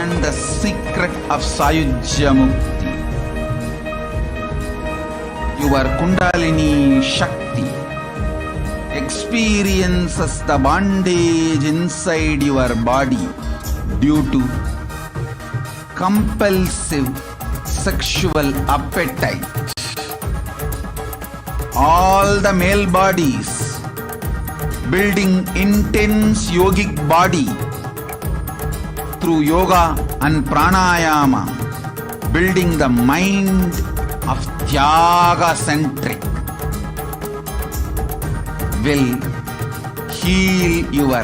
understand the secret of Sayujya Mukti. Your Kundalini Shakti experiences the bondage inside your body due to compulsive sexual appetite. All the male bodies building intense yogic body through yoga and pranayama, building the mind of Tyaga centric, will heal your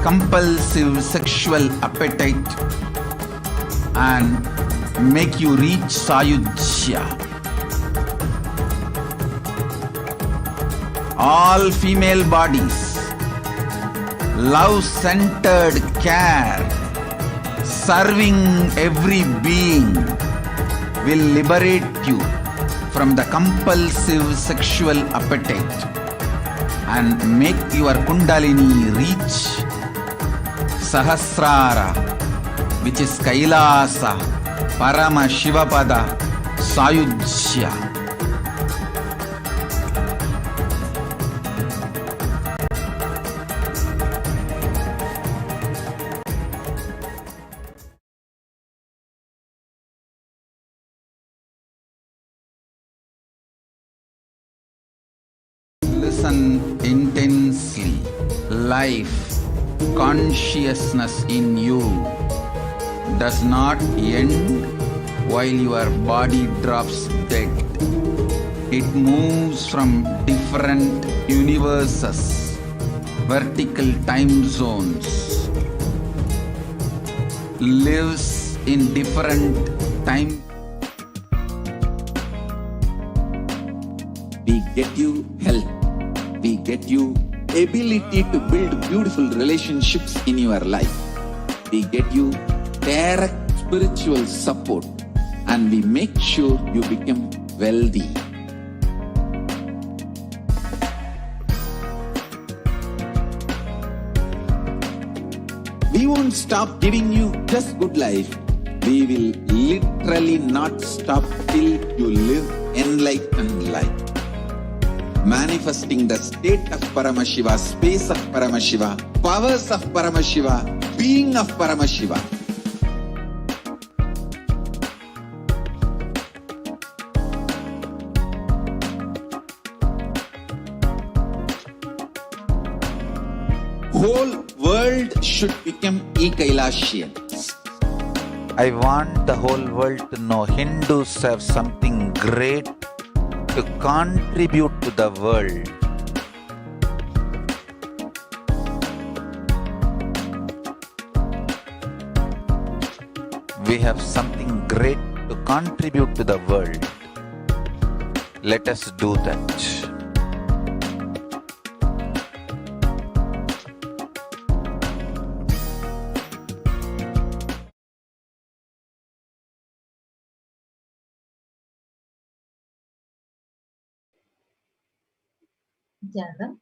compulsive sexual appetite and make you reach Sayujya. All female bodies, love-centered care, serving every being will liberate you from the compulsive sexual appetite and make your Kundalini reach Sahasrara, which is Kailasa, Parama Shivapada, Sayujya. Listen intensely. Life, consciousness in you does not end while your body drops dead. It moves from different universes, vertical time zones, lives in different time. We get you health. We get you ability to build beautiful relationships in your life. We get you direct spiritual support and we make sure you become wealthy. We won't stop giving you just good life. We will literally not stop till you live enlightened life. Manifesting the state of Paramashiva, space of Paramashiva, powers of Paramashiva, being of Paramashiva. Whole world should become Kailasians. I want the whole world to know Hindus have something great to contribute to the world. We have something great to contribute to the world. Let us do that. Jana.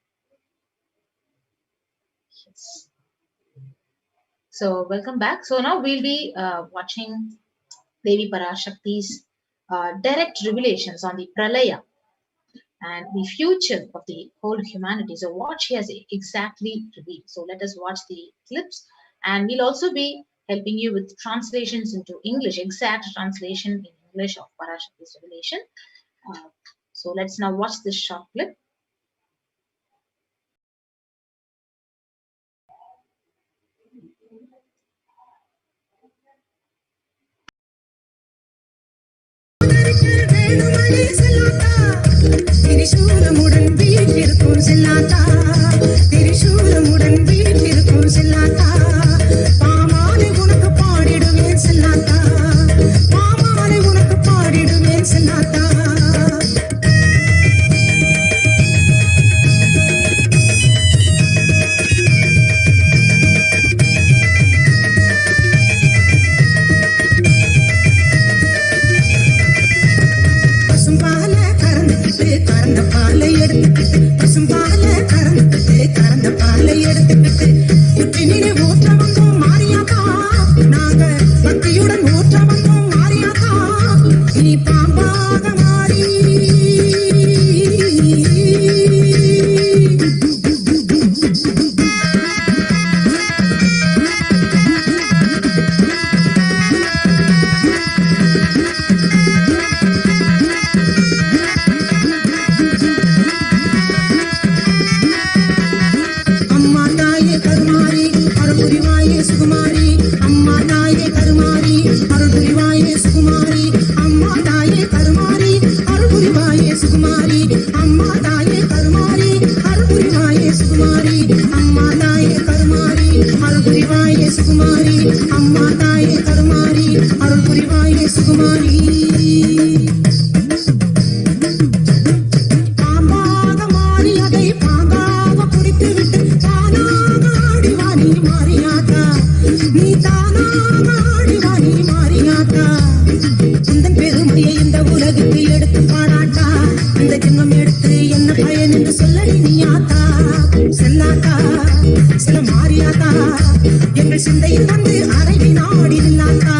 Yes. So welcome back. So now we'll be watching Devi Parashakti's direct revelations on the Pralaya and the future of the whole humanity. So what she has exactly revealed. So let us watch the clips, and we'll also be helping you with translations into English, exact translation in English of Parashakti's revelation. So let's now watch this short clip. திரிசூலமுடன் வீட்டிற்கும் செல்லாதா, திரிசூலமுடன் வீட்டிற்கும் செல்லாதா, பாமாலை உனக்கு பாடிடுவேன் செல்லாதா, பாமாலை உனக்கு பாடிடுவேன் செல்லாதா. கறந்த பாலை எடுத்துக்கிட்டு சுகுமாரி அம்மா தாயே கருமாரி அருள் புரிவாயே சுகுமாரி பாம்பாக மாறி அதை பாங்காக குடித்து விட்டு தானாக ஆடிவானி மாறியாத்தா நீ தானாக ஆடிவானி மாறியாத்தா உந்தன் பெருமையை இந்த உலகுக்கு எடுத்து பாடாட்டா இந்த ஜென்மம் எடுத்து என்ன பயன் என்று சொல்லடி நீயாத்தா செல்லாத்தா சில மாறியாத்தா எங்கள் சிந்தையில் வந்து அறைவி நாடி நில்லாத்தா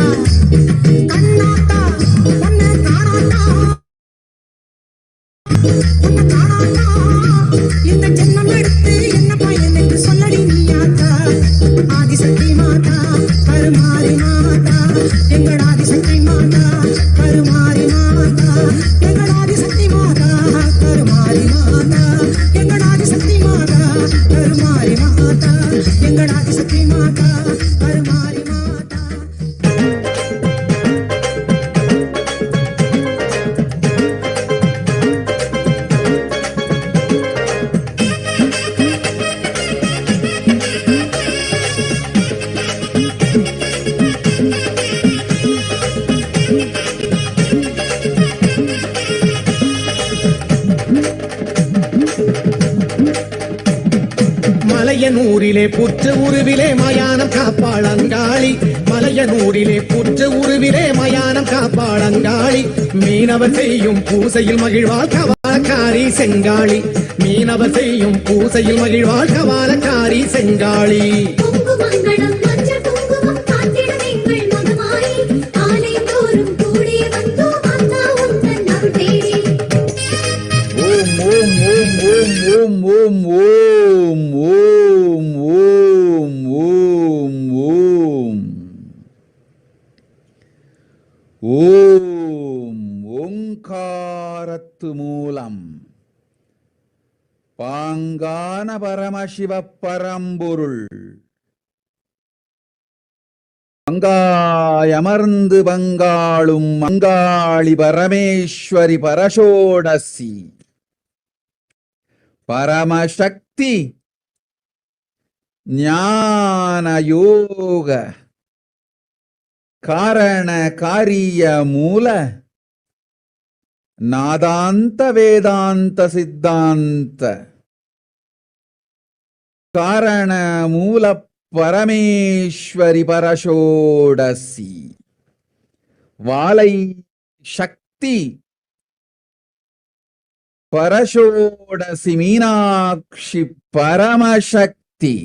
கண்ணாத்தா உன்னை காணாத்தா உன்னை காணாத்தா இந்த ஜென்மம் எடுத்து என்ன பயன் என்று சொல்லடி நீயாத்தா ஆதிசக்தி மாதா கருமாரி மாதா எங்கள் ஆதிசக்தி மாதா கருமாரி மாதா எங்கள் ஆதிசக்தி மாதா கருமாரி மாதா எங்கள் ஆதிசக்தி மாதா கருமாரி மாதா எங்கள் ஆதிசக்தி மாதா கருமாரி மாதா மலையனூரிலே புற்று உருவிலே மயானம் காப்பாளங்காளி மலையனூரிலே புற்று உருவிலே மயானம் காப்பாளங்காளி மீனவர் செய்யும் பூசையில் மகிழ்வாள் கவாலக்காரி செங்காளி மீனவர் செய்யும் பூசையில் மகிழ்வாள் கவாலக்காரி செங்காளி குங்குமங்கணம் மஞ்சள் குங்குமம் காத்திடும் எங்கள் மகமாயி ஆலயம் தோறும் கூடி வந்தோம் அண்ணா உந்தன் அருள் தேடி ஓம் ஓம் ஓம் ஓம் ஓம் ஓம் ஓம் ஓம் ஓம் ஓம் ஓங்காரத்து மூலம் பாங்கான பரமசிவ பரம்பொருள் பங்காயமர்ந்து பங்காளும் மங்காளி பரமேஸ்வரி பரஷோடசி பரமசக்தி ஞான யோக காரண காரிய மூல நாதாந்த வேதாந்த சித்தாந்த காரண மூல பரமேஸ்வரி பரஷோடசி வாலை சக்தி பரஷோடசி மீனாட்சி பரமசக்தி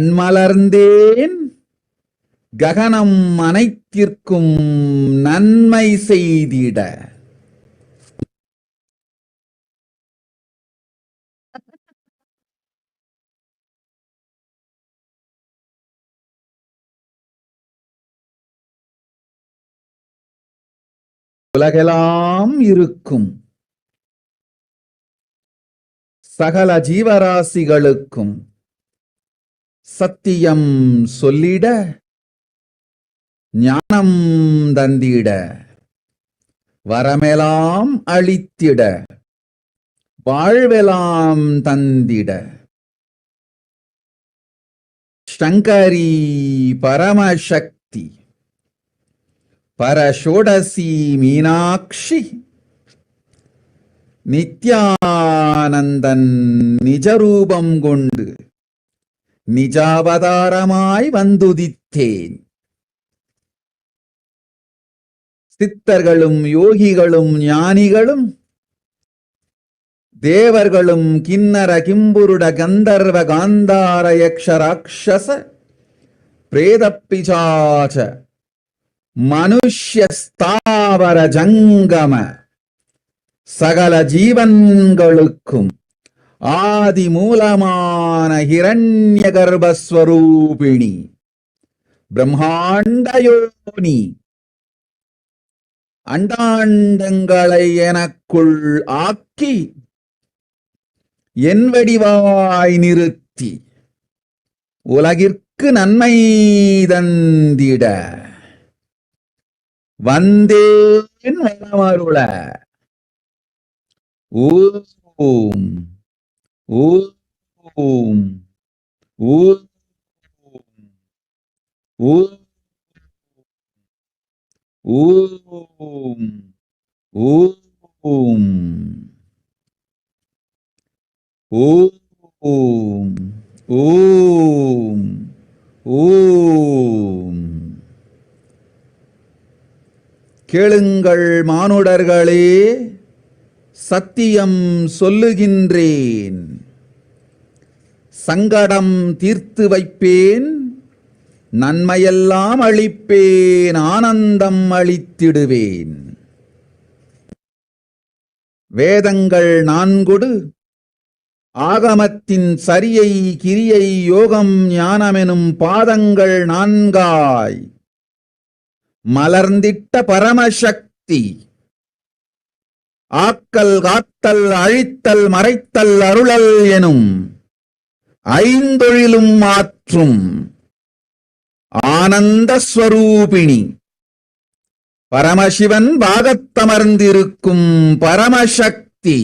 கண்மலர்ந்தேன் ககனம் அனைத்திற்கும் நன்மை செய்திட உலகெல்லாம் இருக்கும் சகல ஜீவராசிகளுக்கும் சத்தியம் சொல்லிட ஞானம் தந்திட வரமெலாம் அளித்திட வாழ்வெலாம் தந்திட சங்கரி பரமசக்தி பரஷோடசி மீனாட்சி நித்யானந்தன் நிஜரூபம் கொண்டு நிஜாவதாரமாய் வந்துதித்தேன். சித்தர்களும் யோகிகளும் ஞானிகளும் தேவர்களும் கிண்ணர கிம்புருட கந்தர்வ காந்தார யக்ஷ ராட்சச பிரேதப்பிசாச மனுஷ்ய ஸ்தாவர ஜங்கம சகல ஜீவன்களுக்கும் ஆதி மூலமான ஹிரண்ய கர்ப்பஸ்வரூபிணி பிரம்மாண்டயோனி அண்டாண்டங்களை எனக்குள் ஆக்கி என் வடிவாய் நிறுத்தி உலகிற்கு நன்மை தந்திட வந்தேன் வளமருள ஓம் ஓம் ஓம் ஓம் ஓம் ஓம் ஓம் ஓம் ஓம். கேளுங்கள் மானுடர்களே, சத்தியம் சொல்லுகின்றேன். சங்கடம் தீர்த்து வைப்பேன், நன்மையெல்லாம் அளிப்பேன், ஆனந்தம் அளித்திடுவேன். வேதங்கள் நான்கொடு, ஆகமத்தின் சரியை கிரியை யோகம் ஞானமெனும் பாதங்கள் நான்காய் மலர்ந்திட்ட பரமசக்தி, ஆக்கல் காத்தல் அழித்தல் மறைத்தல் அருளல் எனும் ஐந்தொழிலும் மாற்றும் ஆனந்த ஸ்வரூபிணி, பரமசிவன் பாகத்தமர்ந்திருக்கும் பரமசக்தி.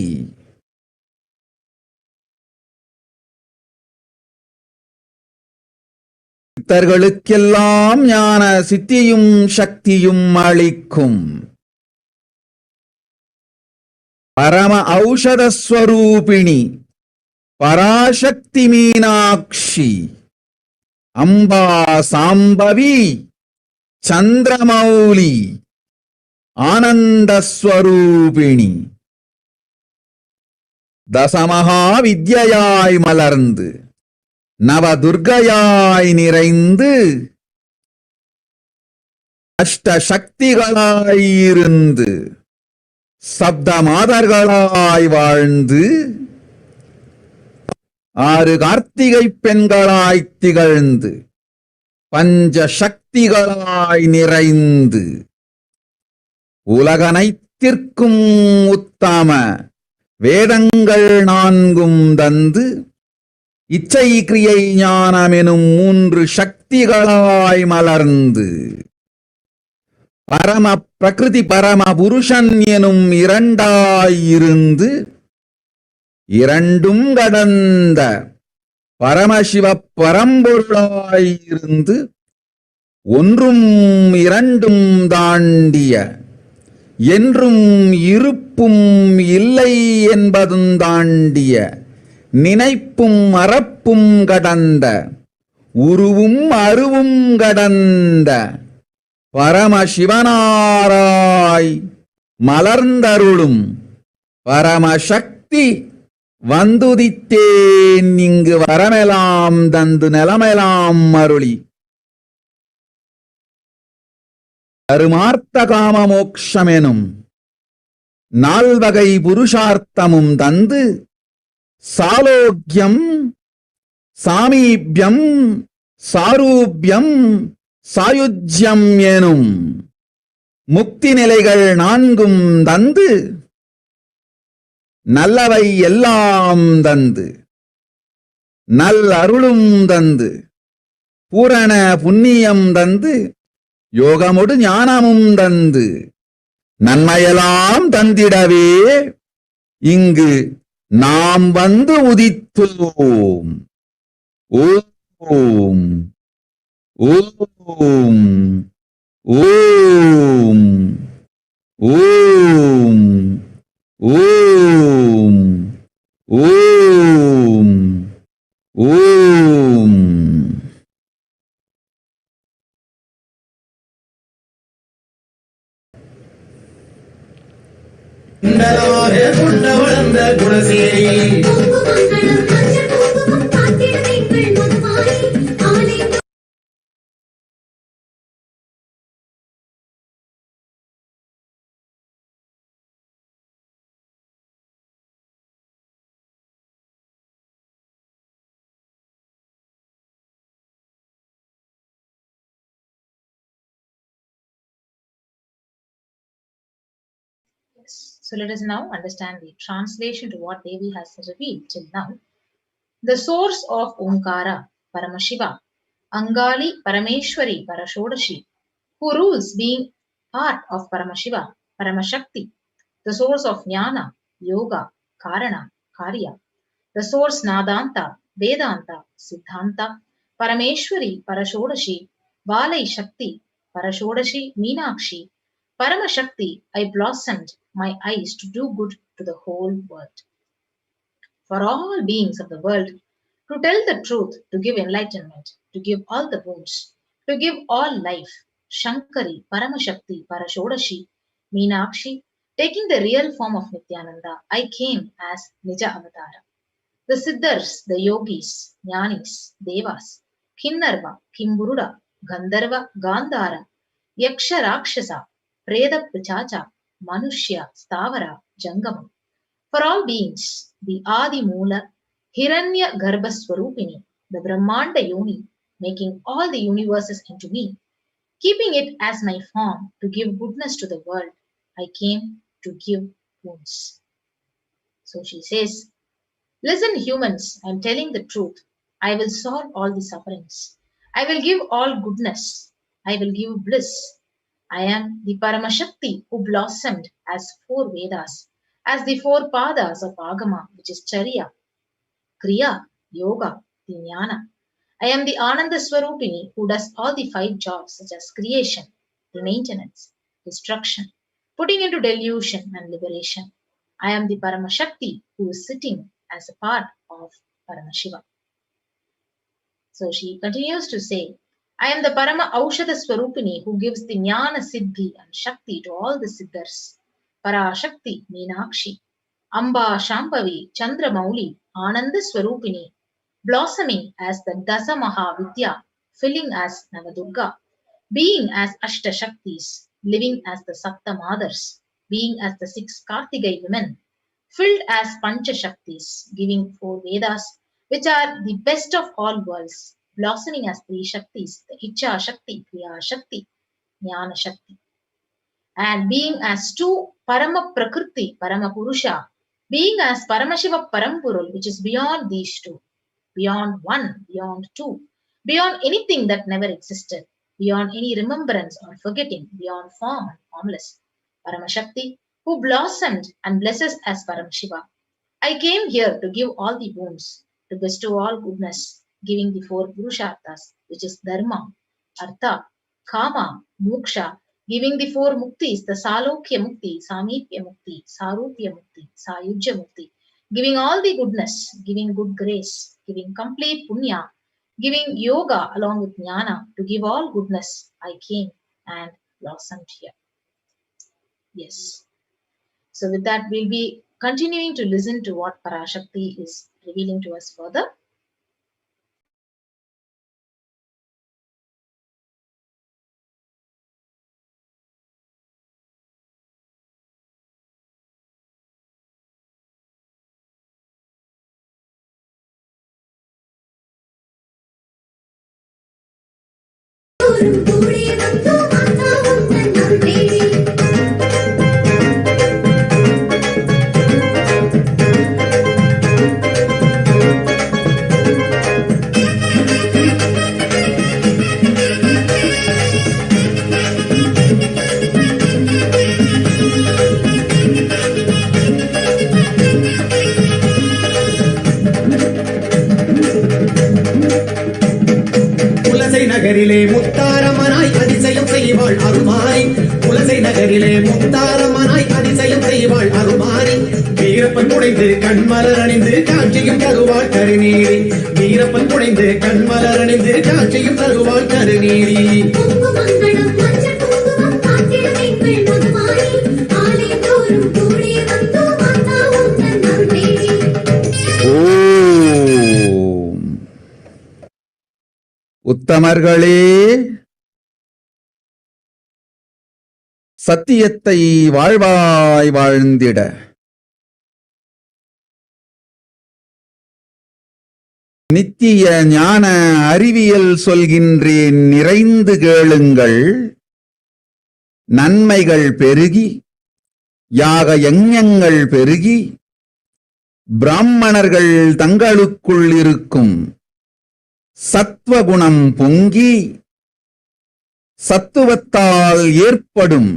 சித்தர்களுக்கெல்லாம் ஞான சித்தியும் சக்தியும் அளிக்கும் பரம ஔஷத ஸ்வரூபிணி பராசக்தி மீனாட்சி, அம்பா சாம்பவி சந்திரமௌலி ஆனந்த ஸ்வரூபிணி, தசமகா வித்யாய் மலர்ந்து நவதுர்கையாய் நிறைந்து அஷ்டசக்திகளாயிருந்து சப்த மாதர்களாய் வாழ்ந்து 6 கார்த்திகை பெண்களாய் திகழ்ந்து பஞ்ச சக்திகளாய் நிறைந்து உலகனைத்திற்கும் உத்தம வேதங்கள் 4 தந்து இச்சை கிரியை ஞானமெனும் 3 சக்திகளாய் மலர்ந்து பரம பிரகிருதி பரம புருஷன் எனும் 2ஆயிருந்து 2ம் கடந்த பரமசிவ பரம்பொருளாயிருந்து 1ம் 2ம் தாண்டிய என்றும் இருப்பும் இல்லை என்பதும் தாண்டிய நினைப்பும் மறப்பும் கடந்த உருவும் அருவும் கடந்த பரமசிவனாராய் மலர்ந்தருளும் பரமசக்தி வந்துதித்தேன் இங்கு வரமெலாம் தந்து நிலமெலாம் அருளி அருமார்த்த காம மோக்ஷமெனும் 4 வகை புருஷார்த்தமும் தந்து சாலோக்கியம் சாமீபியம் சாரூபியம் சாயுஜ்யம் எனும் முக்தி நிலைகள் 4ம் தந்து நல்லவை எல்லாம் தந்து நல் அருளும் தந்து பூரண புண்ணியம் தந்து யோகமொடு ஞானமும் தந்து நன்மையெல்லாம் தந்திடவே இங்கு நாம் வந்து உதித்தோம். ஓம் ஓம் ஓம் ஓம் ஓம் ஓம் ஓம். வளர்ந்த குணசேரி குங்குமங்களும் மஞ்சள் குங்குமம் காத்திடும் எங்கள் மகமாயி, ஆலயம் So let us now understand the translation to what Devi has revealed till now. The source of Omkara, Paramashiva, Angali Parameshwari Parashodashi, who rules being part of Paramashiva, Paramashakti, the source of Jnana, Yoga, Karana, Karya, the source Nadanta, Vedanta, Siddhanta, Parameshwari, Parashodashi, Valai Shakti, Parashodashi, Meenakshi, Paramashakti, I blossomed my eyes to do good to the whole world. For all beings of the world, to tell the truth, to give enlightenment, to give all the boons, to give all life, Shankari, Paramashakti, Parashodashi, Meenakshi, taking the real form of Nityananda, I came as Nija Avatara. The Siddhars, the Yogis, Jnanis, Devas, Kinnarva, Kimburuda, Gandharva, Gandhara, Yaksha Rakshasa, Preda Pichacha, Manushya, Stavara, Jangamam. For all beings, the Adi Mula, Hiranya Garbha Swarupini, the Brahmanda Yoni, making all the universes into me, keeping it as my form to give goodness to the world, I came to give wounds. So she says, listen, humans, I am telling the truth. I will solve all the sufferings. I will give all goodness. I will give bliss. I am the Paramashakti who blossomed as 4 Vedas, as the 4 padas of Agama, which is Charya, Kriya, Yoga, Jnana. I am the Ananda Swarupini who does all the 5 jobs such as creation, the maintenance, destruction, putting into delusion and liberation. I am the Paramashakti who is sitting as a part of Paramashiva. So she continues to say, I am the Parama Aushadha Swarupini who gives the Jnana Siddhi and Shakti to all the Siddhars. Parashakti, Meenakshi, Amba Shambhavi, Chandra Mauli, Ananda Swarupini, blossoming as the Dasa Maha Vidya, filling as Navadurga, being as Ashta Shaktis, living as the Sapta Mothers, being as the 6 Kartigai women, filled as Pancha Shaktis, giving 4 Vedas, which are the best of all worlds, blossoming as 3 Shaktis, the Icha Shakti, Kriya Shakti, Jnana Shakti, and being as 2 Parama Prakriti, Parama Purusha, being as Paramashiva Parampurul, which is beyond these 2, beyond 1, beyond 2, beyond anything that never existed, beyond any remembrance or forgetting, beyond form and formless. Paramashakti, who blossomed and blesses as Paramashiva. I came here to give all the boons, to bestow all goodness, giving the 4 Purusharthas, which is Dharma, Artha, Kama, Moksha, giving the 4 Muktis, the Salokya Mukti, Samipya Mukti, Sarupya Mukti, Sayujya Mukti, giving all the goodness, giving good grace, giving complete punya, giving yoga along with jnana, to give all goodness, I came and blossomed here. Yes. So with that, we'll be continuing to listen to what Parashakti is revealing to us further. தோறும் கூடி வந்தோம் அண்ணா உந்தன் அருள் தேடி. குலசை நகரிலே முத்தாரம்மனாய் அதிசயம் செய்வாள் அருமாரி. குலசை நகரிலே முத்தாரம்மனாய் அதிசயம் செய்வாள் அருமாரி. வீரப்பன் குடைந்து கண்மலர் அணிந்து காட்சியும் தருவாள் கருநீரி. வீரப்பன் குடைந்து கண்மலர் அணிந்து காட்சியும் தருவாள் கருநீரி. பொங்குமங்கலம் மஞ்சள் குங்குமம் காத்திடும் எங்கள் மகமாயி. ஆலயந்தோறும் கூடி வந்தோம் அண்ணா உந்தன் அருள் தேடி. ஓம். உத்தமர்களே, சத்தியத்தை வாழ்வாய் வாழ்ந்திட நித்திய ஞான அறிவியல் சொல்கின்றேன், நிறைந்து கேளுங்கள். நன்மைகள் பெருகி யாக யஞங்கள் பெருகி பிராமணர்கள் தங்களுக்குள் இருக்கும் சத்வகுணம் பொங்கி சத்துவத்தால் ஏற்படும்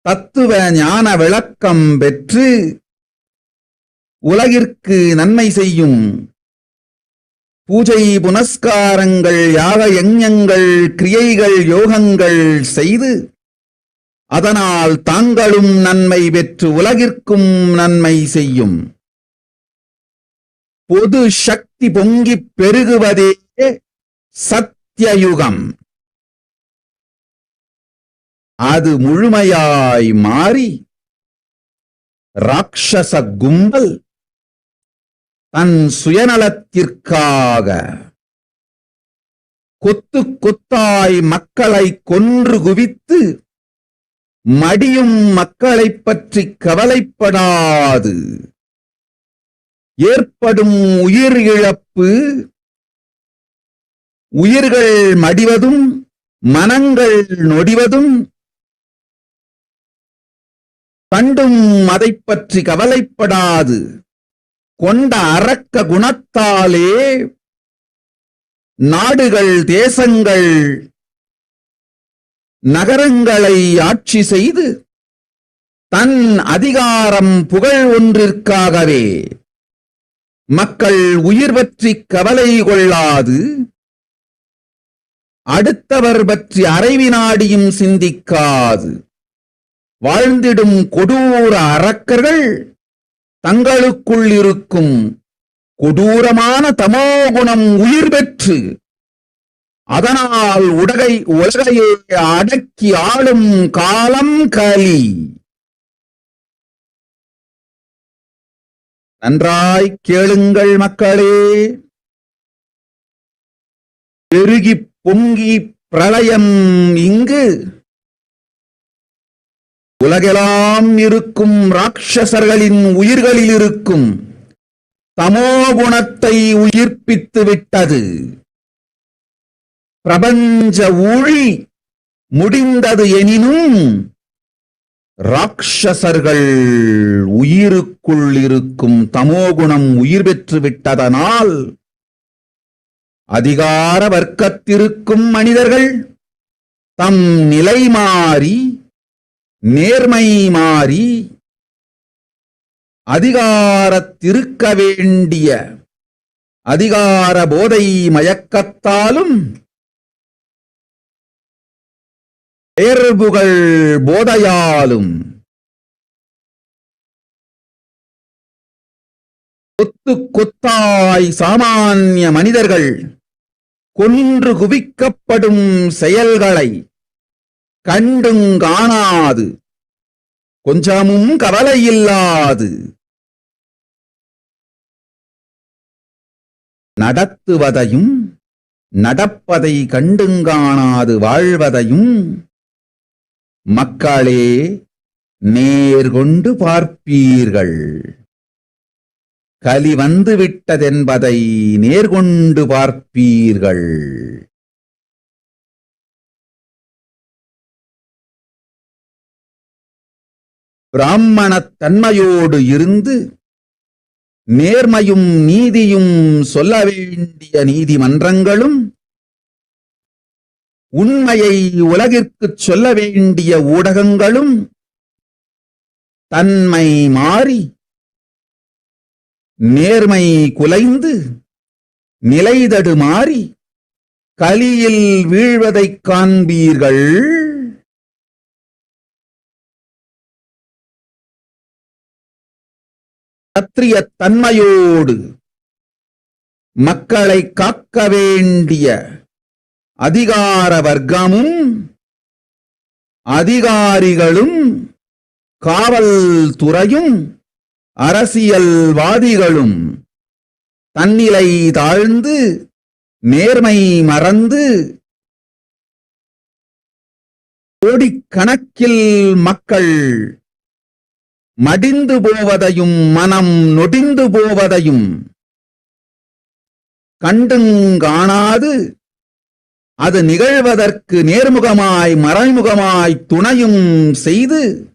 தத்துவ ஞான விளக்கம் பெற்று உலகிற்கு நன்மை செய்யும். பூஜை புனஸ்காரங்கள், யாக யஞங்கள், கிரியைகள், யோகங்கள் செய்து அதனால் தாங்களும் நன்மை பெற்று உலகிற்கும் நன்மை செய்யும். பொது சக்தி பொங்கிப் பெருகுவதே சத்தியயுகம். அது முழுமையாய் மாறி ராட்சச கும்பல் தன் சுயநலத்திற்காக கொத்து கொத்தாய் மக்களை கொன்று குவித்து மடியும் மக்களைப் பற்றி கவலைப்படாது ஏற்படும் உயிர் இழப்பு, உயிர்கள் மடிவதும் மனங்கள் நொடிவதும் கண்டும் அதைப் பற்றி கவலைப்படாது கொண்ட அரக்க குணத்தாலே நாடுகள், தேசங்கள், நகரங்களை ஆட்சி செய்து தன் அதிகாரம் புகழ் ஒன்றிற்காகவே மக்கள் உயிர் பற்றி கவலை கொள்ளாது அடுத்தவர் பற்றி அரைவினாடியும் சிந்திக்காது வாழ்ந்திடும் கொடூர அரக்கர்கள் தங்களுக்குள் இருக்கும் கொடூரமான தமோகுணம் உயிர் பெற்று அதனால் உலகையே அடக்கி ஆளும் காலம் கலி. நன்றாய் கேளுங்கள் மக்களே. பெருகி பொங்கி பிரளயம் இங்கு உலகெல்லாம் இருக்கும் ராட்சசர்களின் உயிர்களில் இருக்கும் தமோகுணத்தை உயிர்ப்பித்து விட்டது. பிரபஞ்ச ஊழி முடிந்தது எனினும் ராட்சசர்கள் உயிருக்குள் இருக்கும் தமோகுணம் உயிர் பெற்று விட்டதனால் அதிகார வர்க்கத்திற்கும் மனிதர்கள் தம் நிலை மாறி நேர்மை மாறி அதிகாரத்திருக்க வேண்டிய அதிகார போதை மயக்கத்தாலும் தேர்வுகள் போதையாலும் கொத்து கொத்தாய் சாமானிய மனிதர்கள் கொன்று குவிக்கப்படும் செயல்களை கண்டும் காணாது கொஞ்சமும் கவலையில்லாது நடத்துவதையும் நடப்பதை கண்டுங்காணாது வாழ்வதையும் மக்களே நேர்கொண்டு பார்ப்பீர்கள். கலி வந்து விட்டதென்பதை நேர்கொண்டு பார்ப்பீர்கள். பிராமணத் தன்மையோடு இருந்து நேர்மையும் நீதியும் சொல்ல வேண்டிய நீதிமன்றங்களும் உண்மையை உலகிற்குச் சொல்ல வேண்டிய ஊடகங்களும் தன்மை மாறி நேர்மை குலைந்து நிலைதடு மாறி கலியில் வீழ்வதைக் காண்பீர்கள். சத்திரிய தன்மையோடு மக்களை காக்க வேண்டிய அதிகார வர்க்கமும் அதிகாரிகளும் காவல்துறையும் அரசியல்வாதிகளும் தன்னிலை தாழ்ந்து நேர்மை மறந்து கோடிக்கணக்கில் மக்கள் மடிந்து போவதையும் மனம் நொடிந்து போவதையும் கண்டுங்காணாது அது நிகழ்வதற்கு நேர்முகமாய் மறைமுகமாய் துணையும் செய்து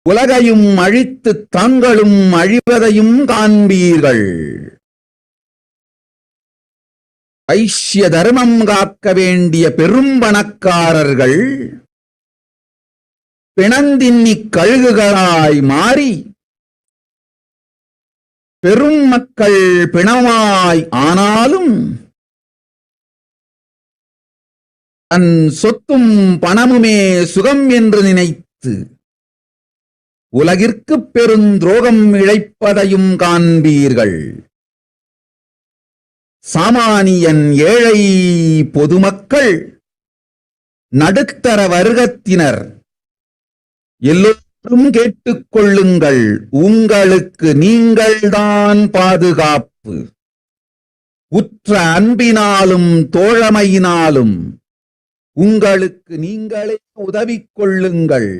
உலகையும் அழித்து தாங்களும் அழிவதையும் காண்பீர்கள். வைஷ்ய தர்மம் காக்க வேண்டிய பெரும் பணக்காரர்கள் பிணந்தின்னி கழுகுகளாய் மாறி பெரும் மக்கள் பிணமாய் ஆனாலும் தன் சொத்தும் பணமுமே சுகம் என்று நினைத்து உலகிற்கு பெருந்துரோகம் இழைப்பதையும் காண்பீர்கள். சாமானியன், ஏழை, பொதுமக்கள், நடுத்தர வர்க்கத்தினர் எல்லோரும் கேட்டுக்கொள்ளுங்கள், உங்களுக்கு நீங்கள்தான் பாதுகாப்பு. உற்ற அன்பினாலும் தோழமையினாலும் உங்களுக்கு நீங்களே உதவிக் கொள்ளுங்கள்.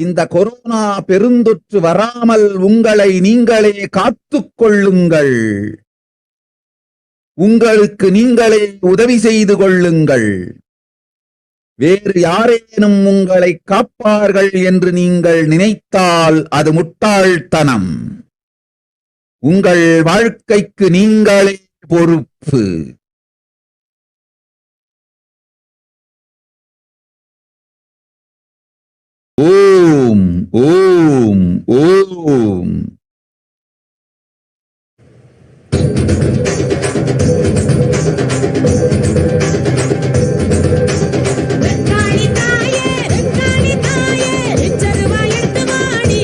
இந்த கொரோனா பெருந்தொற்று வராமல் உங்களை நீங்களே காத்துக் கொள்ளுங்கள். உங்களுக்கு நீங்களே உதவி செய்து கொள்ளுங்கள். வேறு யாரேனும் உங்களை காப்பார்கள் என்று நீங்கள் நினைத்தால் அது முட்டாள்தனம். உங்கள் வாழ்க்கைக்கு நீங்களே பொறுப்பு. ஓம் ஓம் ஓம். வெக்காளி தாயே செருவாய் எடுத்து வாடி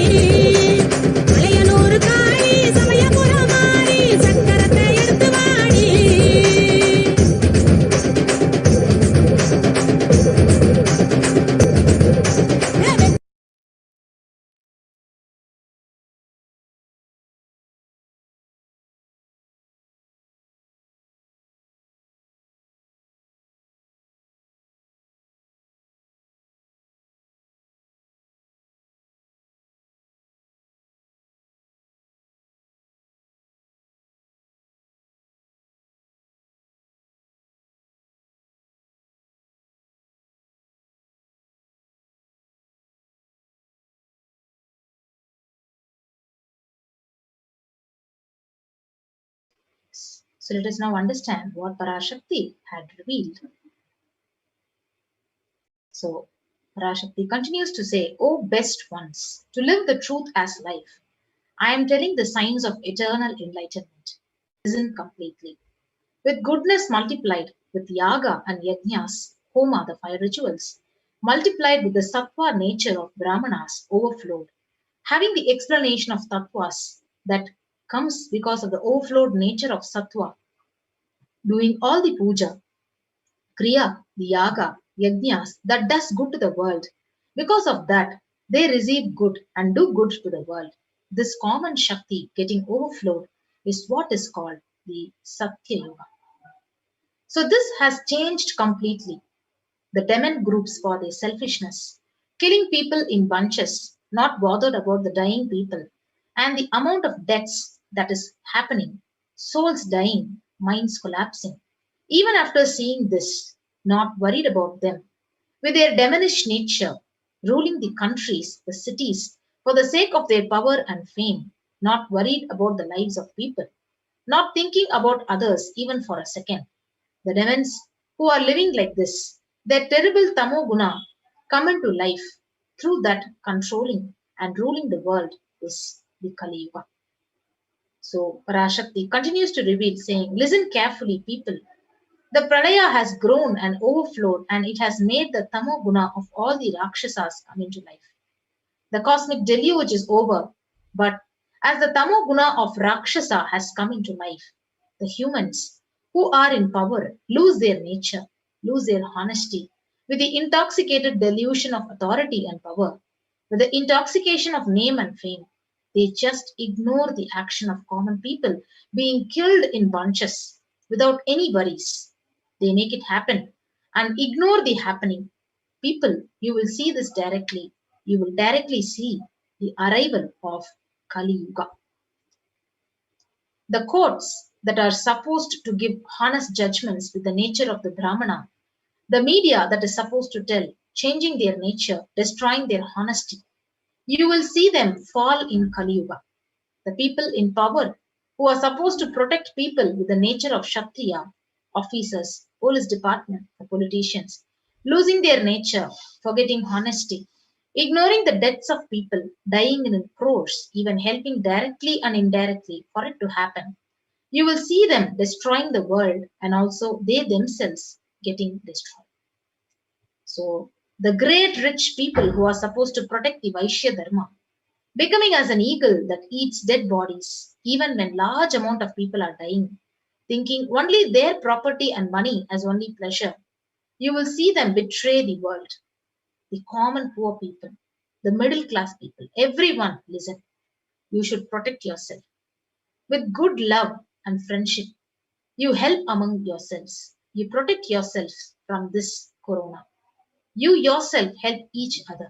மலையனூர் காளி சமயபுரம் மாறி சக்கரத்தை எடுத்து வாடி So let us now understand what Parashakti had revealed. So Parashakti continues to say, O best ones, to live the truth as life, I am telling the signs of eternal enlightenment. Listen completely. With goodness multiplied, with yaga and yajnas, homa, the fire rituals, multiplied with the sattva nature of brahmanas overflowed, having the explanation of tattvas that comes because of the overflowed nature of sattva, doing all the puja, kriya, the yaga, yajnas that does good to the world. Because of that, they receive good and do good to the world. This common Shakti getting overflowed is what is called the Satya Yuga. So this has changed completely. The demon groups for their selfishness, killing people in bunches, not bothered about the dying people, and the amount of deaths that is happening, souls dying, minds collapsing. Even after seeing this, not worried about them, with their demonish nature, ruling the countries, the cities, for the sake of their power and fame, not worried about the lives of people, not thinking about others even for a second. The demons who are living like this, their terrible tamoguna come into life through that controlling and ruling the world is the Kali Yuga. So Parashakti continues to reveal, saying, listen carefully, people. The pralaya has grown and overflowed, and it has made the tamoguna of all the Rakshasas come into life. The cosmic deluge is over, but as the tamoguna of Rakshasa has come into life, the humans who are in power lose their nature, lose their honesty, with the intoxicated delusion of authority and power, with the intoxication of name and fame. They just ignore the action of common people being killed in bunches without any worries. They make it happen and ignore the happening. People, you will see this directly. You will directly see the arrival of Kali Yuga. The courts that are supposed to give honest judgments with the nature of the Brahmana, the media that is supposed to tell, changing their nature, destroying their honesty, you will see them fall in Kali Yuga. The people in power who are supposed to protect people with the nature of Kshatriya, officers, police department, the politicians, losing their nature, forgetting honesty, ignoring the deaths of people, dying in crores, even helping directly and indirectly for it to happen. You will see them destroying the world and also they themselves getting destroyed. So, the great rich people who are supposed to protect the Vaishya Dharma, becoming as an eagle that eats dead bodies, even when large amount of people are dying, thinking only their property and money as only pleasure, you will see them betray the world. The common poor people, the middle class people, everyone listen. You should protect yourself. With good love and friendship, you help among yourselves. You protect yourselves from this corona. You yourself help each other.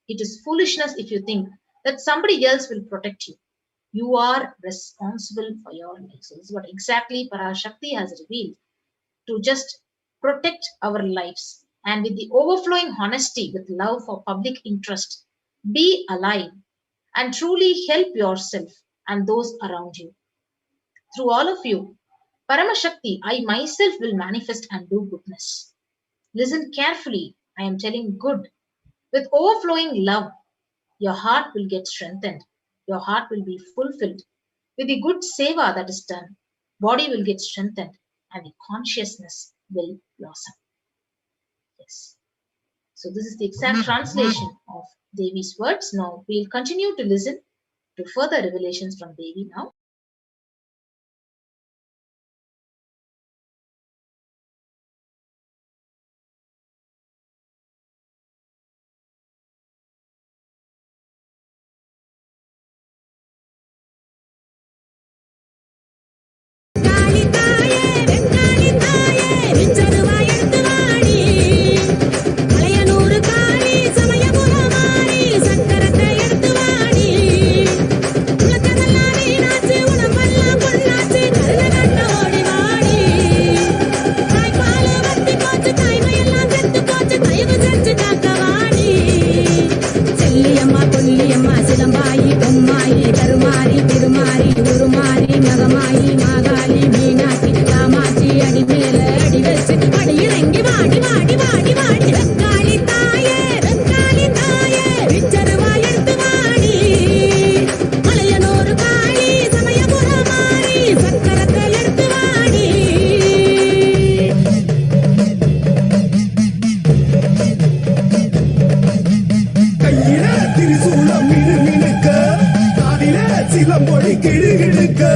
It is foolishness if you think that somebody else will protect you. You are responsible for your life. So this is what exactly Parashakti has revealed, to just protect our lives. And with the overflowing honesty, with love for public interest, be alive and truly help yourself and those around you. Through all of you, Paramashakti, I myself will manifest and do goodness. Listen carefully, I am telling good. With overflowing love, your heart will get strengthened. Your heart will be fulfilled. With the good seva that is done, body will get strengthened and the consciousness will blossom. Yes. So this is the exact translation of Devi's words. Now we'll continue to listen to further revelations from Devi now.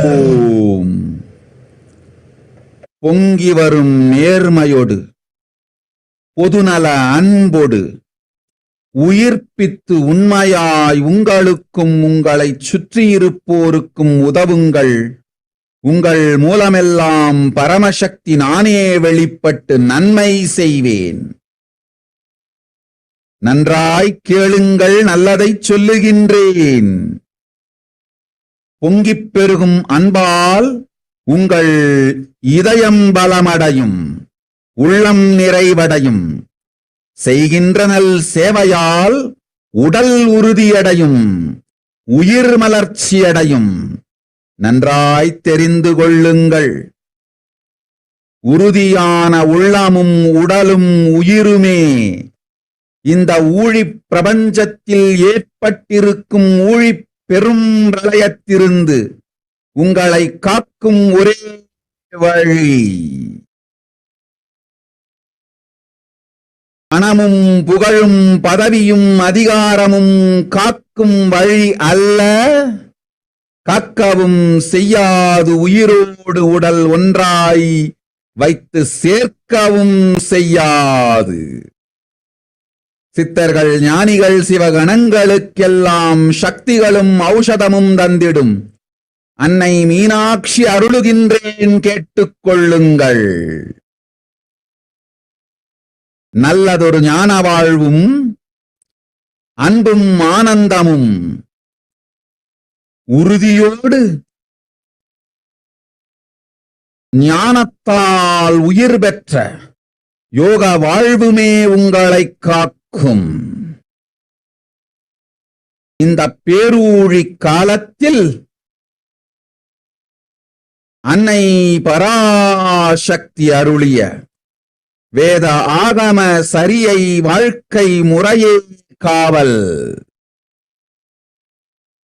ஓம். பொங்கி வரும் நேர்மையோடு பொதுநல அன்போடு உயிர்ப்பித்து உண்மையாய் உங்களுக்கும் உங்களைச் சுற்றியிருப்போருக்கும் உதவுங்கள். உங்கள் மூலமெல்லாம் பரமசக்தி நானே வெளிப்பட்டு நன்மை செய்வேன். நன்றாய் கேளுங்கள், நல்லதைச் சொல்லுகின்றேன். பொங்கிப் பெருகும் அன்பால் உங்கள் இதயம் பலமடையும், உள்ளம் நிறைவடையும். செய்கின்ற நல் சேவையால் உடல் உறுதியடையும், உயிர் மலர்ச்சியடையும். நன்றாய் தெரிந்து கொள்ளுங்கள். உறுதியான உள்ளமும் உடலும் உயிருமே இந்த ஊழிப் பிரபஞ்சத்தில் ஏற்பட்டிருக்கும் ஊழிப் பெரும் பிரளயத்திலிருந்து உங்களை காக்கும் ஒரே வழி. பணமும் புகழும் பதவியும் அதிகாரமும் காக்கும் வழி அல்ல. காக்கவும் செய்யாது, உயிரோடு உடல் ஒன்றாய் வைத்து சேர்க்கவும் செய்யாது. சித்தர்கள் ஞானிகள் சிவகணங்களுக்கெல்லாம் சக்திகளும் ஔஷதமும் தந்திடும் அன்னை மீனாட்சி அருளுகின்றேன், கேட்டுக்கொள்ளுங்கள். நல்லதொரு ஞான வாழ்வும் அன்பும் ஆனந்தமும் உறுதியோடு ஞானத்தால் உயிர் பெற்ற யோக வாழ்வுமே உங்களை காக்கும். இந்த பேரூழி காலத்தில் அன்னை பராசக்தி அருளிய வேத ஆகம சரியை வாழ்க்கை முறையை காவல்.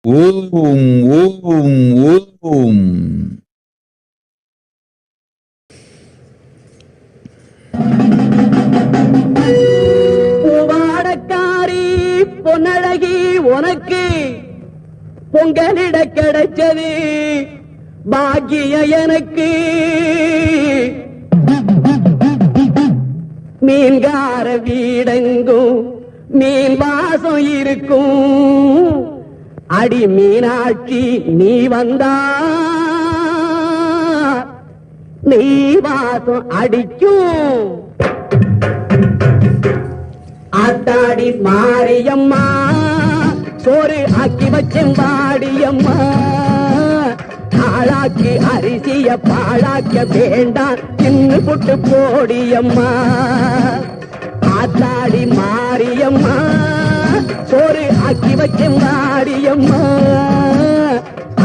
ஓம் ஓம் ஓம். பூவாடக்காரி பொன்னழகி உனக்கு பொங்கலிட கிடைச்சது பாக்கிய எனக்கு. மீன்கார வீடெங்கும் மீன் வாசம் இருக்கும். அடி மீனாட்சி நீ வந்தா நீ வாசம் அடிக்கும். ஆத்தாடி மாரியம்மா சோறு ஆக்கி வச்சேன் வாடியம்மா. ஆளாக்கி அரிசிய பாழாக்க வேண்டாம் தின்னு புட்டு போடியம்மா. ஆத்தாடி மாரியம்மா சோறு ஆக்கி வச்சேன் வாடியம்மா.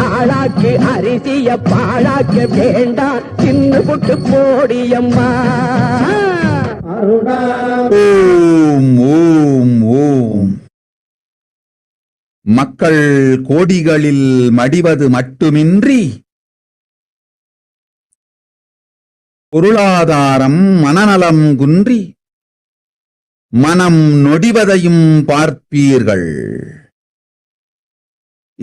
ஆளாக்கி அரிசிய பாழாக்க வேண்டாம் தின்னு புட்டு போடியம்மா. ஓம் ஓம் ஓம். மக்கள் கோடிகளில் மடிவது மட்டுமின்றி பொருளாதாரம் மனநலம் குன்றி மனம் நொடிவதையும் பார்ப்பீர்கள்.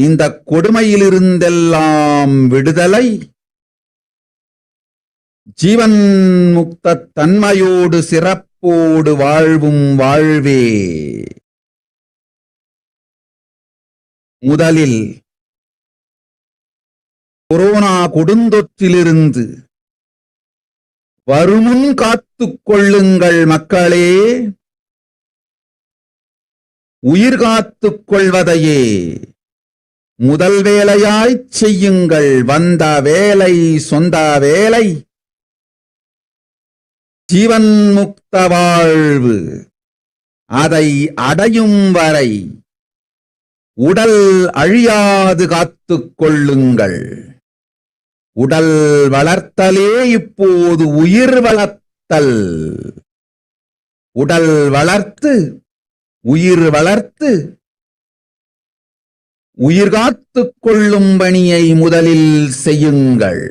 இந்த கொடுமையிலிருந்தெல்லாம் விடுதலை ஜீவன் முக்த தன்மையோடு சிறப்போடு வாழ்வும் வாழ்வே. முதலில் கொரோனா கொடுந்தொற்றிலிருந்து வருமுன் காத்துக் கொள்ளுங்கள் மக்களே. உயிர் காத்துக் கொள்வதையே முதல் வேலையாய்ச் செய்யுங்கள். வந்த வேலை சொந்த வேலை ஜீவன் முக்த வாழ்வு. அதை அடையும் வரை உடல் அழியாது காத்துக் கொள்ளுங்கள். உடல் வளர்த்தலே இப்போது உயிர் வளர்த்தல். உடல் வளர்த்து உயிர் வளர்த்து உயிர் காத்துக் கொள்ளும் பணியை முதலில் செய்யுங்கள்.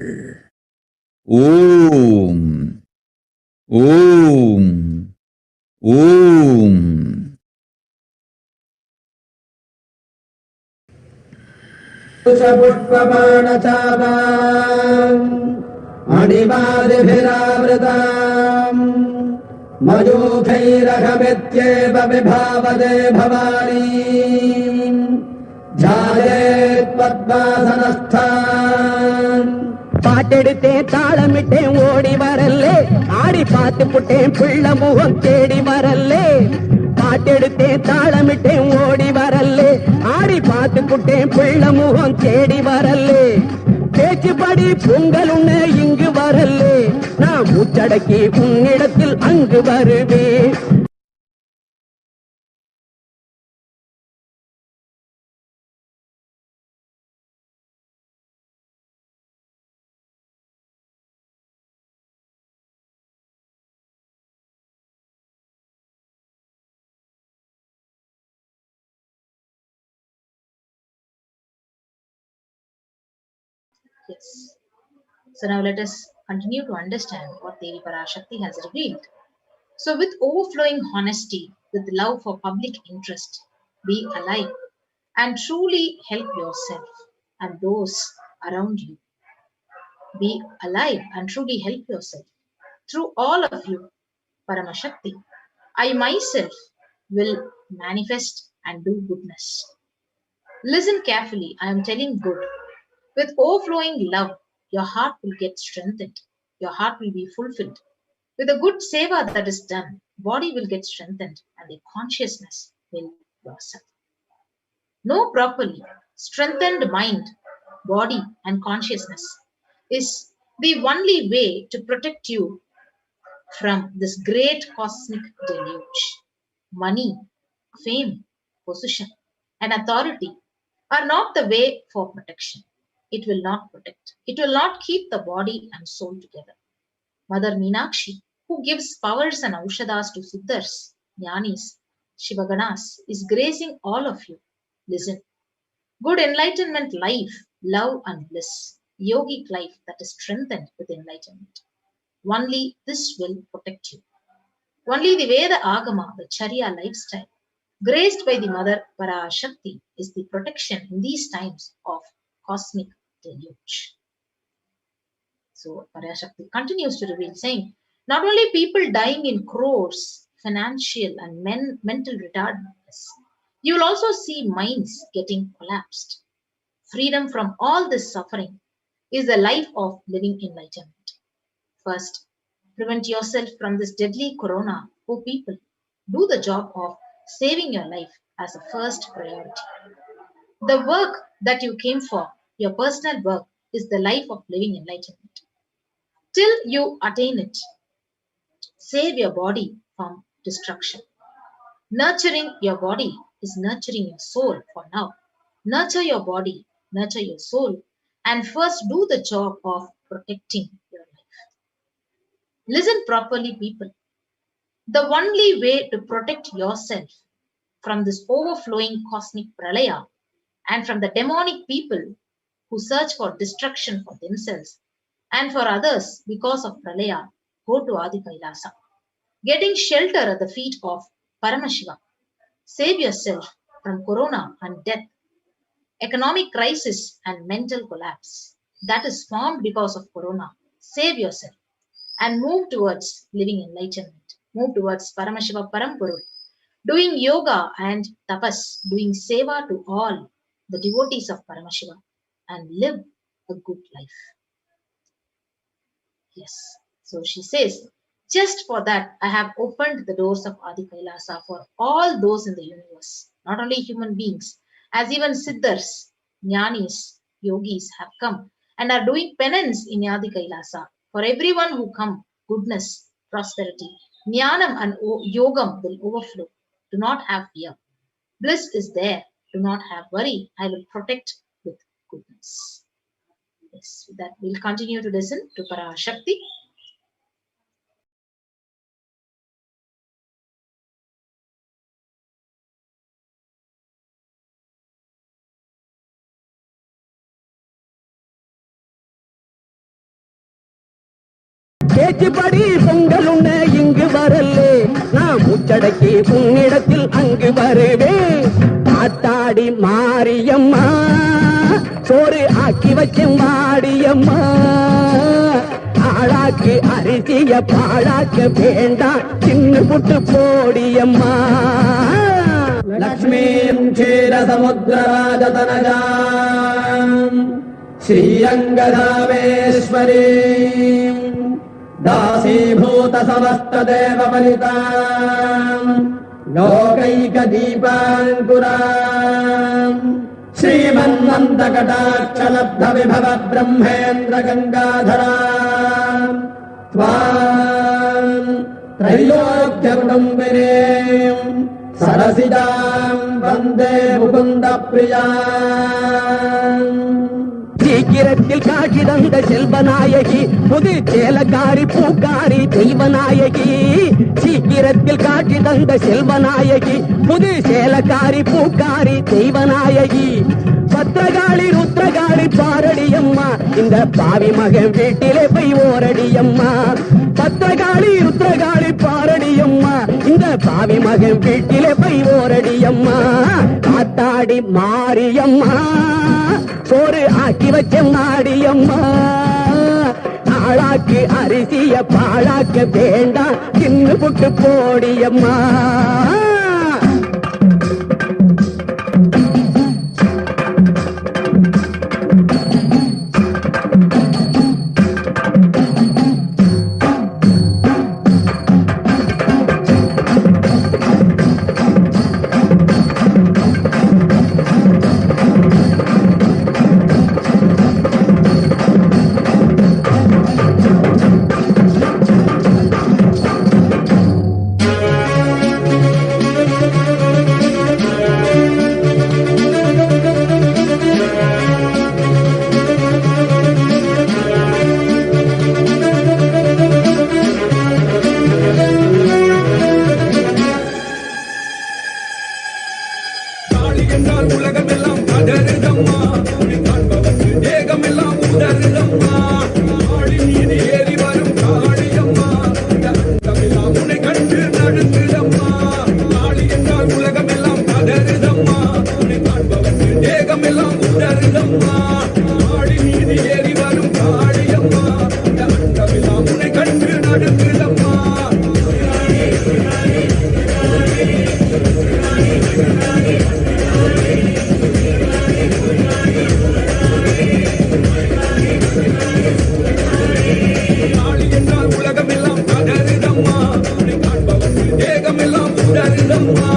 ஓம் ஓம் ஓம். पुष्पबाणचापाम् मणिमादिभिरावृताम् मयूखैरहमित्येव विभावदे भवानी जायेत् पद्मासनस्थान्. பாட்டெடுத்தேன் தாளமிட்டேன் ஓடி வரல்லே. ஆடி பார்த்து புட்டேன் பிள்ளை முகம் தேடி வரல்லே. பாட்டெடுத்தேன் தாளமிட்டேன் ஓடி வரல்லே. ஆடி பார்த்து புட்டேன் பிள்ளை முகம் தேடி வரல்லே. பேச்சுப்படி பொங்கல் உன்ன இங்கு வரல்லே. நான் மூச்சடக்கி உன்னிடத்தில் அங்கு வருவேன். Yes. So now let us continue to understand what Devi Parashakti has revealed. So with overflowing honesty, with love for public interest, be alive and truly help yourself and those around you. Be alive and truly help yourself. Through all of you, Paramashakti, I myself will manifest and do goodness. Listen carefully, I am telling good. With overflowing love, your heart will get strengthened. Your heart will be fulfilled. With a good seva that is done, body will get strengthened and the consciousness will blossom. Know properly, strengthened mind, body and consciousness is the only way to protect you from this great cosmic deluge. Money, fame, position and authority are not the way for protection. It will not protect. It will not keep the body and soul together. Mother Meenakshi, who gives powers and aushadas to siddhas, jnanis, Shivaganas is gracing all of you. Listen. Good enlightenment life, love and bliss. Yogic life that is strengthened with enlightenment. Only this will protect you. Only the Veda Agama, the Charya lifestyle, graced by the Mother Parashakti, is the protection in these times of cosmic deluge. So Parashakti continues to reveal, saying, not only people dying in crores, financial and mental retardedness, you will also see minds getting collapsed. Freedom from all this suffering is the life of living enlightenment. First, prevent yourself from this deadly corona, O people. Do the job of saving your life as a first priority. The work that you came for, your personal work, is the life of living enlightenment. Till you attain it, save your body from destruction. Nurturing your body is nurturing your soul for now. Nurture your body, nurture your soul, and first do the job of protecting your life. Listen properly, people. The only way to protect yourself from this overflowing cosmic pralaya and from the demonic people who search for destruction for themselves and for others because of pralaya, go to Adi Kailasa. Getting shelter at the feet of Paramashiva. Save yourself from corona and death, economic crisis and mental collapse that is formed because of corona. Save yourself and move towards living enlightenment. Move towards Paramashiva Parampurul, doing yoga and tapas, doing seva to all the devotees of Paramashiva, and live a good life. Yes. So she says, just for that, I have opened the doors of Adi Kailasa for all those in the universe, not only human beings, as even Siddhars, Jnanis, Yogis have come and are doing penance in Adi Kailasa. For everyone who come, goodness, prosperity, Jnanam and Yogam will overflow. Do not have fear. Bliss is there. Do not have worry. I will protect with goodness. Yes, with that we'll continue to listen to Parashakti. பேச்சுப்படி Pongal உண்ண இங்கு வரலே நான் முச்சடக்கி உன்னிடத்தில் அங்கு வருவேன் ஆத்தாடி மாரியம்மா சோறு ஆக்கி வச்சேன் வாடியம்மா ஆளாக்கு அரிசிய பாழாக்க வேண்டாம் சின்ன புட்டு போடியம்மா லக்ஷ்மீம் க்ஷீர சமுத்திரராஜதனஜாம் ஸ்ரீரங்கதாமேஸ்வரீம் दासीभूत समस्त देव वनिताम् लोकैक दीपाङ्कुराम् श्रीमन्नन्द कटाक्ष लब्ध विभव ब्रह्मेन्द्र गङ्गाधराम् त्वाम् त्रैलोक्य कुटुम्बिनीम् सरसिजाम् वन्दे मुकुन्द प्रियाम् சீக்கிரத்தில் காட்சி தந்த செல்வநாயகி புது சேலக்காரி பூக்காரி தெய்வநாயகி சீக்கிரத்தில் காட்சி தந்த செல்வநாயகி புது சேலக்காரி பூக்காரி தெய்வநாயகி பத்திரகாளி ருத்ரகாளி பாரடியம்மா இந்த பாவி மகன் வீட்டிலே போய் ஓரடியம்மா பத்திரகாளி ருத்ரகாளி பாரடியம்மா இந்த பாவி மகன் வீட்டிலே போய் ஓரடியம்மா காத்தாடி மாரியம்மா சோறு ஆக்கி வச்ச மாடியம்மா ஆளாக்கு அரிசிய பாழாக்க வேண்டாம் சின்ன புட்டு போடியம்மா அம்மா.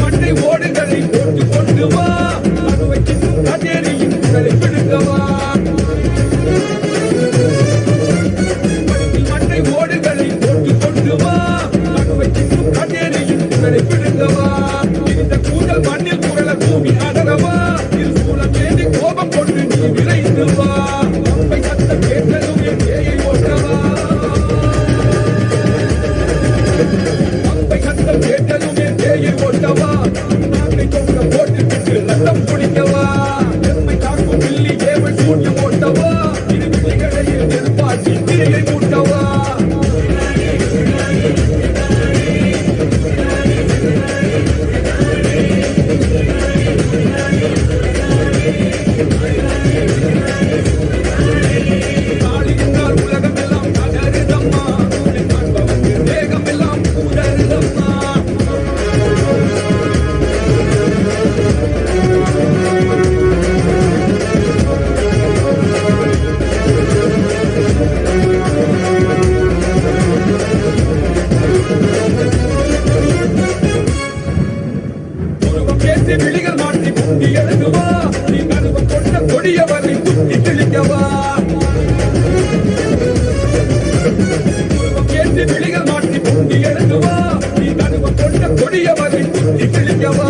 மண்ணை ஓடுகளை போட்டு கொண்டு வா, அறுவை சின்னும் கஜேரியின் உடலை பிடுங்கவா. மண்ணை ஓடுகளை போட்டு கொண்டு வா, அறுவை சின்னும் கஜேரியின் உடலை பிடுங்கவா. இந்த கூந்தல் மண்ணில் குரல பூமி அடரவா, இது சூழல் தேடி கோபம் கொண்டு நீ விரைந்து வா. அம்பை சத்தம் கேட்டதும் என் பேயை ஓட்டவா. அம்பை சத்தம் கேட்டதும் என் பேயை ஓட்டவா. நாட்டை தொங்க போட்டு விட்டு ரத்தம் குடிக்கவா. எம்மை தாக்கும் பில்லி ஏவல் சூன்யம் ஓட்டவா. இரு விழிகளையில் நெருப்பாற்றி திரியை மூட்டவா. நாளை என்றால் உலகமெல்லாம் கதறுதம்மா, உன்னை காண்பவர்க்கு தேகமெல்லாம் உதறுதம்மா. உருவம் பேசி விழிகள் மாற்றி குண்டி எழுதுவா. நீ கருவம் கொண்ட கொடியவரை குத்தி கிழிக்கவா. உருவம் பேசி விழிகள் மாற்றி குண்டி எழுதுவா. நீ கருவம் கொண்ட கொடியவரை குத்தி கிழிக்கவா.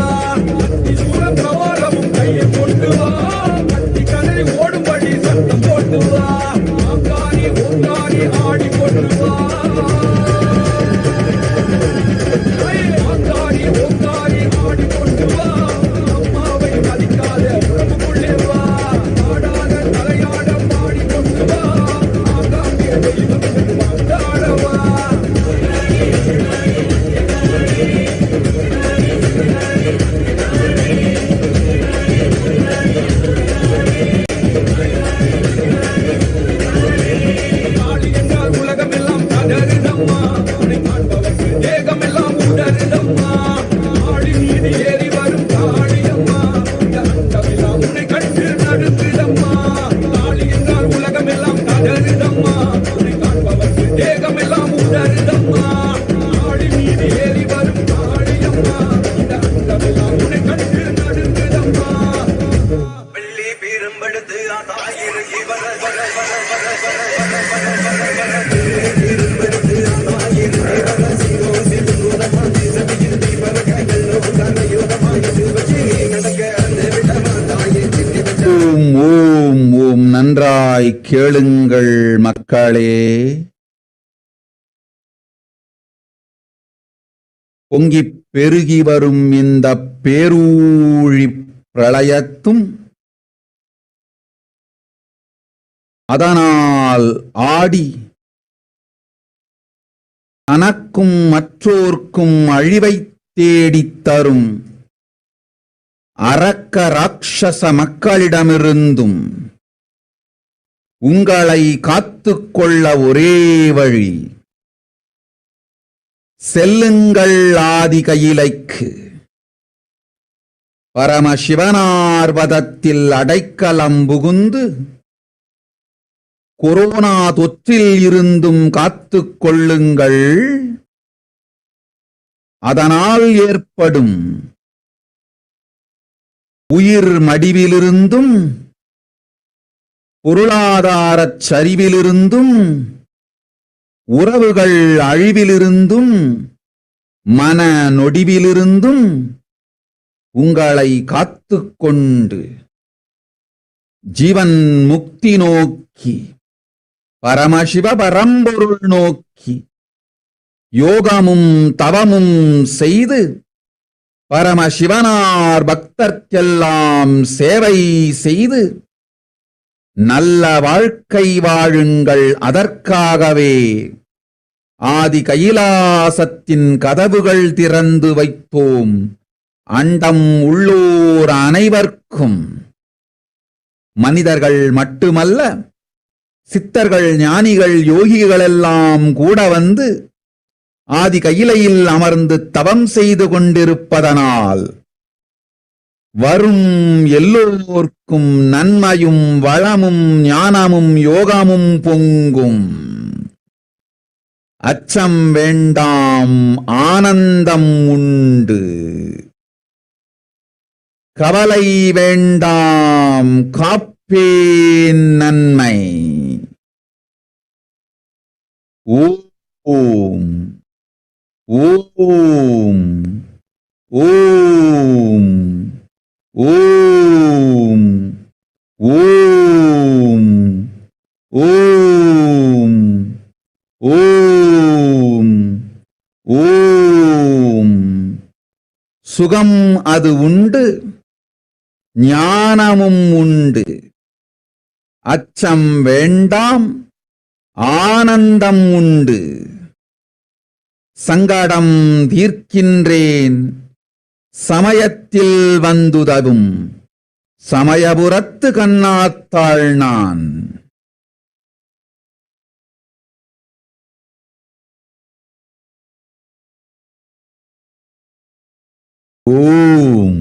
அத்தி சூரம் பிரவாளமும் கையை கொண்டு வா. அத்தி கதறி ஓடும்படி சத்தம் போட்டு வா. ஆங்காரி ஓங்காரி ஆடி கொண்டு வா. ஆங்காரி ஓங்காரி ஆடி கொண்டு வா. அம்மாவை மதிக்காத உறவுக்குள்ளே வா. ஆடாத தலையாட பாடி கொண்டு வா. ஆங்காங்கிய தெய்வம் கொண்டாடவா. நாளை என்றால் உலகமெல்லாம் கதறுதம்மா, உன்னை காண்பவர்க்கு தேகமெல்லாம் உடறுதம்மா. ஆடி மீது ஏறி வரும் காளியம்மா, இந்த அண்டமெல்லாம் உன்னை கண்டு நடுங்குதம்மா. நாளை என்றால் உலகமெல்லாம் கதறுதம்மா, உன்னை காண்பவர்க்கு தேகமெல்லாம் உடறுதம்மா. ஆடி மீது ஏறி வரும் காளியம்மா, இந்த அண்டமெல்லாம் உன்னை கண்டு நடுங்குதம்மா. வெள்ளி பீரும்பெடுத்து ஆதாயிரு இவர ஓம் ஓம் ஓம். நன்றாய் கேளுங்கள் மக்களே. பொங்கிப் பெருகி வரும் இந்த பேரூழி பிரளயத்தும் அதனால் ஆடி தனக்கும் மற்றோர்க்கும் அழிவைத் தேடித் தரும் அரக்க ராட்சச மக்களிடமிருந்தும் உங்களை காத்துக்கொள்ள ஒரே வழி, செல்லுங்கள் ஆதி கையிலைக்கு. பரமசிவனார்வதத்தில் அடைக்கலம் புகுந்து கொரோனா தொற்றில் இருந்தும் காத்துக் கொள்ளுங்கள். அதனால் ஏற்படும் உயிர் மடிவிலிருந்தும் பொருளாதாரச் சரிவிலிருந்தும் உறவுகள் அழிவிலிருந்தும் மன நொடிவிலிருந்தும் உங்களை காத்துக்கொண்டு ஜீவன் முக்தி நோக்கி பரமசிவ பரம்பொருள் நோக்கி யோகமும் தவமும் செய்து பரமசிவனார் பக்தர்க்கெல்லாம் சேவை செய்து நல்ல வாழ்க்கை வாழுங்கள். அதற்காகவே ஆதி கைலாசத்தின் கதவுகள் திறந்து வைத்தோம். அண்டம் உள்ளோர் அனைவர்க்கும், மனிதர்கள் மட்டுமல்ல, சித்தர்கள் ஞானிகள் யோகிகளெல்லாம் கூட வந்து ஆதி கையிலையில் அமர்ந்து தவம் செய்து கொண்டிருப்பதனால் வரும் எல்லோர்க்கும் நன்மையும் வளமும் ஞானமும் யோகமும் பொங்கும். அச்சம் வேண்டாம், ஆனந்தம் உண்டு. கவலை வேண்டாம், காப்பேன் நன்மை. ஓம் ஓம் ஓம் ஓம் ஓம் ஓம் ஓம் ஓம். சுகம் அது உண்டு, ஞானமும் உண்டு. அச்சம் வேண்டாம், ஆனந்தம் உண்டு. சங்கடம் தீர்க்கின்றேன், சமயத்தில் வந்துதவும். சமயபுரத்து கண்ணாத்தாள் நான். ஓம்.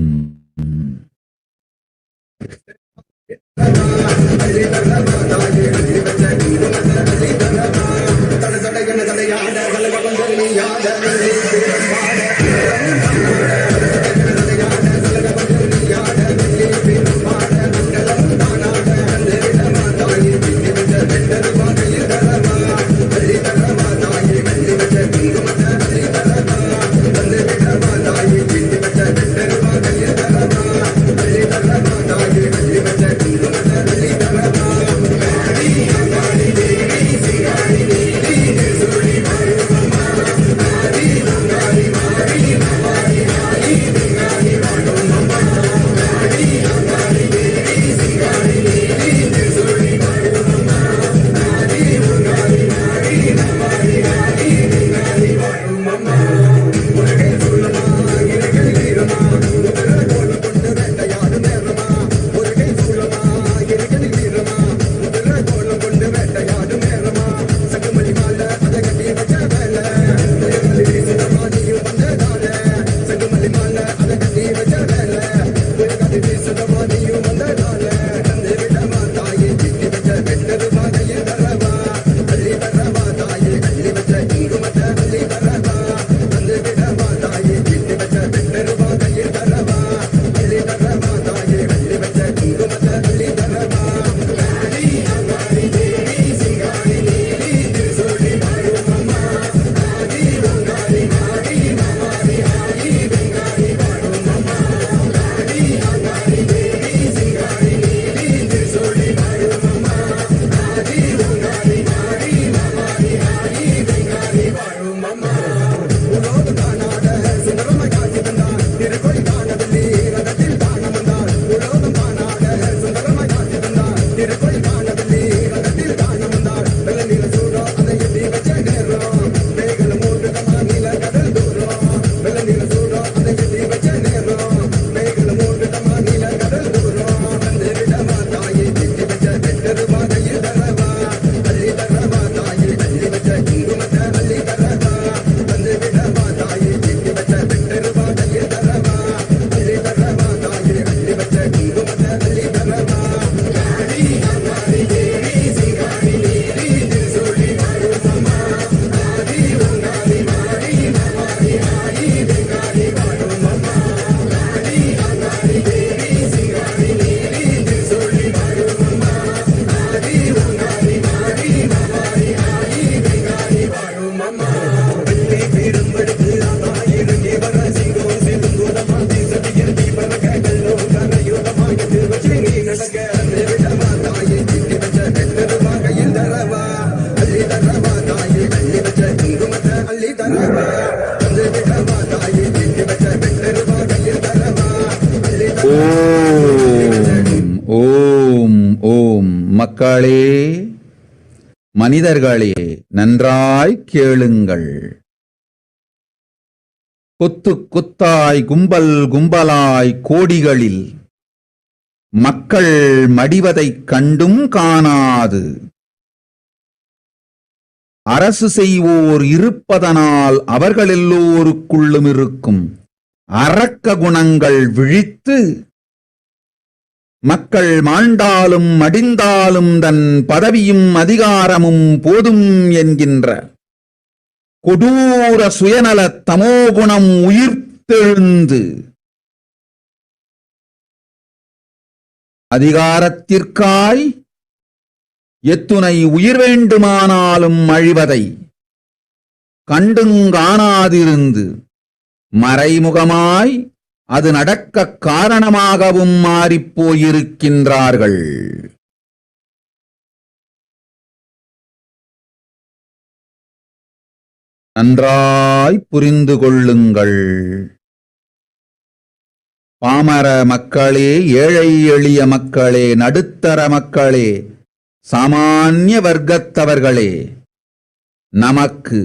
மக்களே, மனிதர்களே, நன்றாய் கேளுங்கள். கொத்து கொத்தாய் கும்பல் கும்பலாய் கோடிகளில் மக்கள் மடிவதைக் கண்டும் காணாது அரசு செய்வோர் இருப்பதனால் அவர்கள் எல்லோருக்குள்ளும் இருக்கும் அரக்க குணங்கள் விழித்து மக்கள் மாண்டாலும் மடிந்தாலும் தன் பதவியும் அதிகாரமும் போதும் என்கின்ற கொடூர சுயநல தமோகுணம் உயிர்த்தெழுந்து அதிகாரத்திற்காய் எத்துணை உயிர் வேண்டுமானாலும் அழிவதை கண்டுங்காணாதிருந்து மறைமுகமாய் அது நடக்க காரணமாகவும் மாறிப்போயிருக்கின்றார்கள். நன்றாய் புரிந்து கொள்ளுங்கள். பாமர மக்களே, ஏழை எளிய மக்களே, நடுத்தர மக்களே, சாமானிய வர்க்கத்தவர்களே, நமக்கு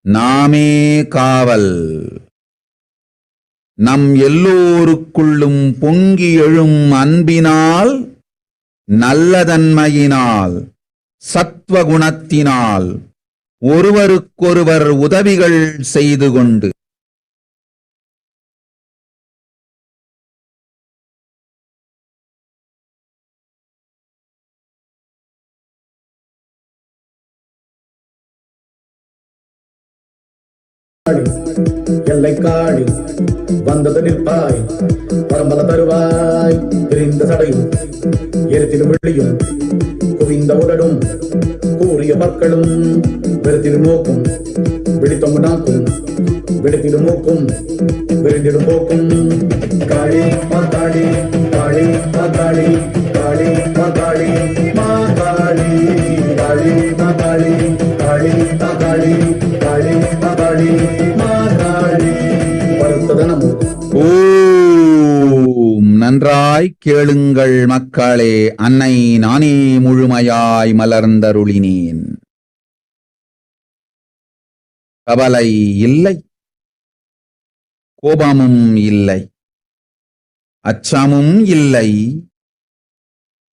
நாமே காவல். நம் எல்லோருக்குள்ளும் பொங்கி எழும் அன்பினால், நல்லதன்மையினால், சத்வகுணத்தினால் ஒருவருக்கொருவர் உதவிகள் செய்து கொண்டு எல்லை காடி வந்தது நிற்பாய், பரம்பல தருவாய், பிரிந்த சடையும் எரித்திடும் வெள்ளியும் குவிந்த உடலும் கூறிய மக்களும் வெறுத்திடும் நோக்கும் விழித்தொங்கு நாக்கும் விடுத்திடும் மூக்கும் விரிந்திடும் போக்கும். காளி மாகாளி, காளி மாகாளி, காளி மாகாளி, மாகாளி, காளி மாகாளி, காளி மாகாளி, காளி மாகாளி, மாகாளி. வருத்ததனமும் ஓம். நன்றாய் கேளுங்கள் மக்களே. அன்னை நானே முழுமையாய் மலர்ந்தருளினேன். கவலை இல்லை, கோபமும் இல்லை, அச்சமும் இல்லை,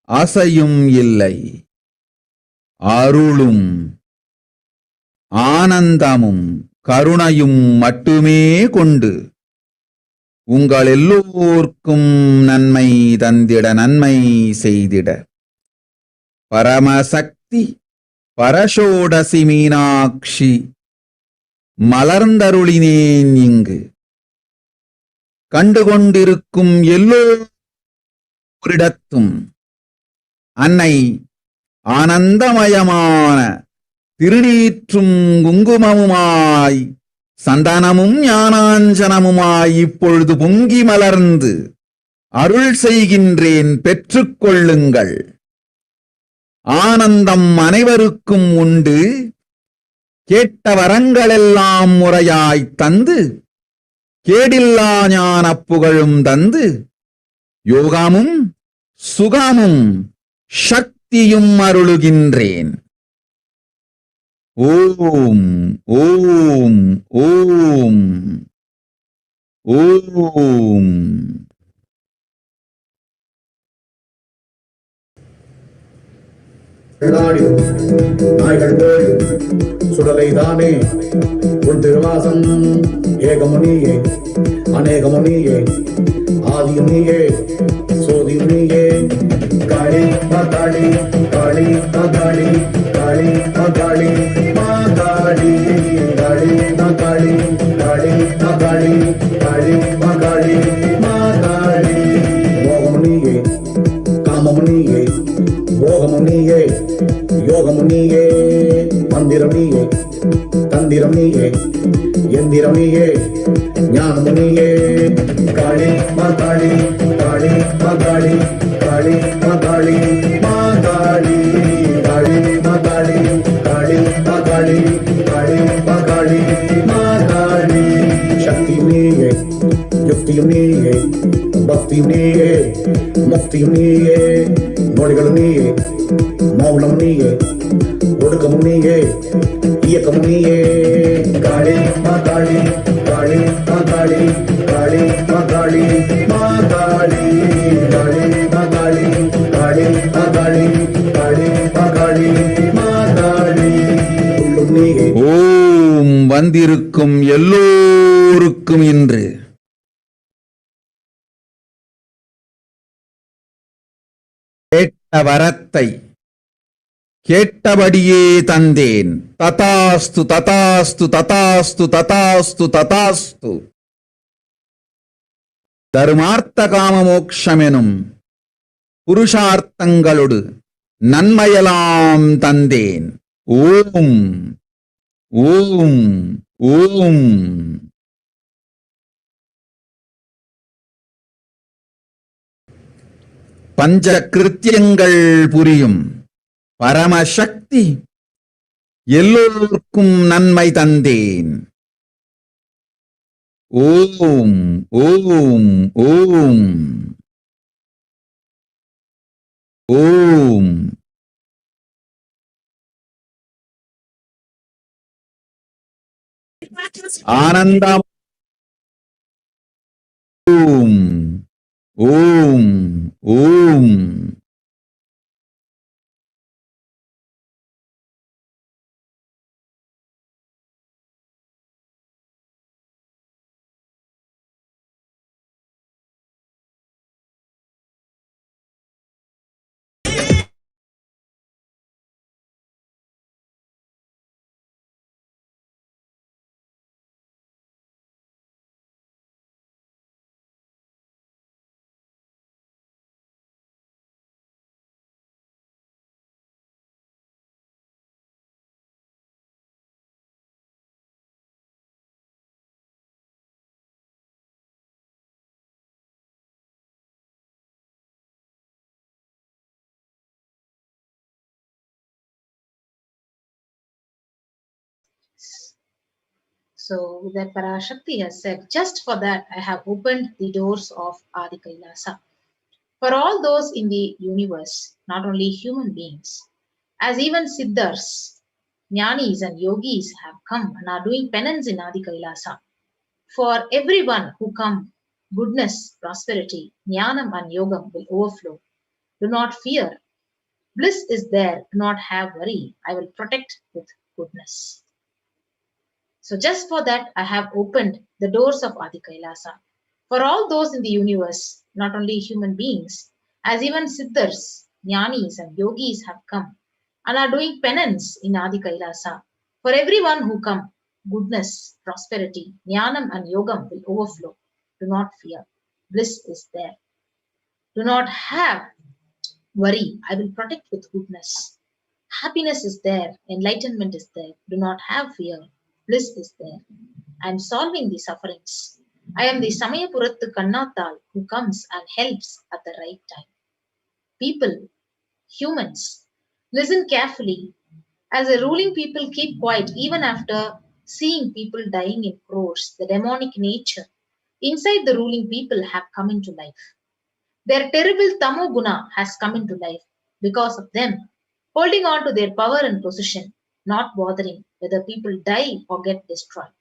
ஆசையும் இல்லை, அருளும் ஆனந்தமும் கருணையும் மட்டுமே கொண்டு உங்கள் எல்லோர்க்கும் நன்மை தந்திட, நன்மை செய்திட பரமசக்தி பரஷோடசி மீனாட்சி மலர்ந்தருளினேன். இங்கு கண்டுகொண்டிருக்கும் எல்லோரிடத்தும் அன்னை ஆனந்தமயமான திருநீற்றும் குங்குமமுமாய் சந்தனமும் ஞானாஞ்சனமுமாய் இப்பொழுது பொங்கி மலர்ந்து அருள் செய்கின்றேன், பெற்றுக்கொள்ளுங்கள். ஆனந்தம் அனைவருக்கும் உண்டு. கேட்ட வரங்களெல்லாம் முறையாய் தந்து கேடில்லா ஞானப் புகழும் தந்து யோகமும் சுகமும் சக்தியும் அருளுகின்றேன். ஓம் ஓம் ஓம் ஓம். நாய்கள் போய் சுடலை தானே உன் திருவாசம். ஏகமுனியே அநேகமுனியே ஆதியுனியே சோதியுனியே. காளி மாகாளி, காளி மாகாளி, காளி மாகாளி, மாகாளி, காளி மாகாளி, காளி மாகாளி, காளி மாகாளி, மாகாளி. மோகமுனியே காமமுனியே போகமுனியே யோகமுனியே மந்திரமுனியே தந்திரமுனியே எந்திரமுனியே ஞானமுனியே. காளி மாகாளி, காளி மாகாளி, காளி மாகாளி, மாகாளி, காளி மாகாளி, காளி மாகாளி, காளி மாகாளி, மாகாளி. சக்தியுனியே யுக்தியுனியே பக்தியுனியே முக்தியுனியே. நொடிகளுனியே மௌனமுனியே ஒடுக்கமுனியே இயக்கமுனியே. காளி மாகாளி, காளி மாகாளி, காளி மாகாளி, மாகாளி, காளி மாகாளி, காளி மாகாளி, காளி மாகாளி, மாகாளி. உள்ளுனியே வந்திருக்கும் எல்லோருக்கும் இன்று கேட்ட வரத்தை கேட்டபடியே தந்தேன். ததாஸ்து ததாஸ்து ததாஸ்து ததாஸ்து ததாஸ்து. தருமார்த்த காம மோக்ஷமெனும் புருஷார்த்தங்களோடு நன்மையெல்லாம் தந்தேன். ஓம் ஓம் ஓம். பஞ்ச கிருத்தியங்கள் புரியும் பரமசக்தி எல்லோருக்கும் நன்மை தந்தேன். ஓம் ஓம் ஓம் ஓம். ஆனந்தம். ஓம் ஓம் ஓம். So that Parashakti has said, just for that I have opened the doors of Adi Kailasa. For all those in the universe, not only human beings, as even Siddhars, Jnanis and Yogis have come and are doing penance in Adi Kailasa. For everyone who come, goodness, prosperity, Jnanam and Yogam will overflow. Do not fear. Bliss is there. Do not have worry. I will protect with goodness. So just for that, I have opened the doors of Adi Kailasa. For all those in the universe, not only human beings, as even Siddhars, Jnanis and Yogis have come and are doing penance in Adi Kailasa. For everyone who come, goodness, prosperity, Jnanam and Yogam will overflow. Do not fear. Bliss is there. Do not have worry. I will protect with goodness. Happiness is there. Enlightenment is there. Do not have fear. Bliss is there. I am solving the sufferings. I am the Samayapurattu Kannathal who comes and helps at the right time. People, humans, listen carefully. As the ruling people keep quiet even after seeing people dying in crores, the demonic nature inside the ruling people have come into life. Their terrible Tamoguna has come into life because of them, holding on to their power and position, not bothering whether people die or get destroyed.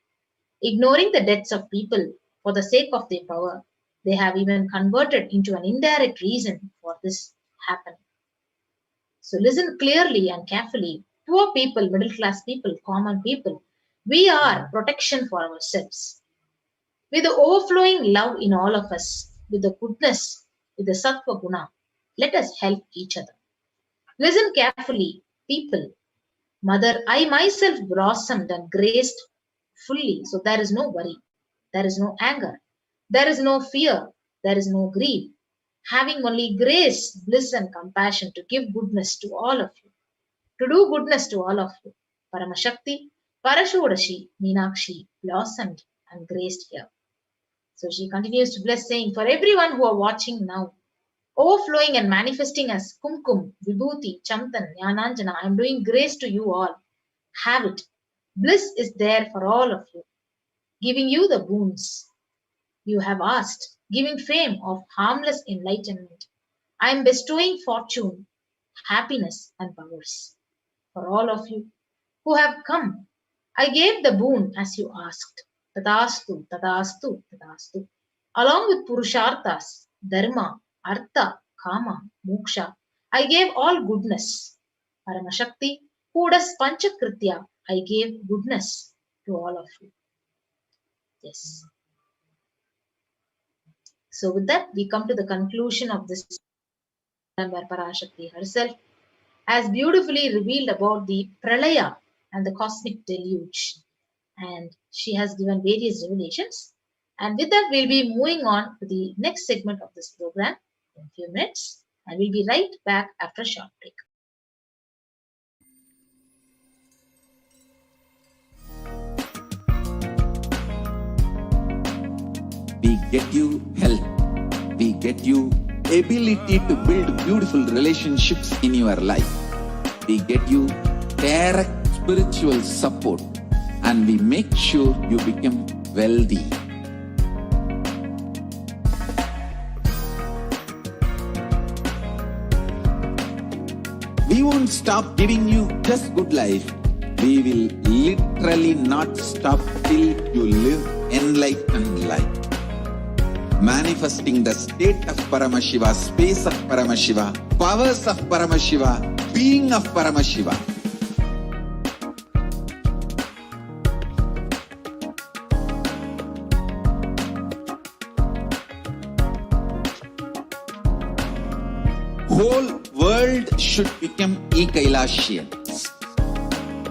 Ignoring the deaths of people for the sake of their power, they have even converted into an indirect reason for this happening. So listen clearly and carefully. Poor people, middle class people, common people, we are protection for ourselves. With the overflowing love in all of us, with the goodness, with the Sattva Guna, let us help each other. Listen carefully, people. Mother, I myself blossomed and graced fully, so there is no worry, there is no anger, there is no fear, there is no grief. Having only grace, bliss, and compassion to give goodness to all of you, to do goodness to all of you. Paramashakti, Parashodashi, Meenakshi blossomed and graced here. So she continues to bless, saying, for everyone who are watching now, overflowing and manifesting as Kumkum, Vibhuti, Chamtan, Jnananjana, I am doing grace to you all. Have it. Bliss is there for all of you, giving you the boons you have asked, giving fame of harmless enlightenment. I am bestowing fortune, happiness, and powers for all of you who have come. I gave the boon as you asked. Tadastu, tadastu, tadastu. Along with Purusharthas, Dharma, Artha, Kama, Moksha, I gave all goodness. Paramashakti, who does Panchakritya, I gave goodness. to all of you. Yes. So with that, we come to the conclusion of this where Parashakti herself has beautifully revealed about the pralaya and the cosmic deluge. And she has given various revelations. And with that, we'll be moving on to the next segment of this program in a few minutes. And we'll be right back after a short break. We get you health. We get you ability to build beautiful relationships in your life. We get you direct spiritual support, and we make sure you become wealthy. We won't stop giving you just good life. We will literally not stop till you live enlightened life. Manifesting the state of Paramashiva, space of Paramashiva, powers of Paramashiva, being of Paramashiva. Whole world should become Kailasians.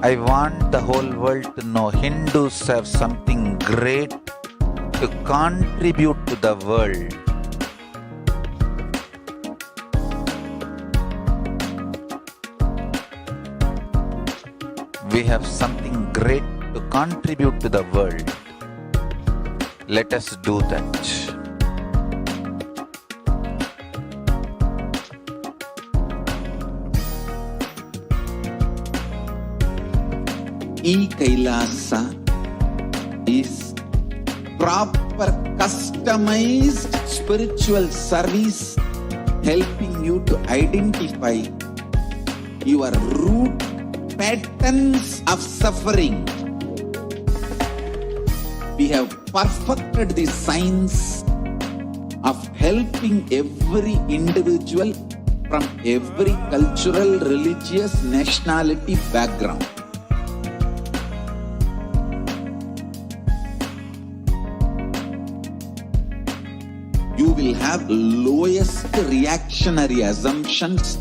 I want the whole world to know Hindus have something great to contribute to the world. We have something great to contribute to the world. Let us do that. Kailasa is proper customized spiritual service helping you to identify your root patterns of suffering. We have perfected the science of helping every individual from every cultural, religious, nationality background. You will have lowest reactionary assumptions,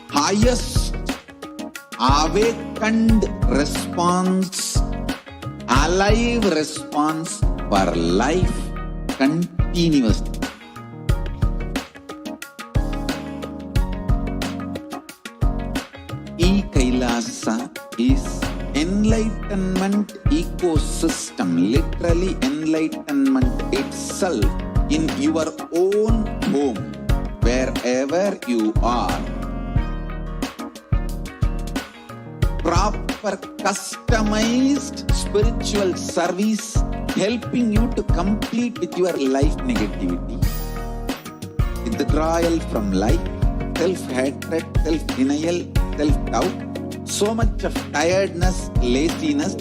highest awakened response, alive response for life continuously. Kailasa is enlightenment ecosystem, literally enlightenment itself in your own home, wherever you are. Proper customized spiritual service helping you to complete with your life negativity, withdrawal from life, self-hatred, self-denial, self-doubt, so much of tiredness, laziness.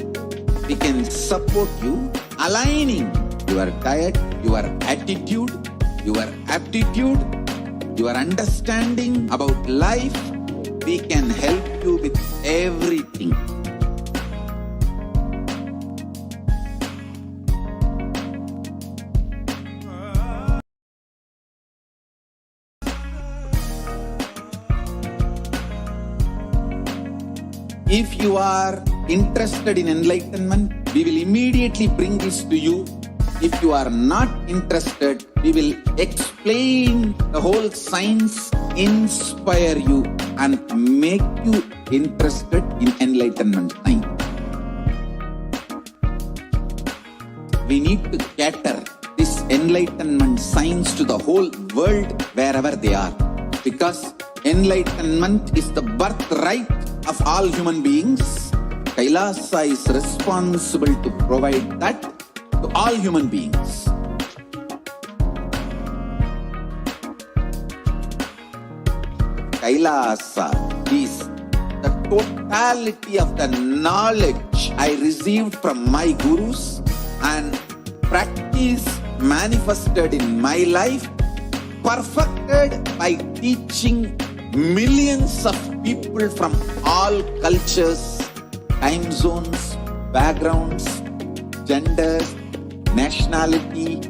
We can support you aligning your diet, your attitude, your aptitude, your understanding about life. We can help you with everything. If you are interested in enlightenment, we will immediately bring this to you. If you are not interested, we will explain the whole science, inspire you, and make you interested in enlightenment science. We need to cater this enlightenment science to the whole world wherever they are, because enlightenment is the birthright of all human beings. Kailasa is responsible to provide that to all human beings. Kailasa is the totality of the knowledge I received from my gurus and practice manifested in my life, perfected by teaching millions of people from all cultures, time zones, backgrounds, genders, nationality,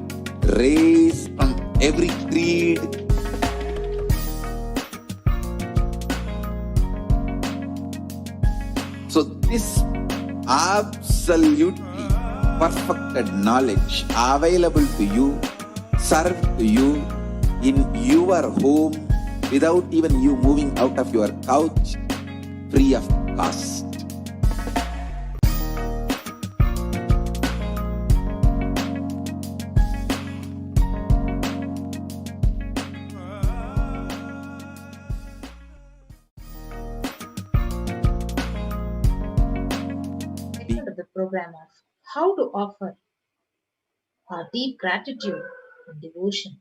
race, from every creed. So this absolutely perfected knowledge available to you, served to you in your home without even you moving out of your couch, free of cost. Segment of the program of how to offer our deep gratitude and devotion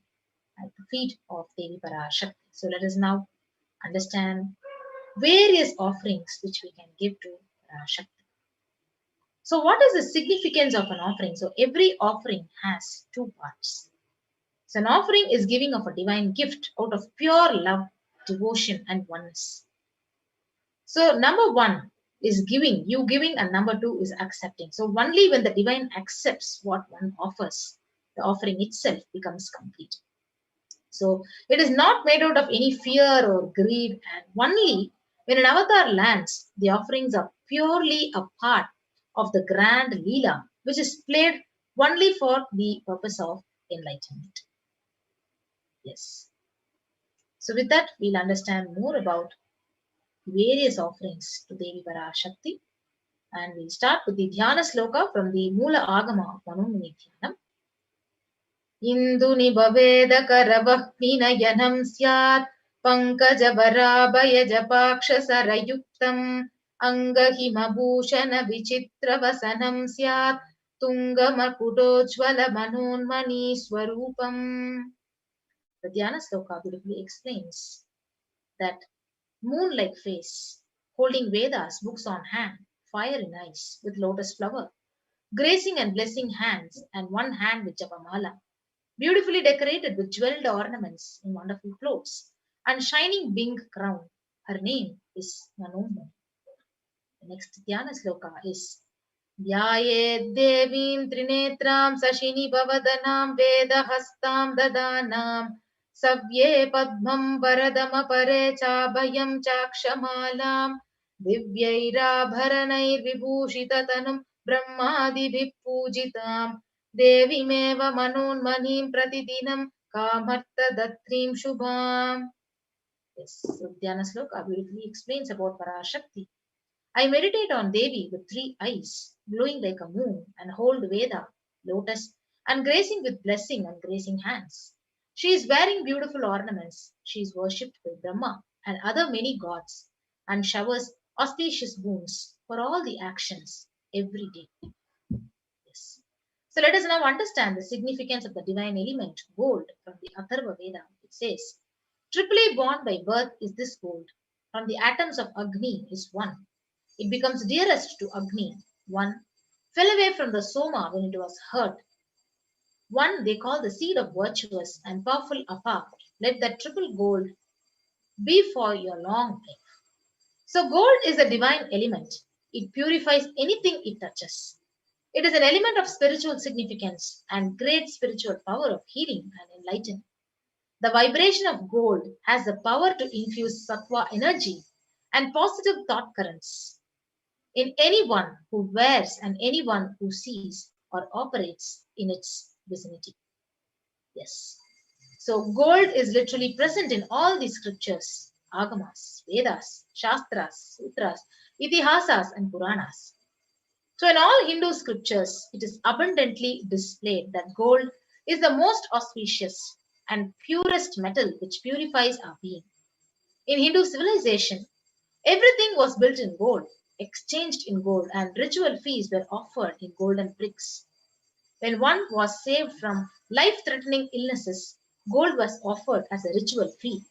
at the feet of Devi Parashakti. So let us now understand various offerings which we can give to Parashakti. So what is the significance of an offering? So every offering has two parts. So an offering is giving of a divine gift out of pure love, devotion and oneness. So number one is giving, you giving, and number two is accepting. So only when the divine accepts what one offers, the offering itself becomes complete. So it is not made out of any fear or greed, and only when an avatar lands, the offerings are purely a part of the grand Leela, which is played only for the purpose of enlightenment. Yes. So with that, we'll understand more about various offerings to Devi Parashakti. And we'll start with the Dhyana Sloka from the Mula Agama of Manumuni Dhyanam. Indu nibaveda karavahminayanam syat pankajavaraabhaya japaksha sarayuktam angahimabhushana vichitra vasanam syat tungamakutojvala manonmani swarupam. The Dhyana Sloka beautifully explains that moon-like face, holding Vedas books on hand, fire in eyes, with lotus flower, gracing and blessing hands, and one hand with japamala, beautifully decorated with jeweled ornaments in wonderful clothes, and shining bing crown. Her name is Manomu. The next Dhyana Sloka is Dhyayed Devim Trinetram Sashini Bhavadanam Vedahastam Dadanam Savye Padmam Varadama Pare Chabhayam Chakshamalam Divyairabharanair Vibhushitatanum Brahmadibhip Pujitam Devimeva Manonmanim Pratidinam Kamartha Datrim Shubham. Yes, so Dhyana Sloka beautifully explains about Parashakti. I meditate on Devi with three eyes, glowing like a moon, and hold Veda, lotus, and gracing with blessing and gracing hands. She is wearing beautiful ornaments. She is worshipped by Brahma and other many gods, and showers auspicious boons for all the actions every day. Yes. So let us now understand the significance of the divine element, gold, from the Atharva Veda. It says, triply born by birth is this gold. From the atoms of Agni is one. It becomes dearest to Agni. One fell away from the Soma when it was hurt. One they call the seed of virtuous and powerful Apa. Let that triple gold be for your long life. So gold is a divine element. It purifies anything it touches. It is an element of spiritual significance and great spiritual power of healing and enlightening. The vibration of gold has the power to infuse sattva energy and positive thought currents in anyone who wears and anyone who sees or operates in its vicinity. Yes. So gold is literally present in all the scriptures, Agamas, Vedas, Shastras, Sutras, Itihasas and Puranas. So in all Hindu scriptures, it is abundantly displayed that gold is the most auspicious and purest metal which purifies our being. In Hindu civilization, everything was built in gold, exchanged in gold, and ritual feasts were offered in golden bricks. When one was saved from life-threatening illnesses, gold was offered as a ritual fee.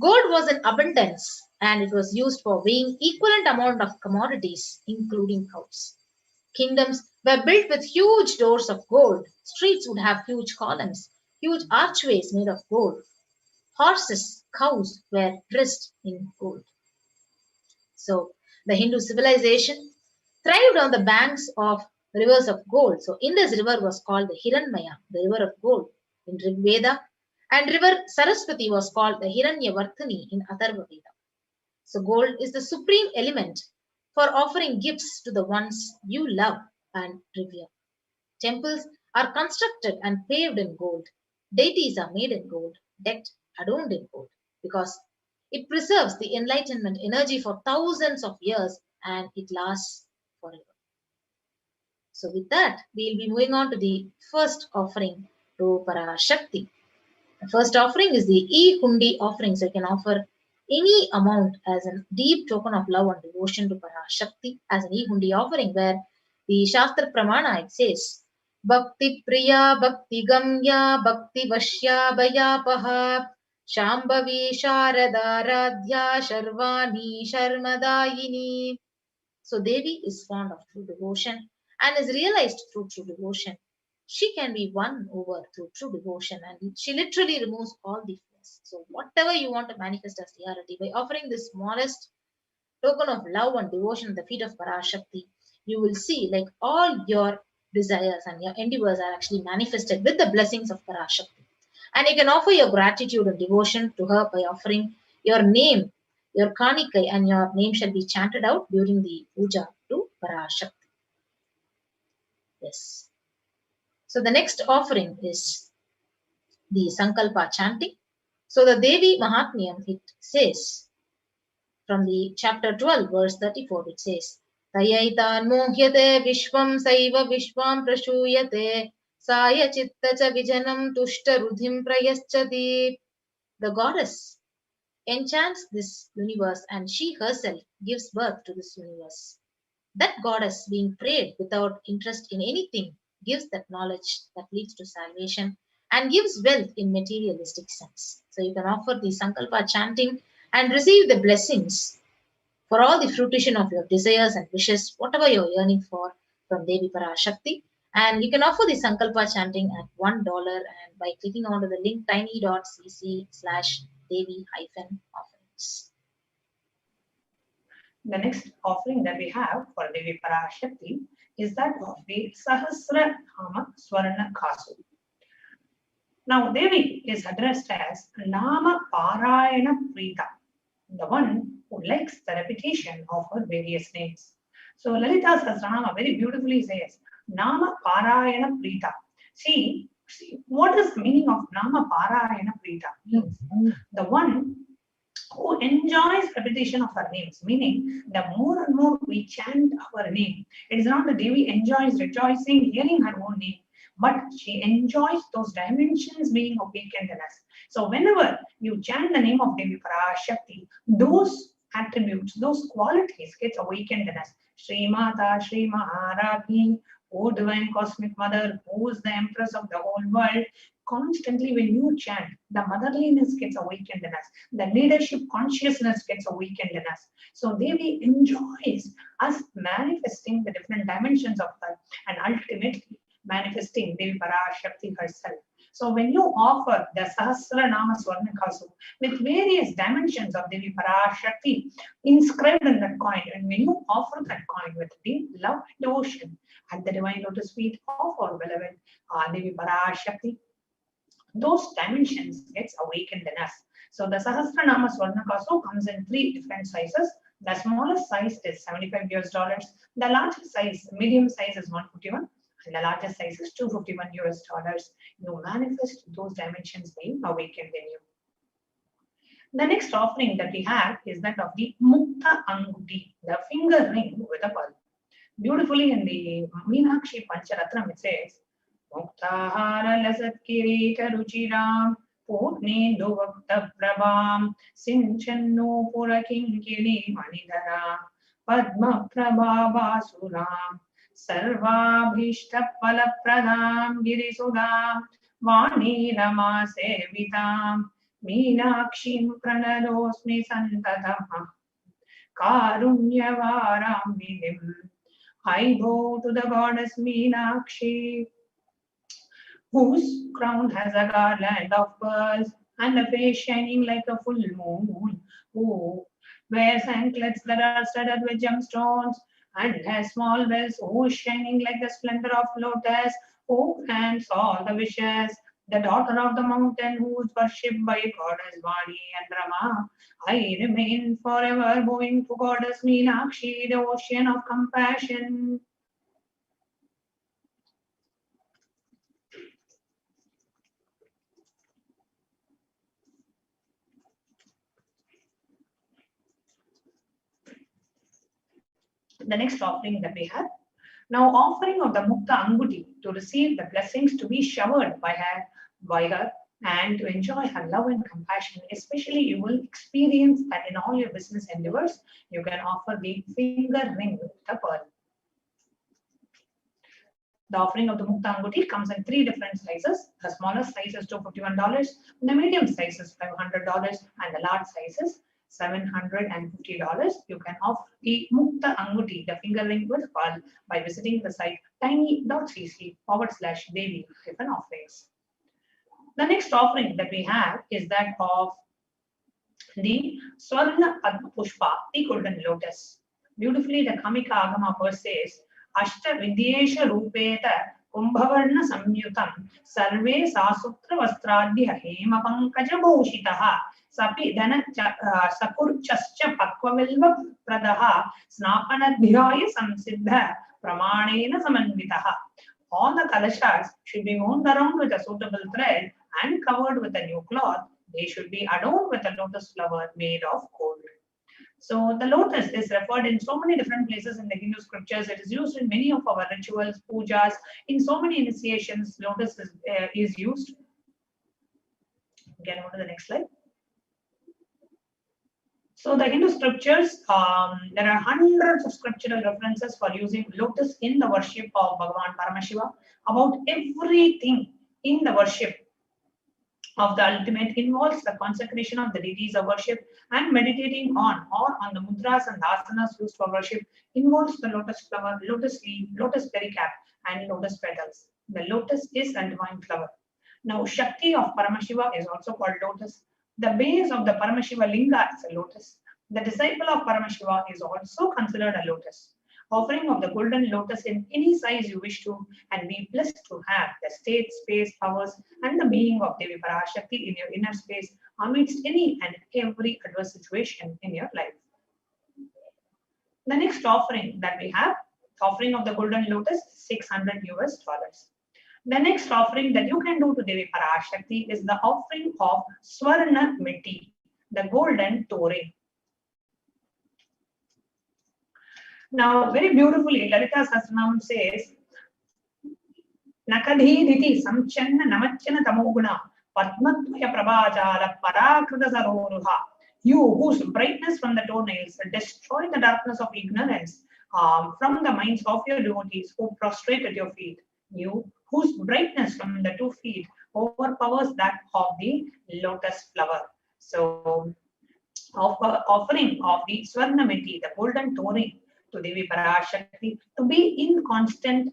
Gold was in abundance and it was used for weighing equivalent amount of commodities, including cows. Kingdoms were built with huge doors of gold. Streets would have huge columns, huge archways made of gold. Horses, cows were dressed in gold. So, the Hindu civilization thrived on the banks of rivers of gold. So Indus River was called the Hiranmaya, the river of gold in Rig Veda, and river Saraswati was called the Hiranyavarthini in Atharva Veda. So gold is the supreme element for offering gifts to the ones you love and revere. Temples are constructed and paved in gold. Deities are made in gold, decked, adorned in gold, because it preserves the enlightenment energy for thousands of years and it lasts forever. So with that, we'll be moving on to the first offering to Parashakti. The first offering is the E-Hundi offering. So you can offer any amount as a deep token of love and devotion to Parashakti as an E-Hundi offering, where the Shastra Pramana it says, Bhakti Priya, Bhakti Gamya, Bhakti Vashya Bhayapaha, Shambhavi Sharada Radhya Sharvani Sharmadayini. So Devi is fond of true devotion and is realized through true devotion. She can be won over through true devotion and she literally removes all the fears. So whatever you want to manifest as reality, by offering this smallest token of love and devotion at the feet of Parashakti, you will see like all your desires and your endeavors are actually manifested with the blessings of Parashakti. And you can offer your gratitude and devotion to her by offering your name, your kanikai, and your name shall be chanted out during the puja to Parashakti. Yes. So the next offering is the Sankalpa chanting. So the Devi Mahatmyam, it says from the chapter 12, verse 34, it says, Tayaitan mohyate vishvam saiva vishvam prashuyate saya chitta cha vijanam tushta rudhim prayaschati. The goddess enchants this universe and she herself gives birth to this universe. That goddess being prayed without interest in anything gives that knowledge that leads to salvation and gives wealth in materialistic sense. So you can offer the Sankalpa chanting and receive the blessings for all the fruition of your desires and wishes, whatever you're yearning for from Devi Parashakti. And you can offer the Sankalpa chanting at $1 and by clicking onto the link tiny.cc/Devi-offerings. The next offering that we have for Devi Parashakti is that of the Sahasra Nama Swarna Kasu. Now, Devi is addressed as Nama Parayana Prita, the one who likes the repetition of her various names. So, Lalita Sahasranama very beautifully says, Nama Parayana Prita. See, what is the meaning of Nama Parayana Prita? Means the one who enjoys repetition of her names, meaning the more and more we chant our name, it is not that Devi enjoys rejoicing, hearing her own name, but she enjoys those dimensions being awakened in us. So whenever you chant the name of Devi Parashakti, those attributes, those qualities get awakened in us. Shri Mata, Shri Maharajni, O Divine Cosmic Mother, who is the Empress of the whole world. Constantly when you chant, the motherliness gets awakened in us. The leadership consciousness gets awakened in us. So Devi enjoys us manifesting the different dimensions of her and ultimately manifesting Devi Parashakti herself. So when you offer the Sahasra Nama Swarnakasu with various dimensions of Devi Parashakti inscribed in that coin, and when you offer that coin with deep love and devotion at the divine lotus feet of our beloved Devi Parashakti, those dimensions gets awakened in us. So the Sahasranama Swarnakasu comes in 3 different sizes. The smallest size is $75. The largest size, medium size is 151, and the largest size is $251. You manifest those dimensions being awakened in you. The next offering that we have is that of the Mukta Anguti, the finger ring with a pearl. Beautifully in the Meenakshi Pancharatnam it says, Muktahara lasat kirita ruchiram Purnendu vakta prabham Sinchannu purakinkiri manidara Padma prabhavasuram Sarvabhishta palapradam Girisudam Vani rama sevitam Meenakshim pranadosmi santatam Karunyavaram vidim. I bow to the goddess Meenakshi, whose crown has a garland of pearls and a face shining like a full moon, who wears anklets that are studded with gemstones, and her small bells, oh, shining like the splendor of lotus, who grants all the wishes, the daughter of the mountain who is worshipped by goddess Vani and Rama. I remain forever going to goddess Meenakshi, the ocean of compassion. The next offering that we have. Now, offering of the Mukta Anguti to receive the blessings to be showered by her, and to enjoy her love and compassion. Especially, you will experience that in all your business endeavors, you can offer the finger ring with the pearl. The offering of the Mukta Anguti comes in 3 different sizes. The smallest size is $251, the medium size is $500, and the large size is $750. You can offer the Mukta Anguti, the finger ring with pearl, by visiting the site tiny.cc/Devi-offerings. The next offering that we have is that of the Swarna Padma Pushpa, the golden lotus. Beautifully, the Kamika Agama verse says, Ashta Vidyesha Rupeta Kumbhavarna Samyutam Sarve Sasutra Vastradhya Hema Pankaja Bhushitaha Sapi Dana Sakurchascha Pakvavilva Pradaha Snapanadhyaya Samsiddha Pramanena Samanvitaha. All the kalashas should be wound around with a suitable thread and covered with a new cloth. They should be adorned with a lotus flower made of gold. So the lotus is referred in so many different places in the Hindu scriptures. It is used in many of our rituals, pujas, in so many initiations. Lotus is used. Again, go to the next slide. So the Hindu scriptures, there are hundreds of scriptural references for using lotus in the worship of Bhagavan Paramashiva. About everything in the worship of the ultimate involves the consecration of the deities of worship, and meditating on or on the mudras and asanas used for worship involves the lotus flower, lotus leaf, lotus pericap, and lotus petals. The lotus is a divine flower. Now, Shakti of Paramashiva is also called lotus. The base of the Paramashiva linga is a lotus. The disciple of Paramashiva is also considered a lotus. Offering of the golden lotus in any size you wish to, and be blessed to have the state, space, powers, and the being of Devi Parashakti in your inner space amidst any and every adverse situation in your life. The next offering that we have, offering of the golden lotus, $600 US. The next offering that you can do to Devi Parashakti is the offering of Swarna Miti, the golden touring. Now, very beautifully, Lalita Sahasranam says, Nakadhiditi samchanna namachana tamoguna padmatvaya prabhajala parakrita saroruha. You whose brightness from the toenails destroy the darkness of ignorance from the minds of your devotees who prostrate at your feet. You whose brightness from the 2 feet overpowers that of the lotus flower. So, offering of the Swarnamiti, the golden touring, to Devi Parashakti, to be in constant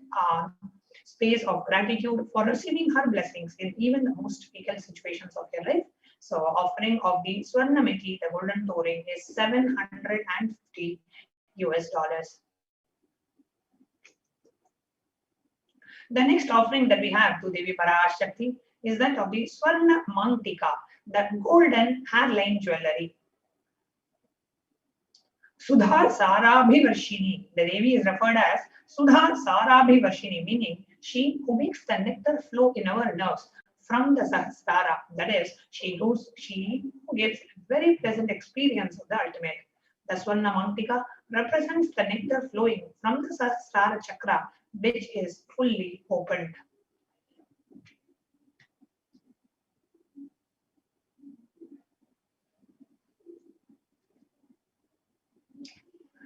space of gratitude for receiving her blessings in even the most difficult situations of your life. So, offering of the Swarnamiti, the golden touring, is $750 US. The next offering that we have to Devi Parashakti is that of the Swarna Mantika, that golden hairline jewelry. Sudha Sarabhivarshini, the Devi is referred as Sudha Sarabhivarshini, meaning she who makes the nectar flow in our nerves from the Sahasrara, that is, she who gives very pleasant experience of the ultimate. The Swarna Mantika represents the nectar flowing from the Sahasrara chakra, which is fully opened.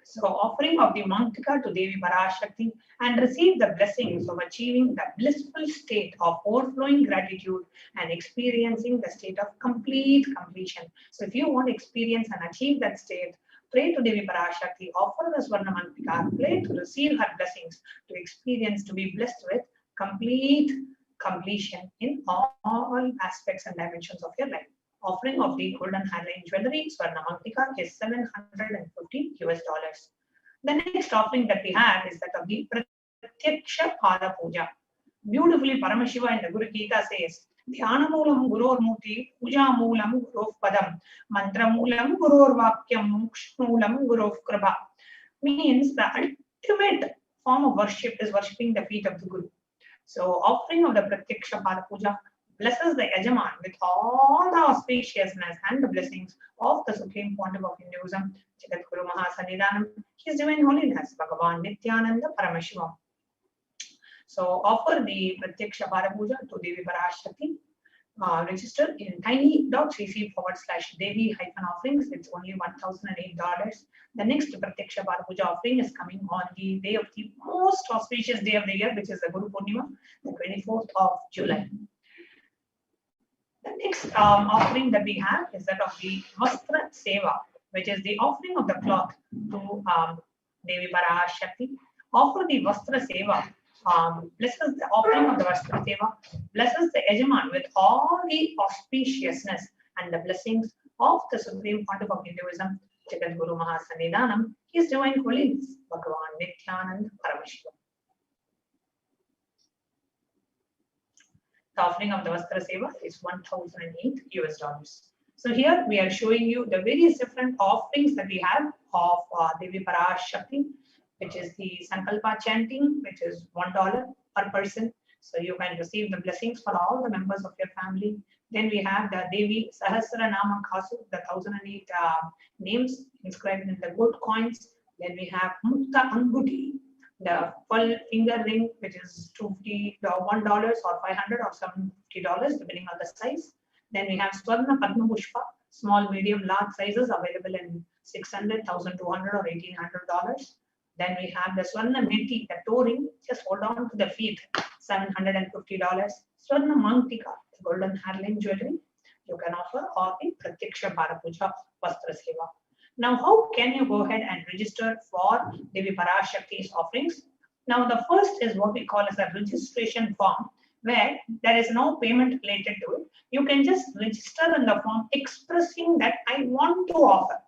So, offering of the Mantika to Devi Parashakti and receive the blessings of achieving the blissful state of overflowing gratitude and experiencing the state of complete completion. So, if you want to experience and achieve that state, pray to Devi Parashakti, offer the Swarna Mantika, pray to receive her blessings, to experience, to be blessed with complete completion in all aspects and dimensions of your life. Offering of the golden hairline jewelry, Swarna Mantika, is $750 US. The next offering that we have is that of the Pratyaksha Pada Puja. Beautifully, Paramashiva in the Guru Gita says, Dhyana Moolam Guror Murti, Puja Moolam Gurov Padam, Mantra Moolam Guror Vakyam, Moksha Moolam Gurov Krabha. Means the ultimate form of worship is worshipping the feet of the Guru. So, offering of the Pratyaksha Pada Puja blesses the Yajaman with all the auspiciousness and the blessings of the Supreme Pontiff of Hinduism, Jagat Guru Mahasannidhanam, His Divine Holiness, Bhagavan Nityananda Paramashivam. So, offer the Pratyaksha Pada Puja to Devi Parashakti. Register in tiny.cc/Devi-offerings. It's only $1,008. The next Pratyaksha Pada Puja offering is coming on the day of the most auspicious day of the year, which is the Guru Purnima, the 24th of July. The next offering that we have is that of the Vastra Seva, which is the offering of the cloth to Devi Parashakti. Offer the Vastra Seva. Blesses the offering of the Vastra Seva, blesses the Yajaman with all the auspiciousness and the blessings of the Supreme Pontiff of Hinduism, Jagat Guru Mahasannidhanam, His Divine Holiness, Bhagavan Nityananda Paramashiva. The offering of the Vastra Seva is $1,008. So here we are showing you the various different offerings that we have of Devi Parashakti, which is the Sankalpa chanting, which is $1 per person. So you can receive the blessings for all the members of your family. Then we have the Devi Sahasranama Kasu, the 1008 names inscribed in the gold coins. Then we have Mukta Anguti, the full finger ring, which is $1 or $500 or $750, depending on the size. Then we have Swarna Padma Pushpa, small, medium, large sizes available in $600, $1,200 or $1,800. Then we have the Swarna Meti, the toe ring, just hold on to the feet, $750. Swarna Mangtika, the golden hairline jewelry, you can offer, or the Pratyaksha Pada Puja Vastra Seva. Now, how can you go ahead and register for Devi Parashakti's offerings? Now, the first is what we call as a registration form, where there is no payment related to it. You can just register in the form expressing that I want to offer.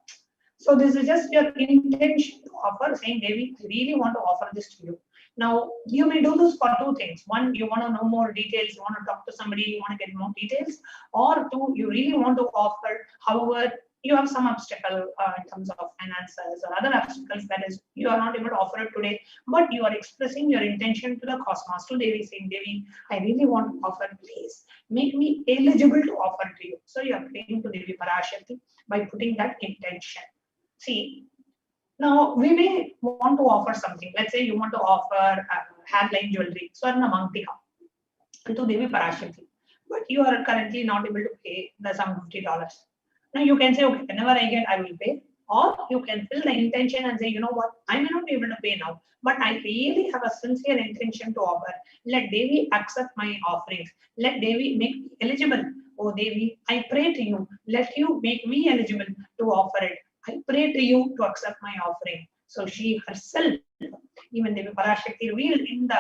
So this is just your intention to offer, saying, Devi, I really want to offer this to you. Now, you may do this for two things. One, you want to know more details, you want to talk to somebody, you want to get more details. Or two, you really want to offer, however, you have some obstacle in terms of finances or other obstacles, that is, you are not able to offer it today, but you are expressing your intention to the cosmos, to Devi, saying, Devi, I really want to offer, please make me eligible to offer to you. So you are praying to Devi Parashakti by putting that intention. See, now we may want to offer something. Let's say you want to offer hairline jewelry, Swarna Mangtika, to Devi Parashakti, but you are currently not able to pay the sum of $50. Now you can say, okay, whenever I get, I will pay. Or you can fill the intention and say, you know what, I may not be able to pay now, but I really have a sincere intention to offer. Let Devi accept my offerings. Let Devi make me eligible. Oh Devi, I pray to you. Let you make me eligible to offer it. I pray to you to accept my offering. So she herself, even Devi Parashakti revealed in the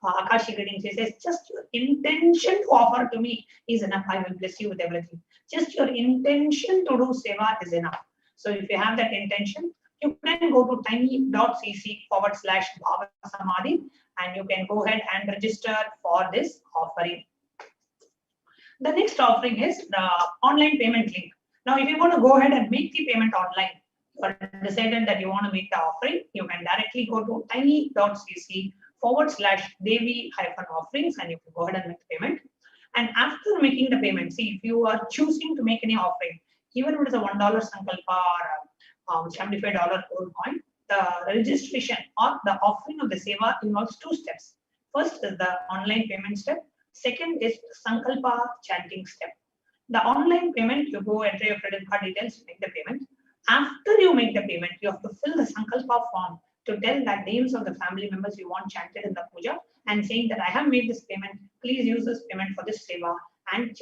Akashic reading, she says, just your intention to offer to me is enough. I will bless you with everything. Just your intention to do seva is enough. So if you have that intention, you can go to tiny.cc/Bhava-Samadhi and you can go ahead and register for this offering. The next offering is the online payment link. Now, if you want to go ahead and make the payment online, you are decided that you want to make the offering, you can directly go to tiny.cc/Devi-offerings and you can go ahead and make the payment. And after making the payment, see, if you are choosing to make any offering, even if it is a $1 Sankalpa or $75 gold coin, the registration or the offering of the seva involves two steps. First is the online payment step. Second is Sankalpa chanting step. The online payment, you go enter your credit card details, make the payment. After you make the payment, you have to fill the Sankalpa form to tell that names of the family members you want chanted in the puja and saying that I have made this payment, please use this payment for this seva and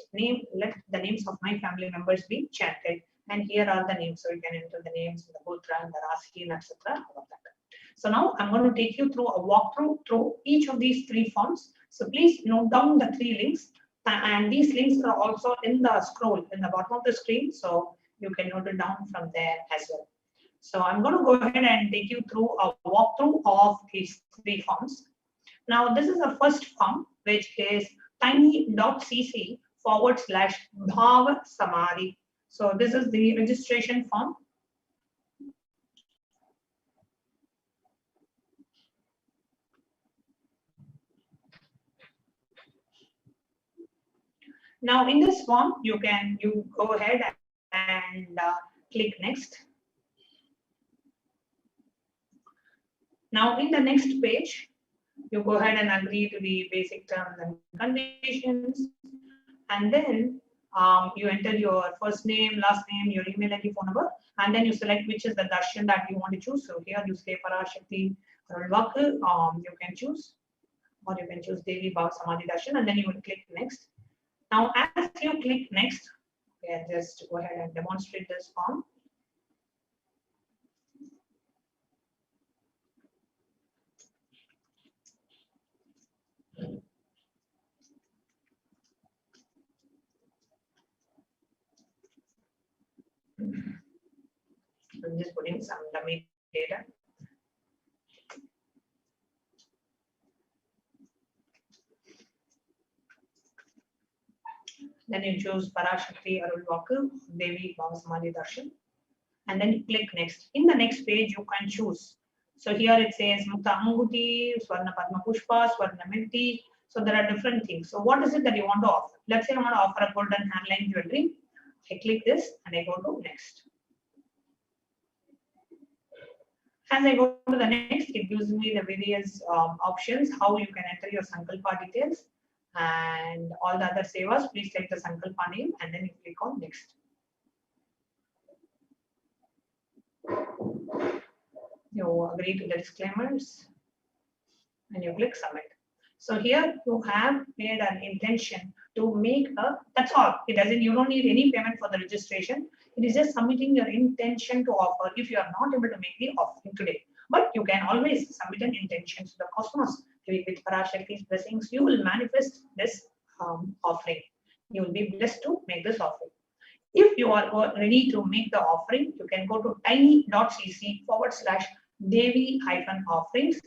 let the names of my family members be chanted. And here are the names. So you can enter the names, the Gotra and the Rasi, etc. All of that. So now I'm going to take you through a walkthrough through each of these three forms. So please note down the three links. And these links are also in the scroll in the bottom of the screen. So you can note it down from there as well. So I'm going to go ahead and take you through a walkthrough of these three forms. Now, this is the first form, which is tiny.cc/Bhava Samadhi. So this is the registration form. Now, in this form, you go ahead and click next. Now, in the next page, you go ahead and agree to the basic terms and conditions, and then you enter your first name, last name, your email ID, phone number, and then you select which is the darshan that you want to choose. So here you say Parashakti Arulvaku, you can choose, or you can choose Devi Bhava Samadhi Darshan, and then you will click next. Now, as you click next, okay, just go ahead and demonstrate this form. I'm just putting some dummy data. Then you choose Parashakti Arulvaku, Devi Bhava Samadhi Darshan, and then you click next. In the next page, you can choose. So here it says Mukta Anguti, Swarna Padma Pushpa, Swarna Mirti. So there are different things. So what is it that you want to offer? Let's say I want to offer a golden handline jewelry. I click this and I go to next. As I go to the next, it gives me the various options, how you can enter your Sankalpa details and all the other sevas. Please take the Sankalpa name and then you click on next. You agree to the disclaimers and you click submit. So here you have made an intention to make that's all. It doesn't, you don't need any payment for the registration. It is just submitting your intention to offer if you are not able to make the offering today. But you can always submit an intention to the cosmos. With Parashakti's blessings, you will manifest this offering. You will be blessed to make this offering. If you are ready to make the offering, you can go to tiny.cc/Devi-offerings.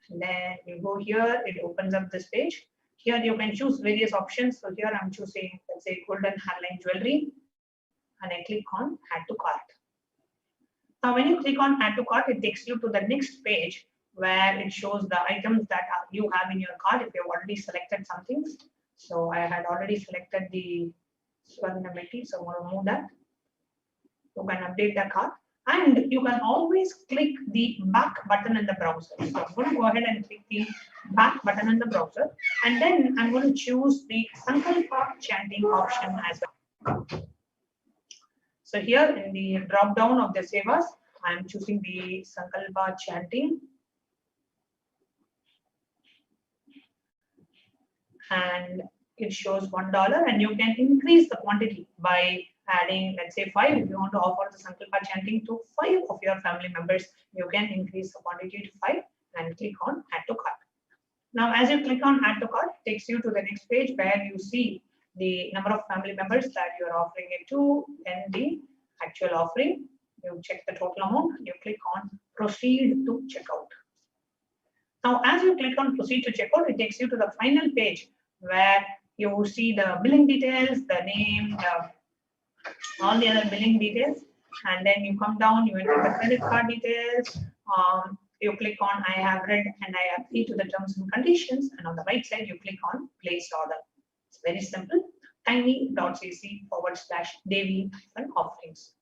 Then you go here, it opens up this page. Here you can choose various options. So here I'm choosing, let's say, golden handline jewelry, and I click on add to cart. Now, when you click on add to cart, it takes you to the next page where it shows the items that you have in your cart if you've already selected something. So I had already selected the Swarna Mirti, so I'm going to remove that. You can update the cart. And you can always click the back button in the browser. So I'm going to go ahead and click the back button in the browser. And then I'm going to choose the Sankalpa chanting option as well. So here in the drop down of the sevas, I'm choosing the Sankalpa chanting. And it shows $1, and you can increase the quantity by adding, let's say, 5. If you want to offer the Sankalpa chanting to 5 of your family members, you can increase the quantity to 5 and click on add to cart. Now, as you click on add to cart, it takes you to the next page where you see the number of family members that you are offering it to, and the actual offering. You check the total amount, you click on proceed to checkout. Now, as you click on proceed to checkout, it takes you to the final page where you see the billing details, the name, all the other billing details, and then you come down, you enter the credit card details, you click on I have read and I agree to the terms and conditions, and on the right side you click on place order. It's very simple. tiny.cc/Devi-offerings.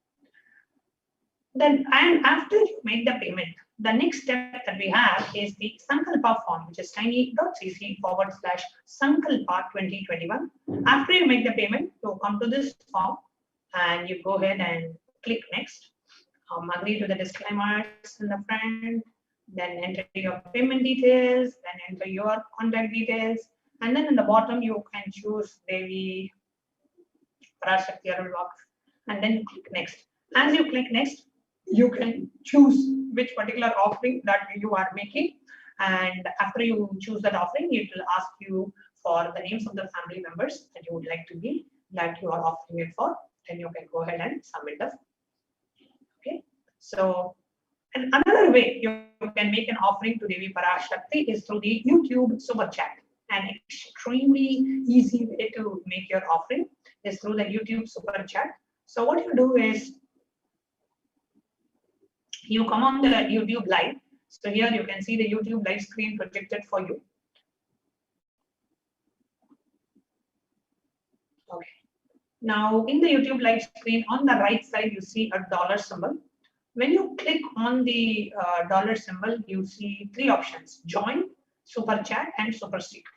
Then, and after you make the payment, the next step that we have is the Sankalpa form, which is tiny.cc/Sankalpa 2021. After you make the payment, you come to this form and you go ahead and click next. Agree to the disclaimers in the front, then enter your payment details, then enter your contact details, and then in the bottom you can choose Devi Parashakti Arulvaku, and then click next. As you click next, you can choose which particular offering that you are making, and after you choose that offering, it will ask you for the names of the family members that you would like to be, that you are offering it for. Then you can go ahead and submit the. Okay, So, and another way you can make an offering to Devi Parashakti is through the YouTube super chat. An extremely easy way to make your offering is through the YouTube super chat. So what you do is you come on the YouTube live. So here you can see the YouTube live screen projected for you. Okay. Now in the YouTube live screen on the right side, you see a dollar symbol. When you click on the dollar symbol, you see three options: join, super chat, and super sticker.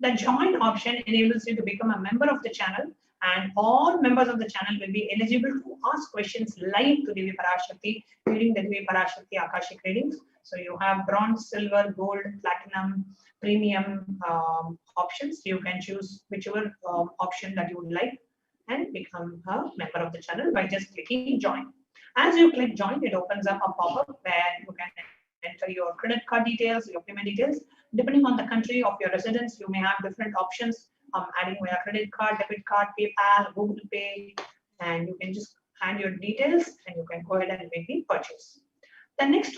The join option enables you to become a member of the channel, and all members of the channel will be eligible to ask questions live to Devi Parashakti during the Devi Parashakti Akashic readings. So you have bronze, silver, gold, platinum, premium options. You can choose whichever option that you would like and become a member of the channel by just clicking join. As you click join, it opens up a pop-up where you can enter your credit card details, your payment details. Depending on the country of your residence, you may have different options, adding via credit card, debit card, PayPal, Google Pay, and you can just hand your details and you can go ahead and make the purchase. The next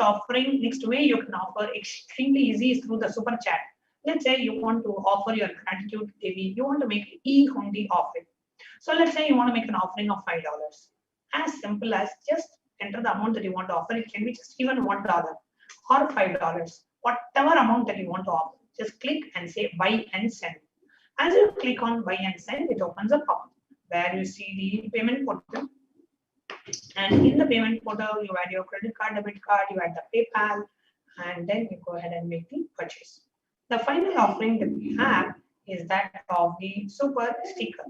way you can offer extremely easy is through the super chat. Let's say you want to offer your gratitude to Devi, you want to make an e-hundi offering. So let's say you want to make an offering of $5. As simple as just enter the amount that you want to offer. It can be just even $1 or $5, whatever amount that you want to offer. Just click and say buy and send. As you click on buy and send, it opens a pop-up where you see the payment portal. And in the payment portal, you add your credit card, debit card, you add the PayPal, and then you go ahead and make the purchase. The final offering that we have is that of the super sticker.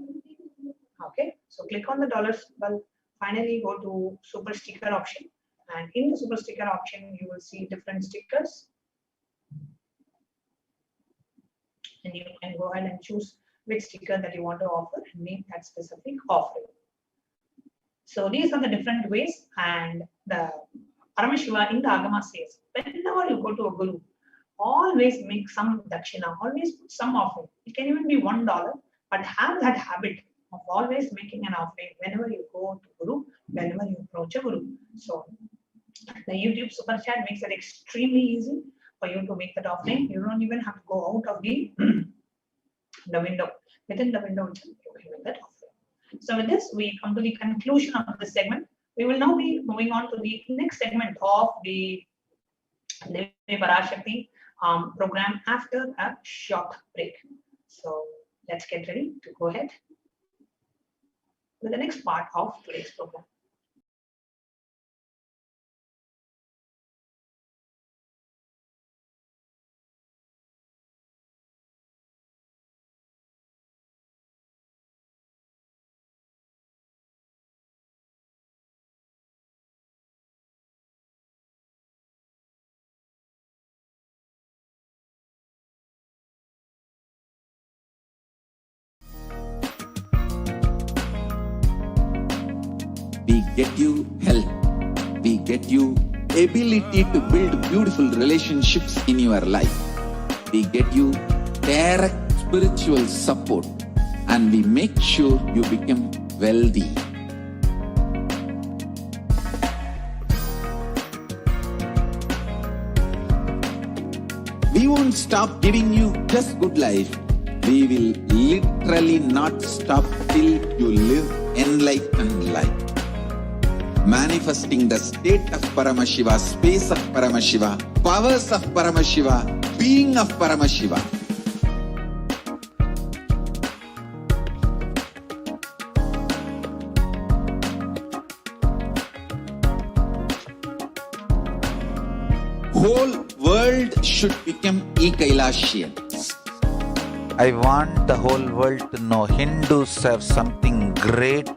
Okay, so click on the dollar symbol. Finally, go to super sticker option, and in the super sticker option, you will see different stickers, and you can go ahead and choose which sticker that you want to offer and make that specific offering. So these are the different ways, and the Paramashiva in the Agama says, whenever you go to a guru, always make some dakshina, always put some offering. It can even be $1, but have that habit of always making an offering whenever you go to Guru, whenever you approach a Guru. So the YouTube super chat makes it extremely easy for you to make that offering. You don't even have to go out of the window. Within the window, you can make that offering. So with this, we come to the conclusion of this segment. We will now be moving on to the next segment of the Devi Parashakti program after a short break. So let's get ready to go ahead with the next part of today's program. We get you help. We get you ability to build beautiful relationships in your life. We get you direct spiritual support, and we make sure you become wealthy. We won't stop giving you just good life. We will literally not stop till you live enlightened life. Manifesting the state of Paramashiva, space of Paramashiva, powers of Paramashiva, being of Paramashiva. Whole world should become Kailasians. I want the whole world to know Hindus have something great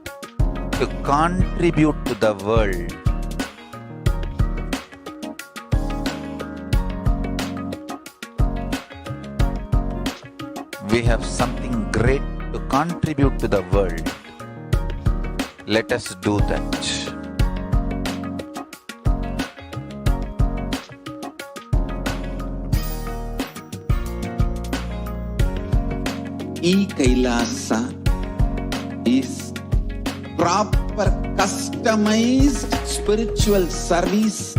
to contribute to the world. We have something great to contribute to the world. Let us do that. Kailasa is proper proper customized spiritual service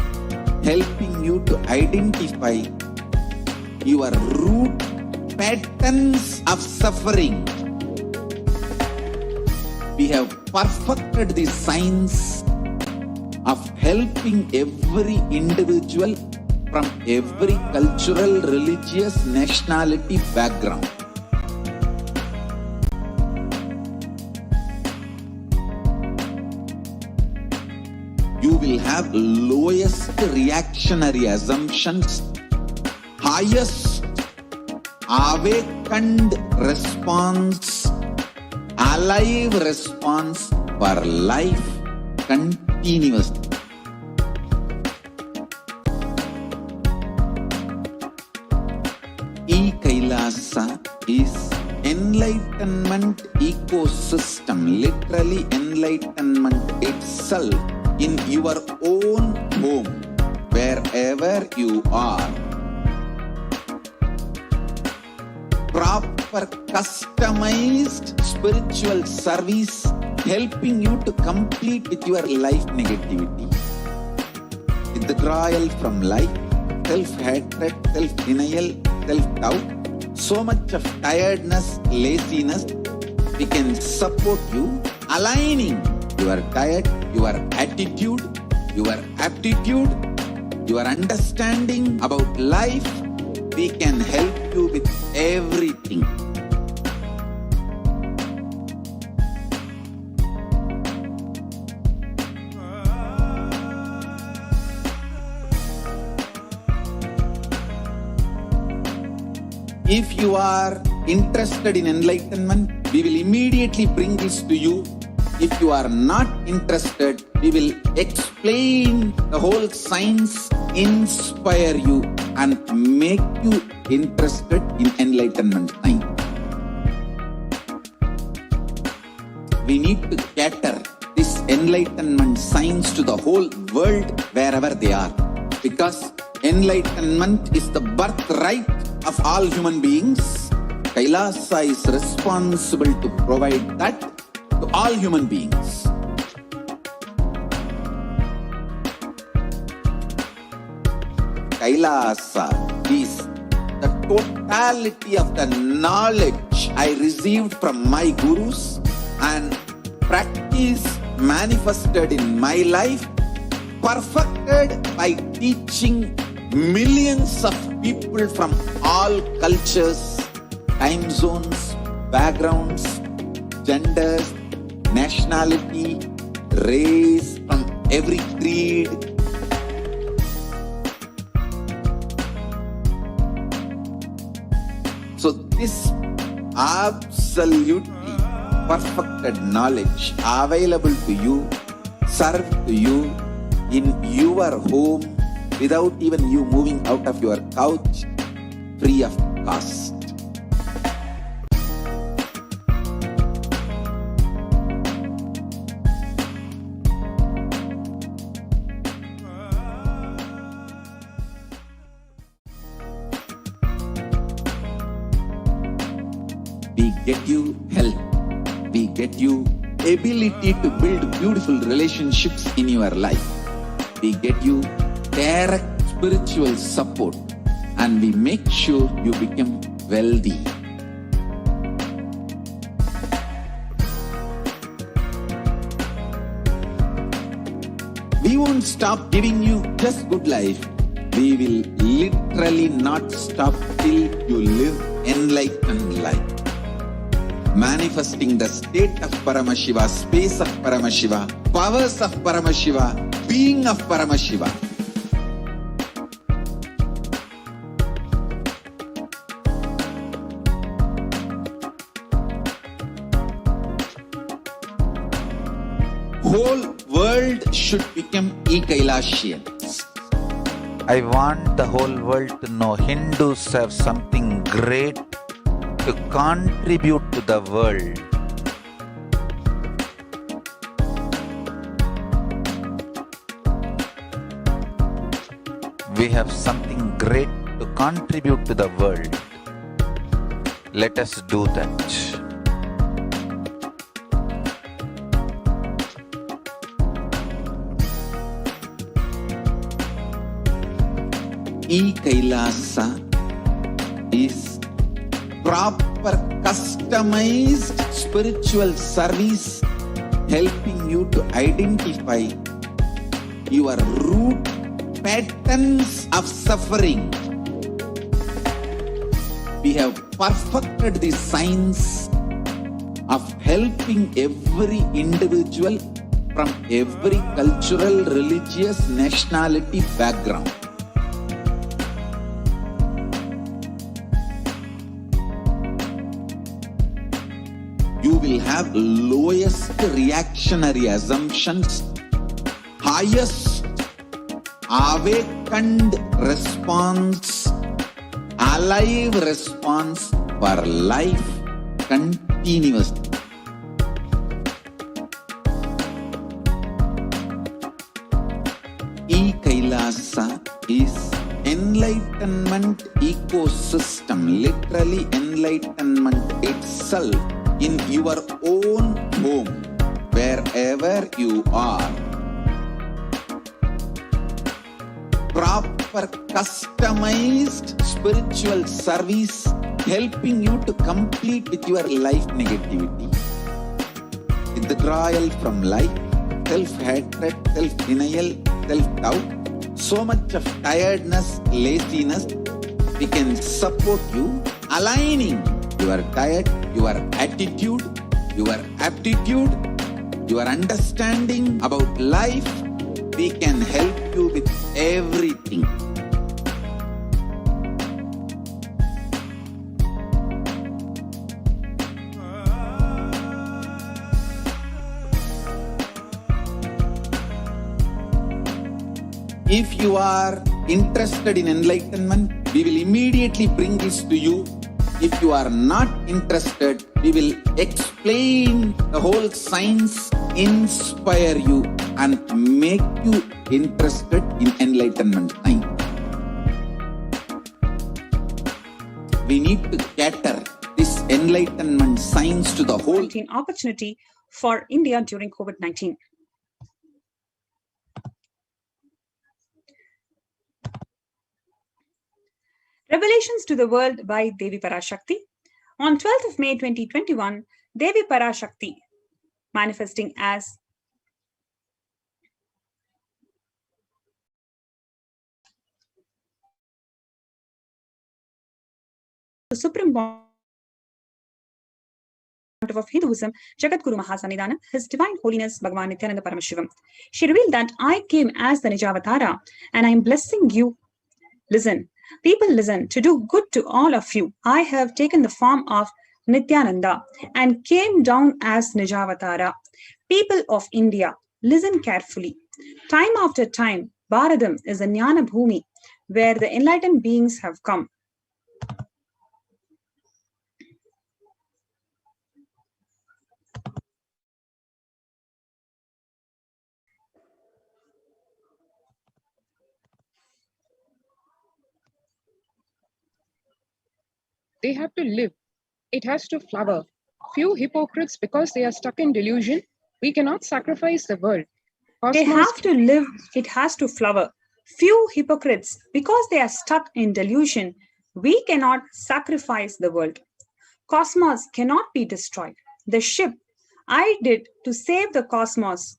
helping you to identify your root patterns of suffering. We have perfected the science of helping every individual from every cultural, religious, nationality background. You will have lowest reactionary assumptions, highest awakened response, alive response for life continuously. Kailasa is enlightenment ecosystem, literally enlightenment itself in your own home, wherever you are. Proper customized spiritual service helping you to complete with your life negativity, withdrawal from life, self-hatred, self-denial, self-doubt, so much of tiredness, laziness. We can support you aligning your diet, your attitude, your aptitude, your understanding about life. We can help you with everything. If you are interested in enlightenment, we will immediately bring this to you. If you are not interested, we will explain the whole science, inspire you and make you interested in enlightenment science. We need to cater this enlightenment science to the whole world wherever they are, because enlightenment is the birthright of all human beings. Kailasa is responsible to provide that to all human beings. Kailasa is the totality of the knowledge I received from my gurus and practice manifested in my life, perfected by teaching millions of people from all cultures, time zones, backgrounds, genders, nationality, race, from every creed. So this absolutely perfected knowledge available to you, served to you in your home without even you moving out of your couch, free of cost. We get you health. We get you ability to build beautiful relationships in your life. We get you direct spiritual support, and we make sure you become wealthy. We won't stop giving you just good life. We will literally not stop till you live enlightened life. Manifesting the state of Paramashiva, space of Paramashiva, powers of Paramashiva, being of Paramashiva. Whole world should become Kailasians. I want the whole world to know Hindus have something great to contribute to the world. We have something great to contribute to the world. Let us do that. Kailasa is proper customized spiritual service helping you to identify your root patterns of suffering. We have perfected the science of helping every individual from every cultural, religious, nationality background. You will have lowest reactionary assumptions, highest awakened response, alive response for life continuously. Kailasa is enlightenment ecosystem, literally enlightenment itself in your own home, wherever you are. Proper customized spiritual service helping you to complete with your life negativity, withdrawal from life, self-hatred, self-denial, self-doubt, so much of tiredness, laziness. We can support you aligning your diet, your attitude, your aptitude, your understanding about life. We can help you with everything. If you are interested in enlightenment, we will immediately bring this to you. If you are not interested, we will explain the whole science, inspire you and make you interested in enlightenment time. We need to cater this enlightenment science to the whole opportunity for India during COVID-19. Revelations to the World by Devi Parashakti. On 12th of May 2021, Devi Parashakti, manifesting as the Supreme Pontiff of Hinduism, Jagadguru Mahasanidhanam, His Divine Holiness Bhagavan Nityananda Paramashivam. She revealed that I came as the Nijavatara and I am blessing you. Listen. People, listen, to do good to all of you. I have taken the form of Nityananda and came down as Nijavatara. People of India, listen carefully. Time after time, Bharadam is a Jnana Bhumi where the enlightened beings have come. They have to live. It has to flower. Few hypocrites because they are stuck in delusion. We cannot sacrifice the world. They have to live. It has to flower. Few hypocrites because they are stuck in delusion. We cannot sacrifice the world. Cosmos cannot be destroyed. The ship I did to save the cosmos.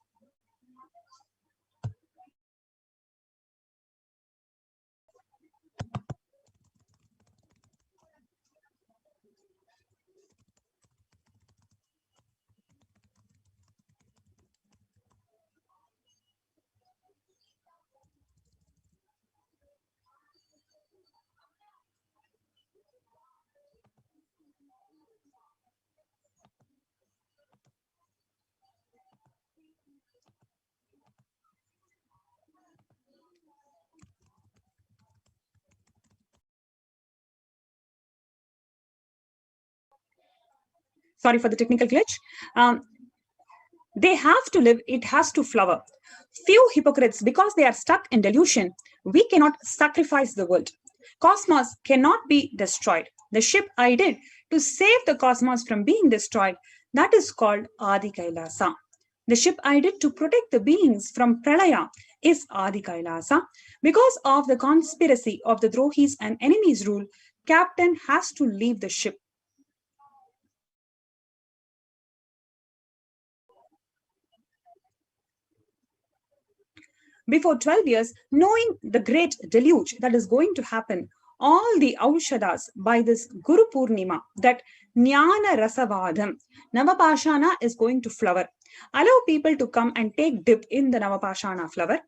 Sorry for the technical glitch. They have to live, it has to flower. Few hypocrites because they are stuck in delusion. We cannot sacrifice the world. Cosmos cannot be destroyed. The ship I did to save the cosmos from being destroyed, that is called Adi Kailasa. The ship I did to protect the beings from Pralaya is Adi Kailasa. Because of the conspiracy of the Drohis and enemies rule, captain has to leave the ship. Before 12 years, knowing the great deluge that is going to happen, all the Aushadas by this Guru Purnima, that Jnana Rasavadam, Navapashana is going to flower. Allow people to come and take dip in the Navapashana flower.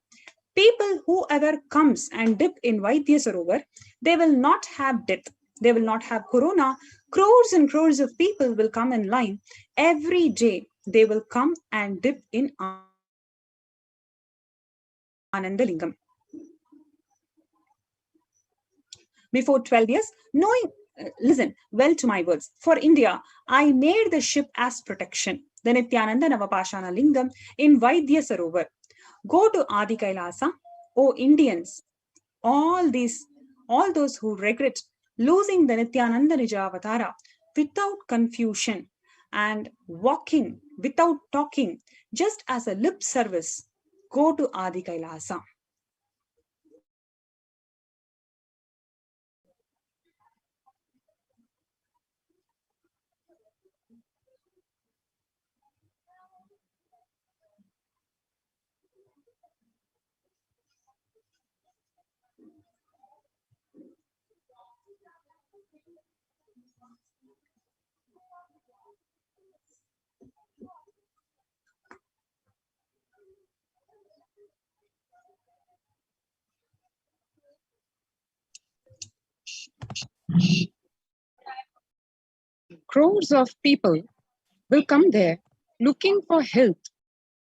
People, whoever comes and dip in Vaidya Sarovar, they will not have death. They will not have corona. Crores and crores of people will come in line. Every day, they will come and dip in Anandalingam. Before 12 years, knowing, listen well to my words. For India, I made the ship as protection. The Nityananda Navapashana Lingam in Vaidya Sarovar. Go to Adi Kailasa, O Indians, all those who regret losing the Nityananda Nijavatara without confusion and walking without talking, just as a lip service, go to Adi Kailasa. Crores of people will come there looking for health,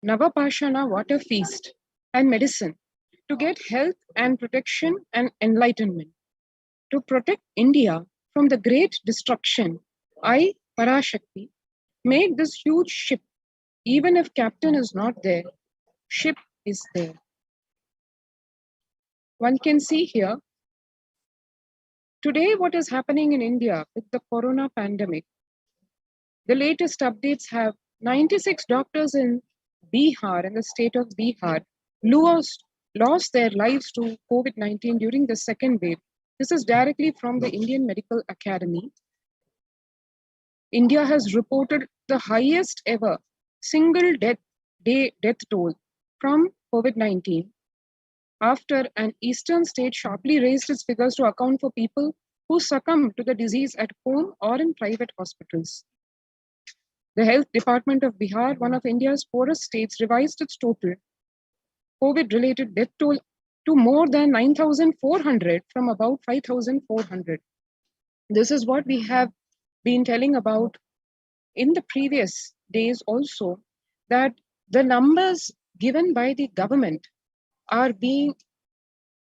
Navapashana water feast, and medicine to get health and protection and enlightenment. To protect India from the great destruction, I, Parashakti, made this huge ship. Even if captain is not there, ship is there. One can see here, today what is happening in India with the corona pandemic. The latest updates have 96 doctors in Bihar, in the state of Bihar, lost their lives to COVID-19 during the second wave. This is directly from the Indian Medical Academy. India has reported the highest ever single death toll from COVID-19 after an eastern state sharply raised its figures to account for people who succumb to the disease at home or in private hospitals. The Health Department of Bihar, one of India's poorest states, revised its total COVID-related death toll to more than 9,400 from about 5,400. This is what we have been telling about in the previous days also, that the numbers given by the government are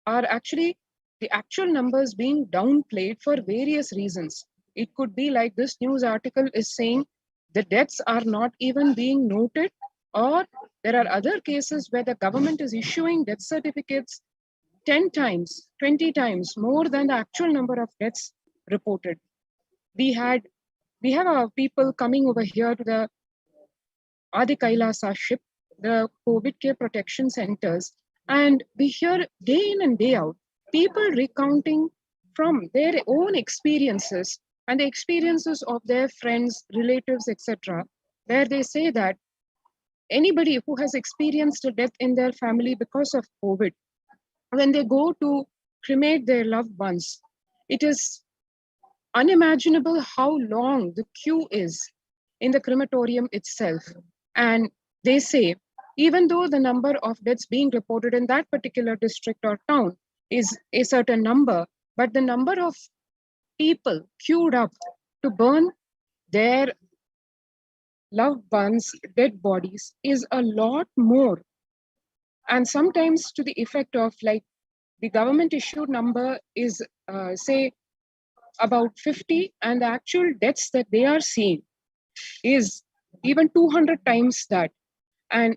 actually the actual numbers being downplayed for various reasons. It could be like this news article is saying the deaths are not even being noted, or there are other cases where the government is issuing death certificates 10 times, 20 times more than the actual number of deaths reported. We have our people coming over here to the Adi Kailasa ship, the COVID care protection centers, and we hear day in and day out people recounting from their own experiences and the experiences of their friends, relatives, etc., where they say that anybody who has experienced a death in their family because of COVID, when they go to cremate their loved ones, it is unimaginable how long the queue is in the crematorium itself. And they say, even though the number of deaths being reported in that particular district or town is a certain number, but the number of people queued up to burn their loved ones' dead bodies is a lot more. And sometimes to the effect of, like, the government issued number is say about 50, and the actual deaths that they are seeing is even 200 times that. And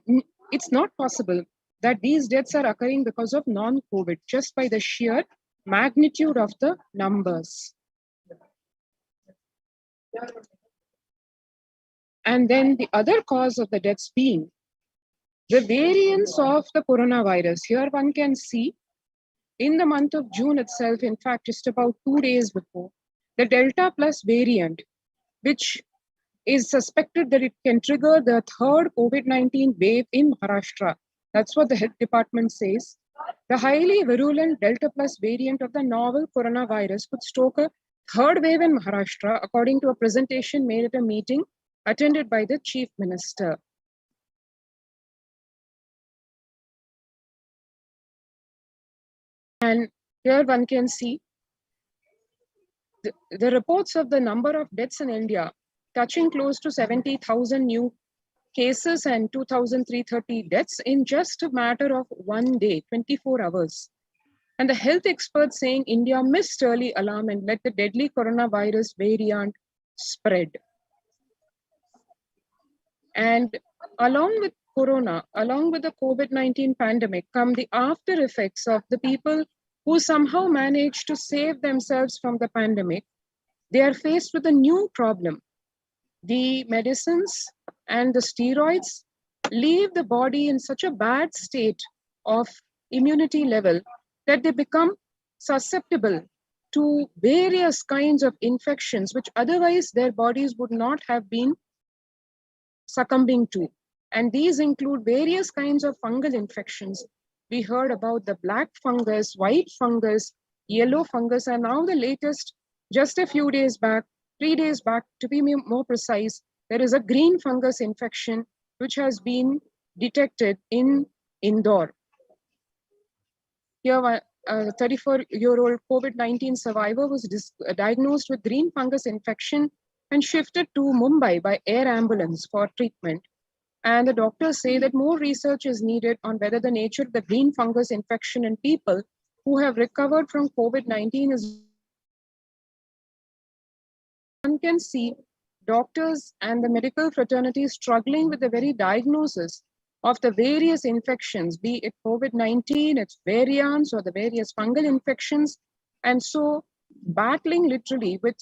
it's not possible that these deaths are occurring because of non-COVID, just by the sheer magnitude of the numbers. And then the other cause of the deaths being The variants of the coronavirus, here one can see in the month of June itself, in fact, just about 2 days before, the Delta Plus variant, which is suspected that it can trigger the third COVID-19 wave in Maharashtra. That's what the health department says. The highly virulent Delta Plus variant of the novel coronavirus could stoke a third wave in Maharashtra, according to a presentation made at a meeting attended by the Chief Minister. And here one can see the reports of the number of deaths in India touching close to 70,000 new cases and 2,330 deaths in just a matter of 1 day, 24 hours. And the health experts saying India missed early alarm and let the deadly coronavirus variant spread. And along with corona, along with the COVID-19 pandemic, come the after effects of the people who somehow managed to save themselves from the pandemic. They are faced with a new problem. The medicines and the steroids leave the body in such a bad state of immunity level that they become susceptible to various kinds of infections, which otherwise their bodies would not have been succumbing to. And these include various kinds of fungal infections. We heard about the black fungus, white fungus, yellow fungus, and now the latest, just a few days back, 3 days back, to be more precise, there is a green fungus infection which has been detected in Indore. Here, a 34-year-old COVID-19 survivor was diagnosed with green fungus infection and shifted to Mumbai by air ambulance for treatment. And the doctors say that more research is needed on whether the nature of the green fungus infection in people who have recovered from COVID-19 is. One can see doctors and the medical fraternity struggling with the very diagnosis of the various infections, be it COVID-19, its variants, or the various fungal infections, and so battling literally with,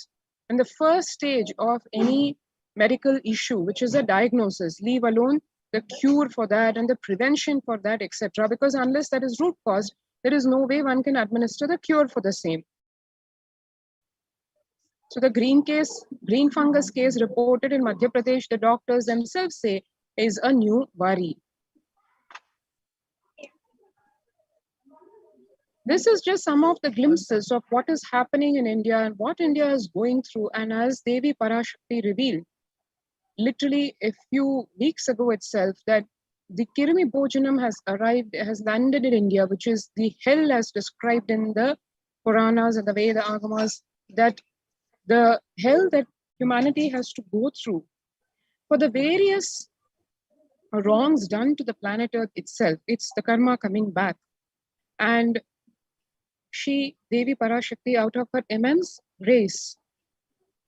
in the first stage of any medical issue, which is a diagnosis, leave alone the cure for that and the prevention for that, etc. Because unless that is root caused, there is no way one can administer the cure for the same. So the green fungus case reported in Madhya Pradesh, the doctors themselves say is a new worry. This is just some of the glimpses of what is happening in India and what India is going through. And as Devi Parashakti revealed, literally a few weeks ago itself, that the Kirmi Bhojanam has landed in India, which is the hell as described in the Puranas and the Veda Agamas, that the hell that humanity has to go through for the various wrongs done to the planet Earth itself. It's the karma coming back. And she, Devi Parashakti, out of her immense grace,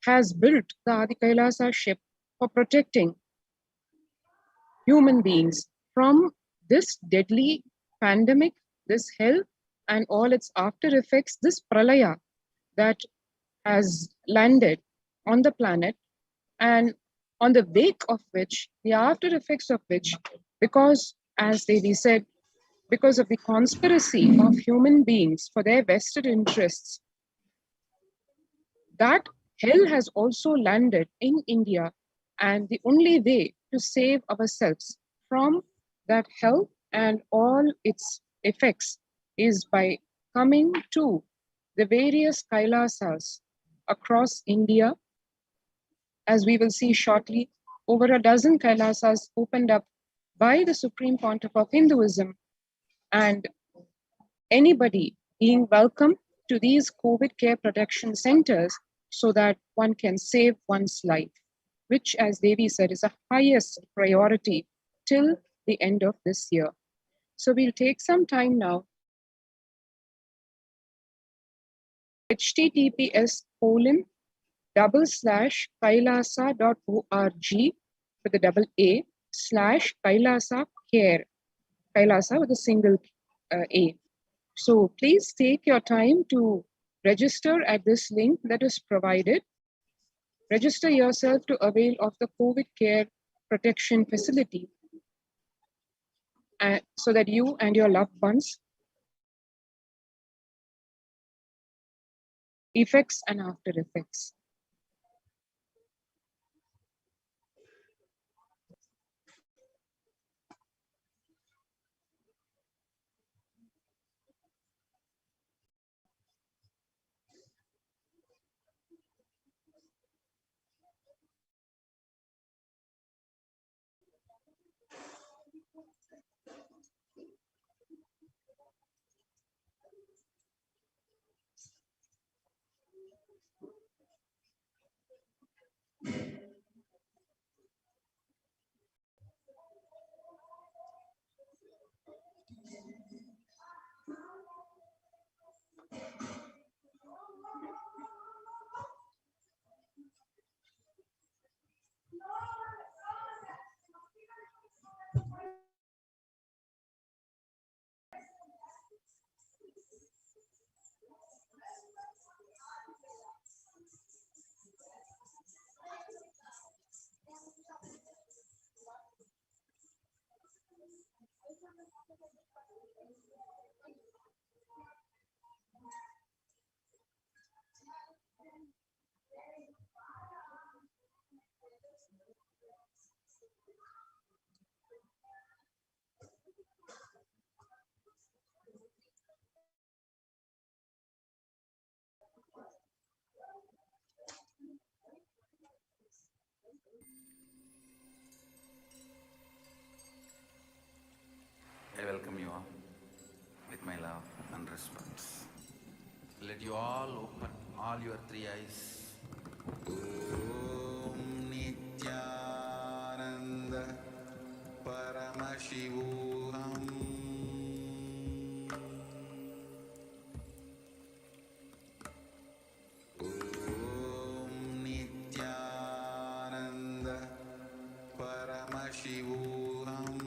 has built the Adi Kailasa ship for protecting human beings from this deadly pandemic, this hell, and all its after effects, this pralaya that has landed on the planet, and on the wake of which, the after effects of which, because, as Devi said, because of the conspiracy of human beings for their vested interests, that hell has also landed in India. And the only way to save ourselves from that hell and all its effects is by coming to the various Kailasas across India. As we will see shortly, over a dozen Kailasas opened up by the Supreme Pontiff of Hinduism, and anybody being welcome to these COVID care protection centers so that one can save one's life, which, as Devi said, is the highest priority till the end of this year. So we'll take some time now. https://kailasa.org with a double A /Kailasa care. Kailasa with a single A. So please take your time to register at this link that is provided. Register yourself to avail of the COVID care protection facility. so that you and your loved ones, effects and after effects. I welcome you all with my love and respect. Let you all open all your three eyes. Om Nityananda Paramashivoham. Om Nityananda Paramashivoham.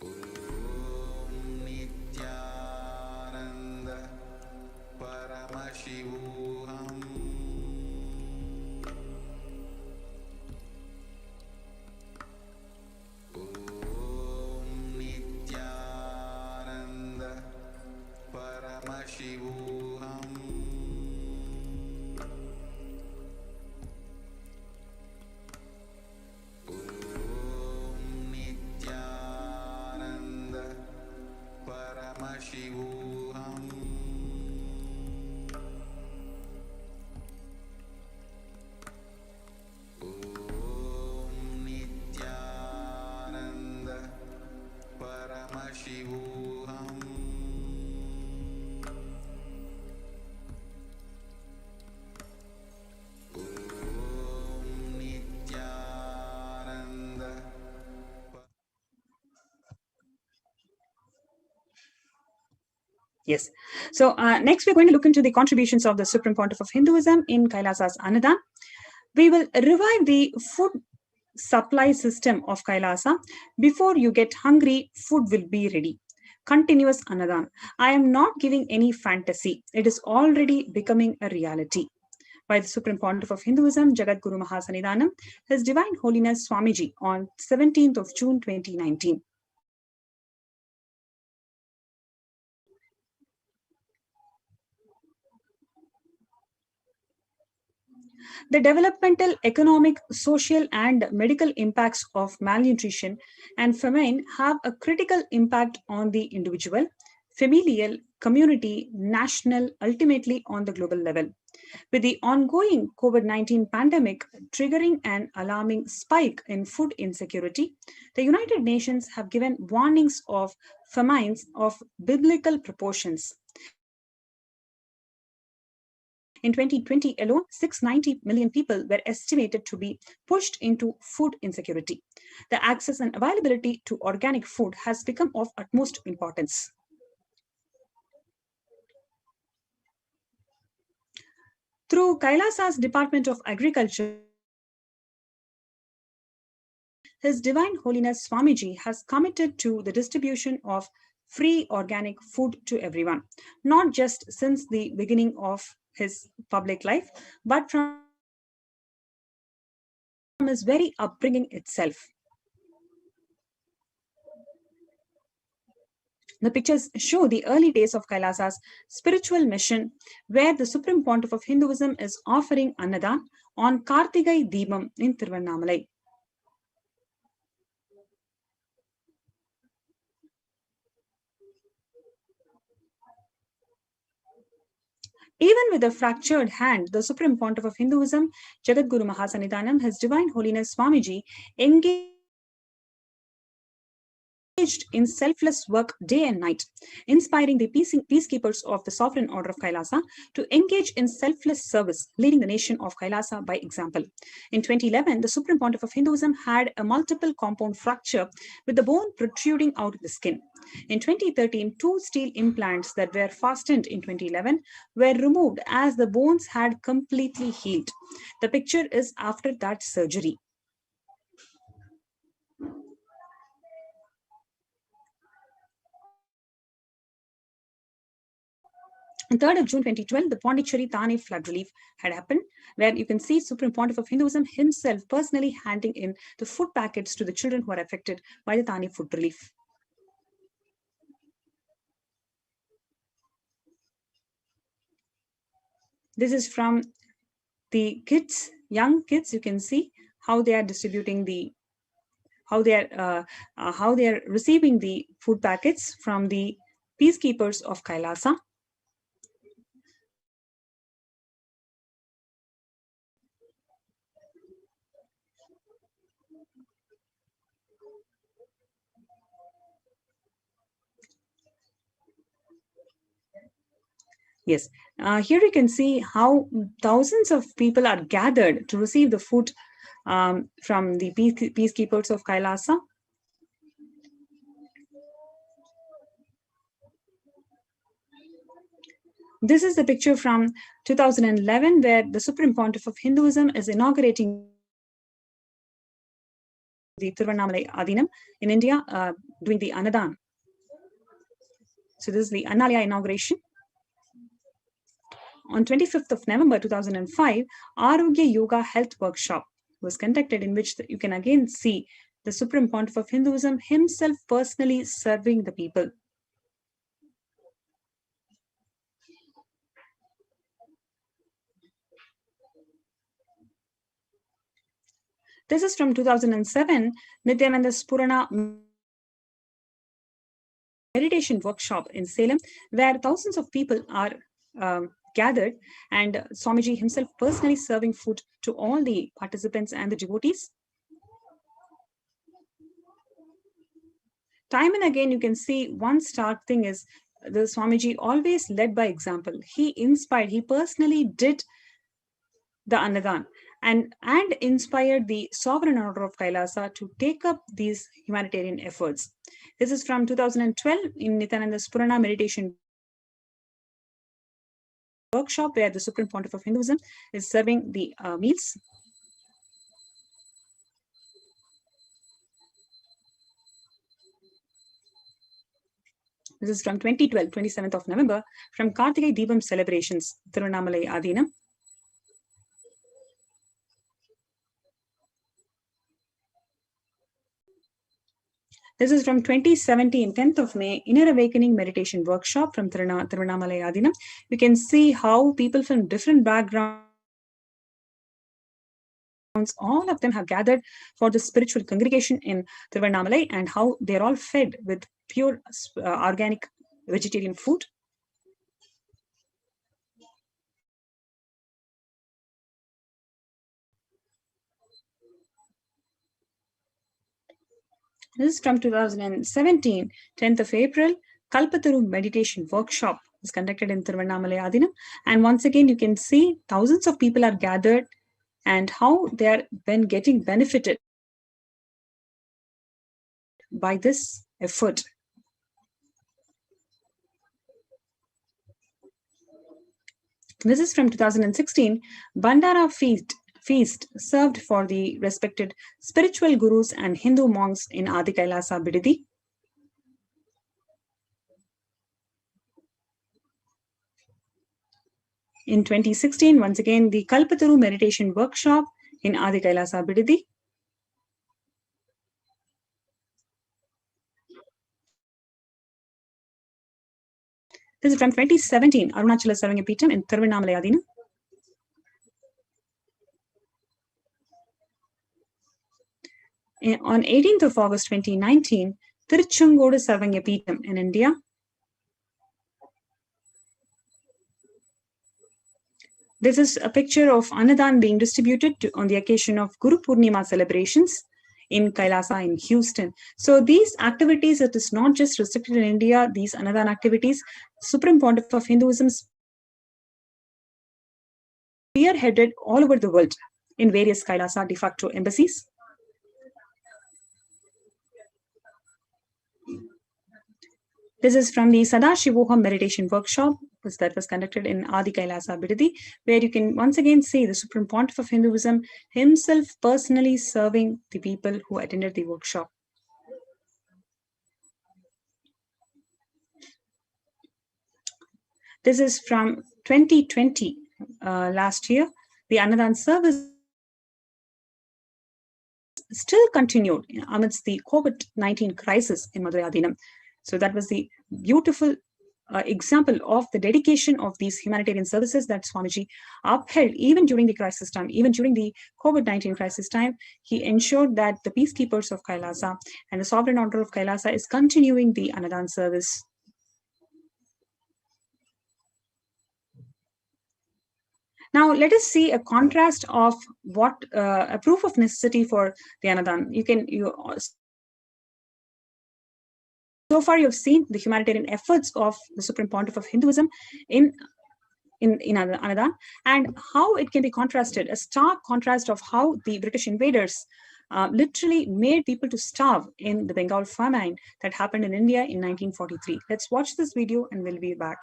Om Nityananda Paramashivoham. Om Nityananda Paramashivoham. Om Nityananda Paramashivoham. Om Nityananda Paramashivoham. Om Nityananda. Yes. So next we're going to look into the contributions of the Supreme Pontiff of Hinduism in Kailasa's Annadan. We will revive the food supply system of Kailasa. Before you get hungry, food will be ready. Continuous Annadan. I am not giving any fantasy. It is already becoming a reality. By the Supreme Pontiff of Hinduism, Jagadguru Mahasanidanam, His Divine Holiness Swamiji on 17th of June 2019. The developmental, economic, social, and medical impacts of malnutrition and famine have a critical impact on the individual, familial, community, national, ultimately on the global level. With the ongoing COVID-19 pandemic triggering an alarming spike in food insecurity, the United Nations have given warnings of famines of biblical proportions. In 2020 alone, 690 million people were estimated to be pushed into food insecurity. The access and availability to organic food has become of utmost importance. Through Kailasa's Department of Agriculture, His Divine Holiness Swamiji has committed to the distribution of free organic food to everyone, not just since the beginning of his public life, but from his very upbringing itself. The pictures show the early days of Kailasa's spiritual mission, where the Supreme Pontiff of Hinduism is offering Annadan on Kartigai Deepam in Tiruvannamalai. Even with a fractured hand, the Supreme Pontiff of Hinduism, Jagadguru Mahasannidhanam, His Divine Holiness Swamiji, engaged in selfless work day and night, inspiring the peacekeepers of the Sovereign Order of Kailasa to engage in selfless service, leading the nation of Kailasa by example. In 2011, the Supreme Pontiff of Hinduism had a multiple compound fracture with the bone protruding out of the skin. In 2013, 2 steel implants that were fastened in 2011 were removed as the bones had completely healed. The picture is after that surgery. On 3rd of June 2012, the Pondicherry Thane flood relief had happened, where you can see Supreme Pontiff of Hinduism himself personally handing in the food packets to the children who are affected by the Thane food relief. This is from the kids, young kids. You can see how they are distributing the, how they are receiving the food packets from the peacekeepers of Kailasa. Yes, here you can see how thousands of people are gathered to receive the food from the peacekeepers of Kailasa. This is the picture from 2011, where the Supreme Pontiff of Hinduism is inaugurating the Tiruvannamalai Adinam in India, doing the Annadan. So this is the Annalaya inauguration. On 25th of November 2005, Arogya Yoga Health Workshop was conducted, in which you can again see the Supreme Pontiff of Hinduism himself personally serving the people. This is from 2007, Nityananda's Purana meditation workshop in Salem, where thousands of people are gathered, and Swamiji himself personally serving food to all the participants and the devotees. Time and again, you can see one stark thing is the Swamiji always led by example. He inspired, he personally did the Annadan and inspired the Sovereign Order of Kailasa to take up these humanitarian efforts. This is from 2012 in Nityananda's Purana meditation workshop, where the Supreme Pontiff of Hinduism is serving the meals. This is from 2012, 27th of November, from Kartigai Deepam celebrations, Tiruvannamalai Adinam. This is from 2017, 10th of May, Inner Awakening Meditation Workshop from Tiruvannamalai Adinam. You can see how people from different backgrounds, all of them have gathered for the spiritual congregation in Tiruvannamalai, and how they're all fed with pure organic vegetarian food. This is from 2017, 10th of April, Kalpataru Meditation Workshop is conducted in Tiruvannamalai Adinam. And once again, you can see thousands of people are gathered and how they are then getting benefited by this effort. This is from 2016, Bandara Feast served for the respected spiritual gurus and Hindu monks in Adi Kailasa Bididi. In 2016, once again, the Kalpataru Meditation Workshop in Adi Kailasa Bididi. This is from 2017, Arunachala Sarangapeetham in Thiruvannamalai Adinam. On 18th of August 2019, Tiruchengodu Sarangapeetham in India. This is a picture of Annadan being distributed on the occasion of Guru Purnima celebrations in Kailasa in Houston. So these activities, it is not just restricted in India, these Annadan activities, Supreme Pontiff of Hinduism spearheaded all over the world in various Kailasa de facto embassies. This is from the Sadashivoham meditation workshop that was conducted in Adi Kailasa Bidadi, where you can once again see the Supreme Pontiff of Hinduism himself personally serving the people who attended the workshop. This is from 2020, last year. The Annadan service still continued amidst the COVID-19 crisis in Madurai Adinam. So that was the beautiful example of the dedication of these humanitarian services that Swamiji upheld even during the crisis time, even during the COVID-19 crisis time. He ensured that the peacekeepers of Kailasa and the sovereign order of Kailasa is continuing the Annadan service. Now, let us see a contrast of what a proof of necessity for the Annadan. So far, you have seen the humanitarian efforts of the Supreme Pontiff of Hinduism in Annadan, and how it can be contrasted, a stark contrast of how the British invaders literally made people to starve in the Bengal famine that happened in India in 1943. Let's watch this video and we'll be back.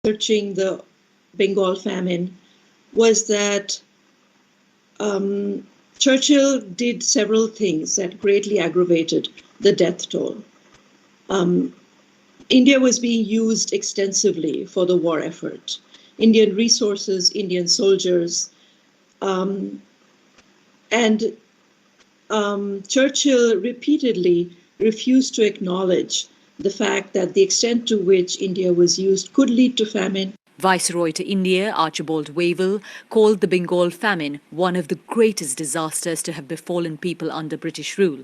Researching the Bengal famine was that Churchill did several things that greatly aggravated the death toll. India was being used extensively for the war effort. Indian resources, Indian soldiers, and Churchill repeatedly refused to acknowledge the fact that the extent to which India was used could lead to famine. Viceroy to India, Archibald Wavell, called the Bengal famine one of the greatest disasters to have befallen people under British rule,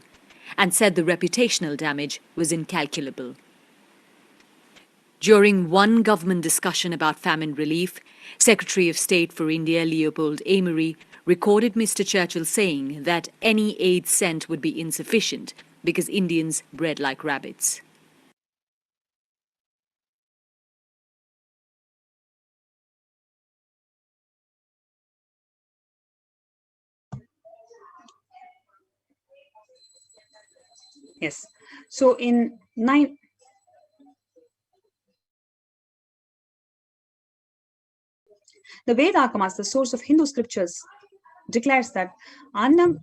and said the reputational damage was incalculable. During one government discussion about famine relief, Secretary of State for India Leopold Amery recorded Mr. Churchill saying that any aid sent would be insufficient because Indians bred like rabbits. Yes. So in the Vedagamas, the source of Hindu scriptures, declares that Annam.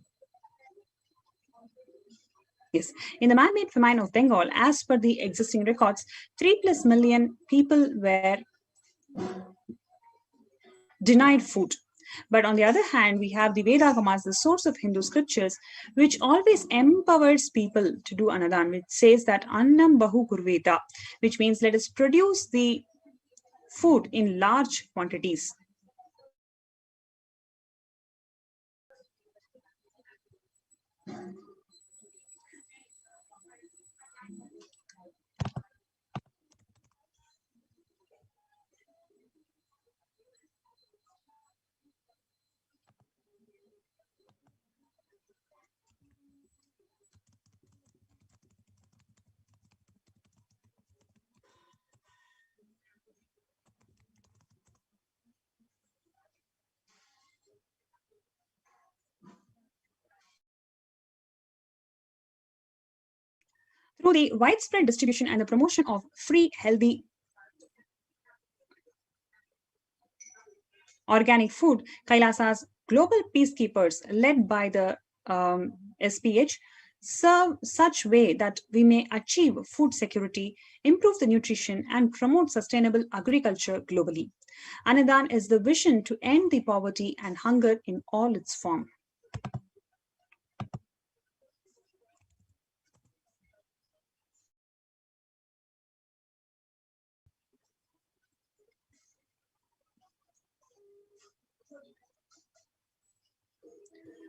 Yes, in the man-made famine of Bengal, as per the existing records, 3+ million people were denied food. But on the other hand, we have the Vedagamas, the source of Hindu scriptures, which always empowers people to do Annadan, which says that Annam Bahu Kurveta, which means let us produce the food in large quantities. Through the widespread distribution and the promotion of free, healthy, organic food, Kailasa's global peacekeepers, led by the SPH, serve such way that we may achieve food security, improve the nutrition, and promote sustainable agriculture globally. Annadan is the vision to end the poverty and hunger in all its form.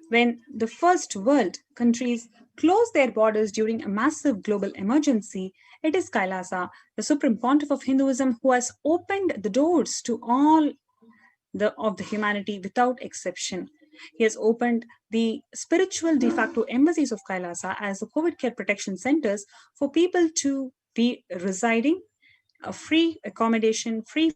When the first world countries closed their borders during a massive global emergency, it is Kailasa, the supreme pontiff of Hinduism, who has opened the doors to all of the humanity without exception. He has opened the spiritual de facto embassies of Kailasa as the COVID care protection centers for people to be residing, free accommodation, free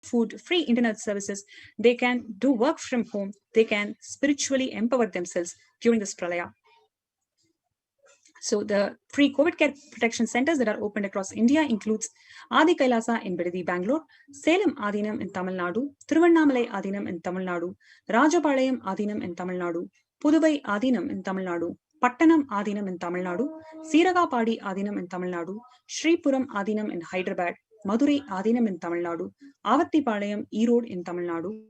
food, free internet services. They can do work from home. They can spiritually empower themselves during this pralaya. So the free COVID care protection centers that are opened across India includes Adi Kailasa in Bidadi, Bangalore, Salem Adinam in Tamil Nadu, Thiruvannamalai Adinam in Tamil Nadu, Rajapalayam Adinam in Tamil Nadu, Puduvai Adinam in Tamil Nadu, Pattanam Adinam in Tamil Nadu, Siragapadi Adinam in Tamil Nadu, Sripuram Adinam in Hyderabad, Madurai Adinam in Tamil Nadu, Avattipalayam Erode in Tamil Nadu,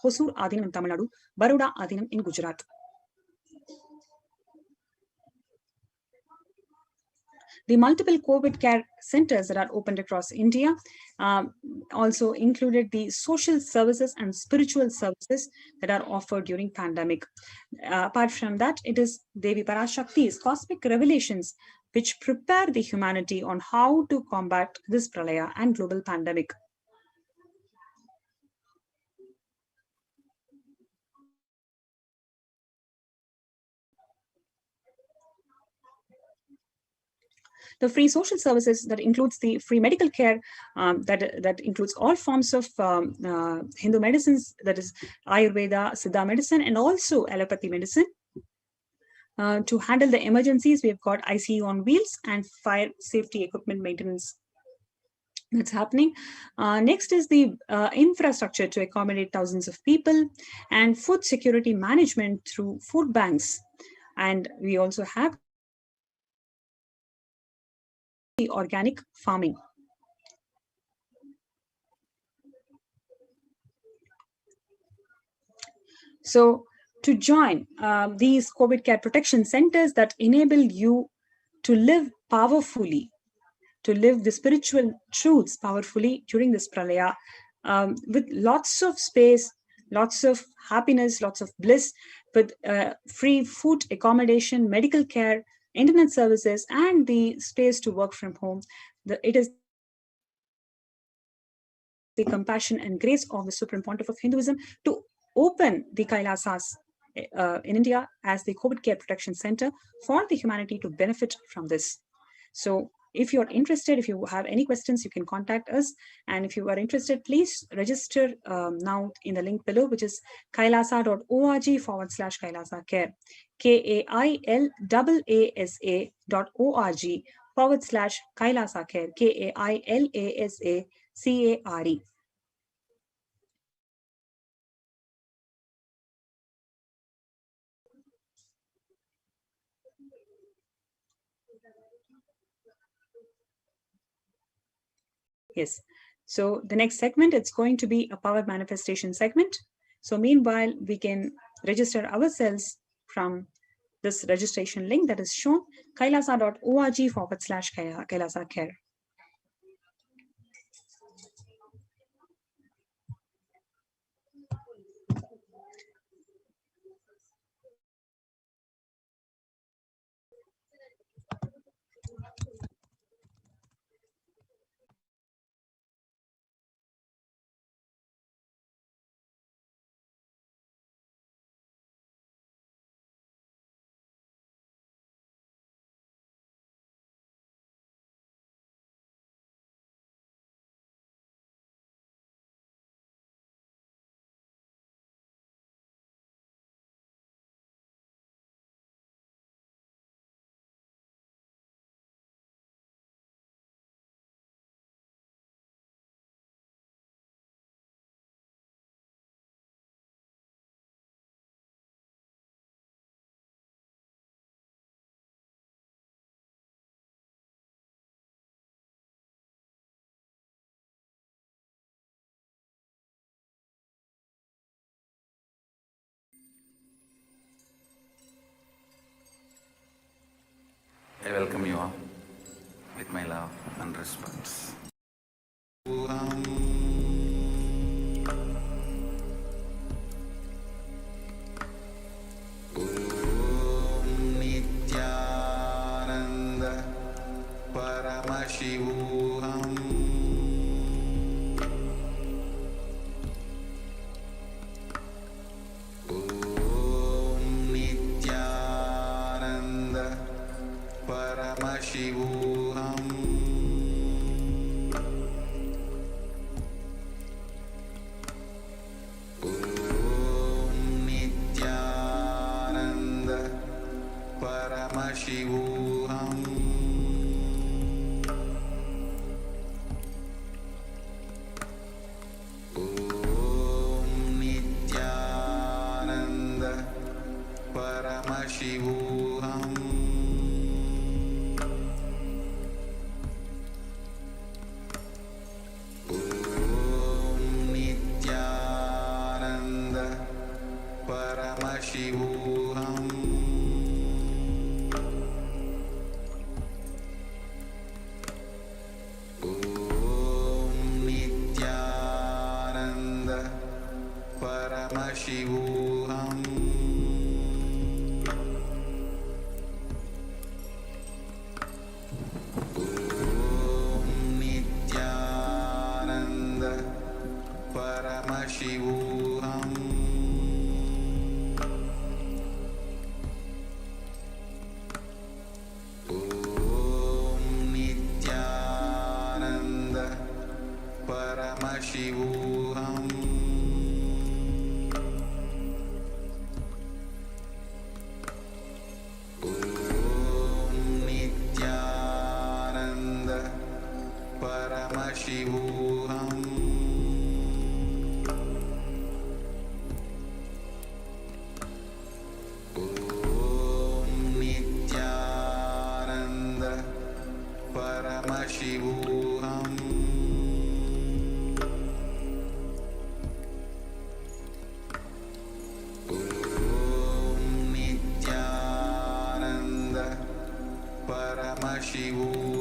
Hosur Adinam in Tamil Nadu, Baroda Adinam in Gujarat. The multiple COVID care centers that are opened across India also included the social services and spiritual services that are offered during pandemic. Apart from that, it is Devi Parashakti's cosmic revelations which prepare the humanity on how to combat this pralaya and global pandemic. The free social services that includes the free medical care, that includes all forms of Hindu medicines, that is Ayurveda, Siddha medicine, and also allopathy medicine. To handle the emergencies, we have got ICU on wheels and fire safety equipment maintenance that's happening. Next is the infrastructure to accommodate thousands of people and food security management through food banks. And we also have the organic farming. So to join these COVID care protection centers that enable you to live powerfully, to live the spiritual truths powerfully during this pralaya, with lots of space, lots of happiness, lots of bliss, with free food, accommodation, medical care, internet services, and the space to work from home. It is the compassion and grace of the Supreme Pontiff of Hinduism to open the Kailasas in India as the COVID care protection center for the humanity to benefit from this. So if you're interested, if you have any questions, you can contact us. And if you are interested, please register now in the link below, which is kailasa.org/Kailasa Care, KAILASA.org/Kailasa Care, KAILASA CARE. Yes. So the next segment, it's going to be a power manifestation segment. So meanwhile, we can register ourselves from this registration link that is shown, kailasa.org/Kailasa Care. I welcome you all with my love and respect. परमशिवोऽहम् ॐ नित्यानन्द परमशिवोऽहम् ॐ नित्यानन्द परमशिवोऽहम् ॐ नित्यानन्द परमशिवोऽहम् ॐ नित्यानन्द परमशिवोऽहम् ॐ नित्यानन्द परमशिवोऽहम् ॐ नित्यानन्द परमशिवोऽहम् ॐ नित्यानन्द परमशिवोऽहम् ॐ नित्यानन्द परमशिवोऽहम् ॐ नित्यानन्द परमशिवोऽहम्